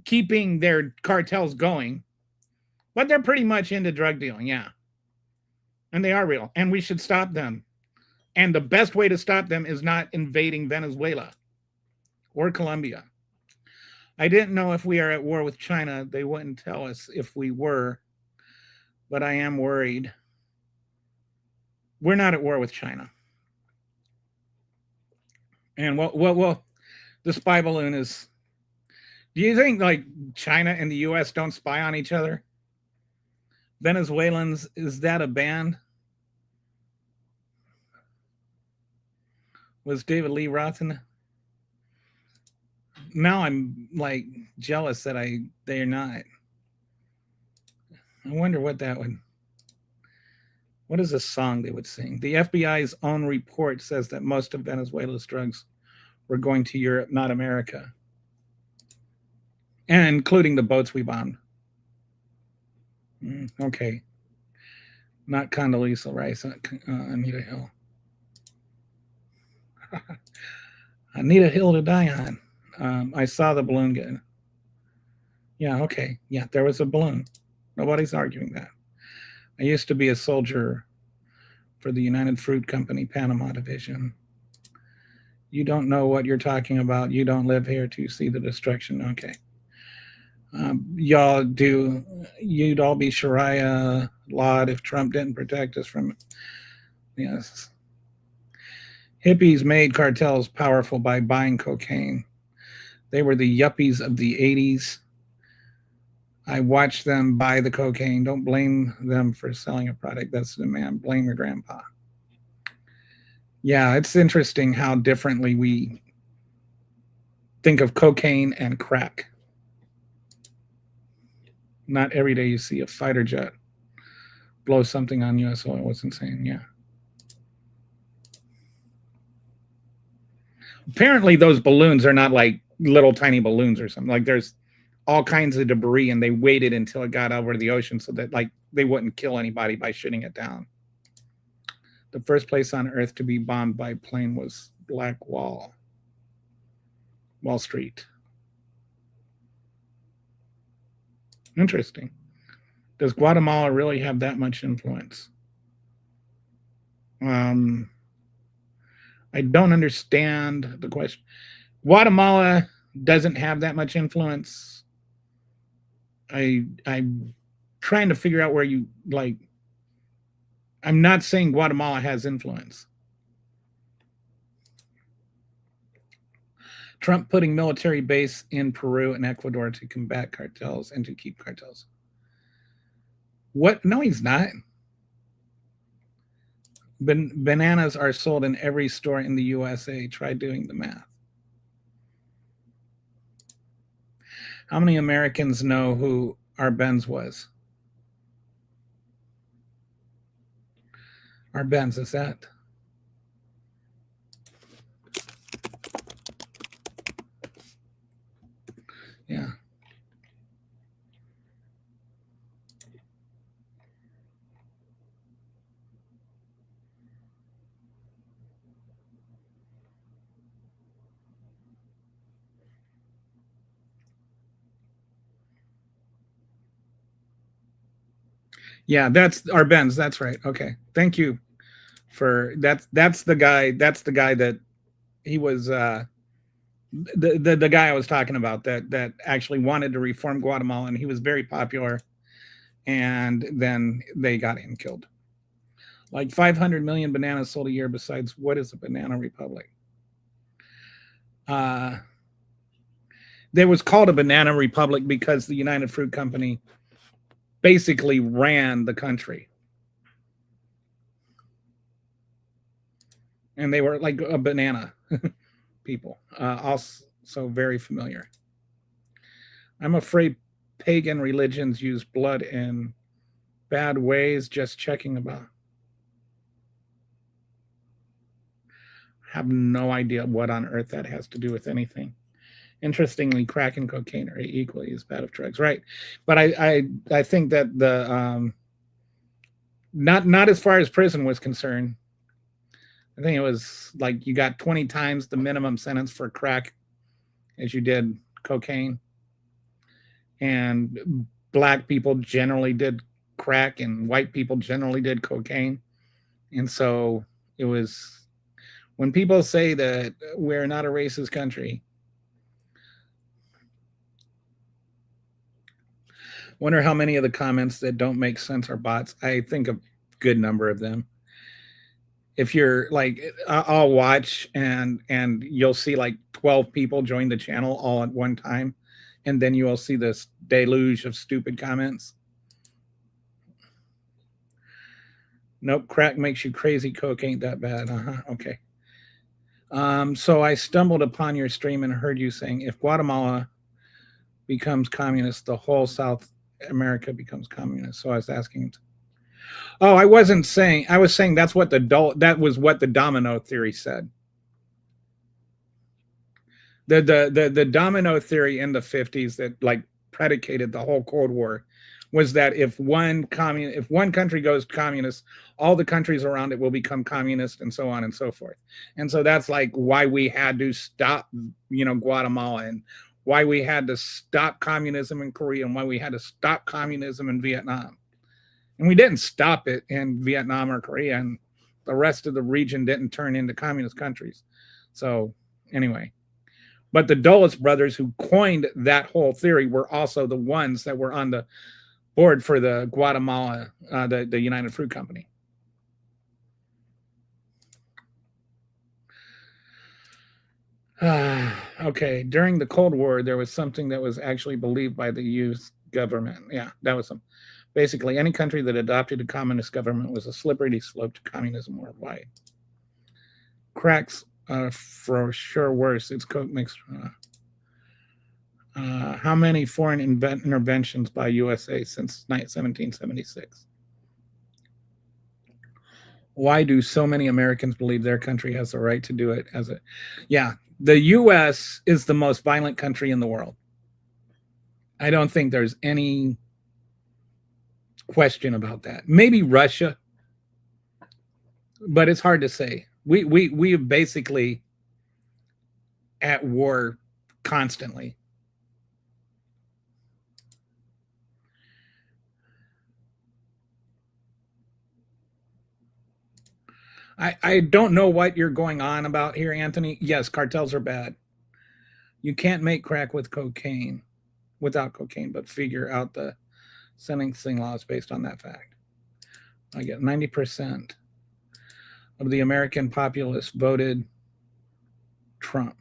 keeping their cartels going, but they're pretty much into drug dealing, yeah. And they are real, and we should stop them. And the best way to stop them is not invading Venezuela or Colombia. I didn't know if we are at war with China. They wouldn't tell us if we were, but I am worried. We're not at war with China. And well, the spy balloon is... Do you think like China and the U.S. don't spy on each other? Venezuelans, is that a band? Was David Lee Roth in? Now I'm like jealous that they're not. I wonder what that would... What is a song they would sing? The FBI's own report says that most of Venezuela's drugs were going to Europe, not America. And including the boats we bombed. Okay. Not Condoleezza Rice, Anita Hill. Anita Hill to die on. I saw the balloon get... Yeah, okay. Yeah, there was a balloon. Nobody's arguing that. I used to be a soldier for the United Fruit Company, Panama Division. You don't know what you're talking about. You don't live here to see the destruction. Okay. Y'all do. You'd all be Sharia lawed if Trump didn't protect us from it. Yes. Hippies made cartels powerful by buying cocaine. They were the yuppies of the 80s. I watched them buy the cocaine. Don't blame them for selling a product. That's the man. Blame your grandpa. Yeah, it's interesting how differently we think of cocaine and crack. Not every day you see a fighter jet blow something on U.S. oil. What's insane? Yeah. Apparently, those balloons are not like little tiny balloons or something. Like there's all kinds of debris, and they waited until it got over the ocean so that like they wouldn't kill anybody by shooting it down. The first place on Earth to be bombed by plane was Black Wall. Wall Street. Interesting. Does Guatemala really have that much influence? I don't understand the question. Guatemala doesn't have that much influence. I'm trying to figure out where you like. I'm not saying Guatemala has influence. Trump putting military base in Peru and Ecuador to combat cartels and to keep cartels. What? No, he's not. Bananas are sold in every store in the USA. Try doing the math. How many Americans know who Arbenz was? Arbenz, is that? Yeah. Yeah, that's Arbenz. That's right. Okay. Thank you for that. That's the guy. That's the guy that he was the guy I was talking about that actually wanted to reform Guatemala, and he was very popular, and then they got him killed. Like 500 million bananas sold a year. Besides, what is a banana republic? There was called a banana republic because the United Fruit Company basically ran the country, and they were like a banana people. Also very familiar. I'm afraid pagan religions use blood in bad ways. Just checking about. Have no idea what on earth that has to do with anything. Interestingly, crack and cocaine are equally as bad of drugs, right? But I think that the not as far as prison was concerned. I think it was like you got 20 times the minimum sentence for crack as you did cocaine, and black people generally did crack, and white people generally did cocaine, and so it was. When people say that we're not a racist country, wonder how many of the comments that don't make sense are bots. I think a good number of them. If you're like, I'll watch and you'll see like 12 people join the channel all at one time, and then you will see this deluge of stupid comments. Nope, crack makes you crazy. Coke ain't that bad. Okay. So I stumbled upon your stream and heard you saying if Guatemala becomes communist, the whole South America becomes communist. So I was asking. Oh, I wasn't saying. I was saying that's what that was what the domino theory said. The domino theory in the 50s that like predicated the whole Cold War was that if one country goes communist, all the countries around it will become communist, and so on and so forth. And so that's like why we had to stop, Guatemala, and why we had to stop communism in Korea, and why we had to stop communism in Vietnam. And we didn't stop it in Vietnam or Korea, and the rest of the region didn't turn into communist countries. So anyway, but the Dulles brothers who coined that whole theory were also the ones that were on the board for the Guatemala, the United Fruit Company. Okay, during the Cold War, there was something that was actually believed by the U.S. government. Yeah, that was some. Basically, any country that adopted a communist government was a slippery slope to communism worldwide. Cracks for sure worse. It's coke mixed. How many foreign interventions by USA since 1776? Why do so many Americans believe their country has the right to do it as a? Yeah, the U.S. is the most violent country in the world. I don't think there's any question about that. Maybe Russia, but it's hard to say. We are basically at war constantly. I don't know what you're going on about here, Anthony. Yes, cartels are bad. You can't make crack with cocaine, without cocaine, but figure out the sentencing laws based on that fact. I get 90% of the American populace voted Trump.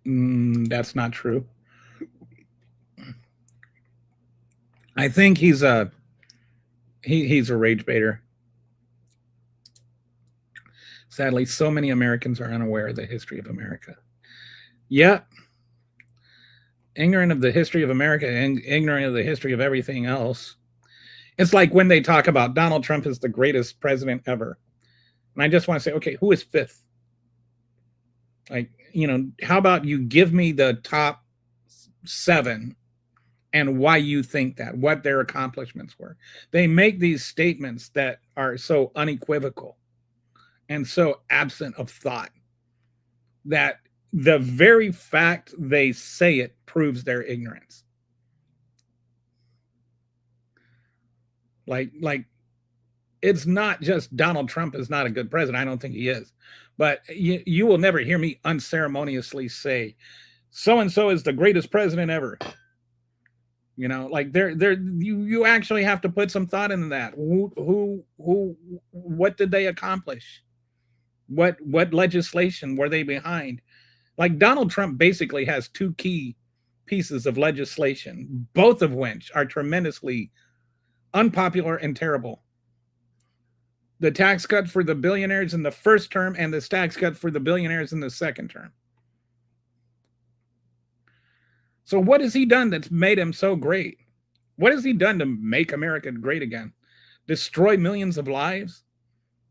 That's not true. I think he's a rage baiter. Sadly, so many Americans are unaware of the history of America. Yep. Ignorant of the history of America and ignorant of the history of everything else. It's like when they talk about Donald Trump as the greatest president ever. And I just want to say, okay, who is fifth? Like, how about you give me the top 7 and why you think that, what their accomplishments were. They make these statements that are so unequivocal and so absent of thought that the very fact they say it proves their ignorance. Like it's not just Donald Trump is not a good president. I don't think he is. But you will never hear me unceremoniously say, so-and-so is the greatest president ever. Like you actually have to put some thought into that. What did they accomplish? What legislation were they behind? Like Donald Trump basically has 2 key pieces of legislation, both of which are tremendously unpopular and terrible. The tax cut for the billionaires in the first term and the tax cut for the billionaires in the second term. So what has he done that's made him so great? What has he done to make America great again? Destroy millions of lives?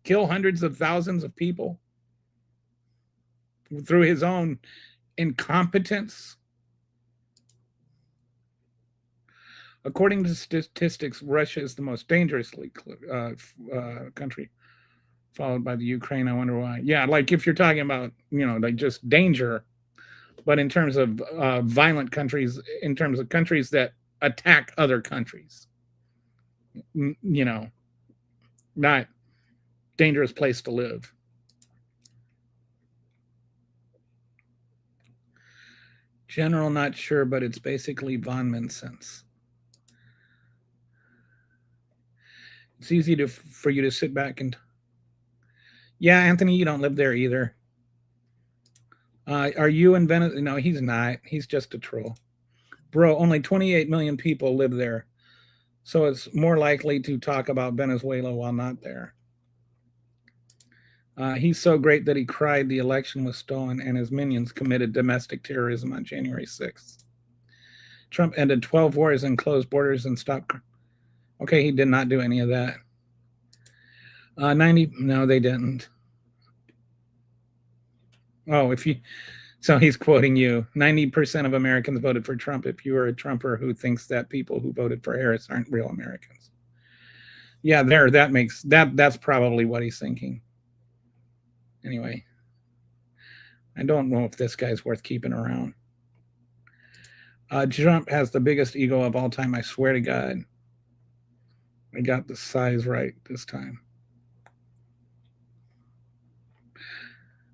Kill hundreds of thousands of people? Through his own incompetence? According to statistics, Russia is the most dangerous country, followed by the Ukraine. I wonder why. Yeah, like if you're talking about, like just danger, but in terms of violent countries, in terms of countries that attack other countries, not dangerous place to live. General, not sure, but it's basically von Mises. It's easy for you to sit back and... Yeah, Anthony, you don't live there either. Are you in Venezuela? No, he's not. He's just a troll. Bro, only 28 million people live there. So it's more likely to talk about Venezuela while not there. He's so great that he cried the election was stolen and his minions committed domestic terrorism on January 6th. Trump ended 12 wars and closed borders and stopped... Okay, he did not do any of that. 90... No, they didn't. Oh, so he's quoting you. 90% of Americans voted for Trump. If you are a Trumper who thinks that people who voted for Harris aren't real Americans. Yeah, that's probably what he's thinking. Anyway, I don't know if this guy's worth keeping around. Trump has the biggest ego of all time. I swear to God. I got the size right this time.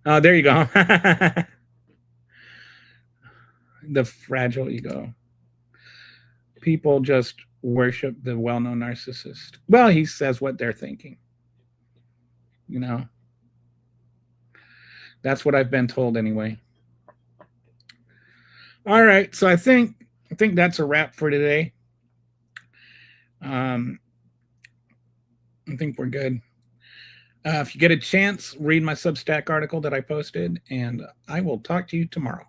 Oh, there you go. The fragile ego. People just worship the well-known narcissist. Well, he says what they're thinking. That's what I've been told anyway. All right, so I think that's a wrap for today. I think we're good. If you get a chance, read my Substack article that I posted, and I will talk to you tomorrow.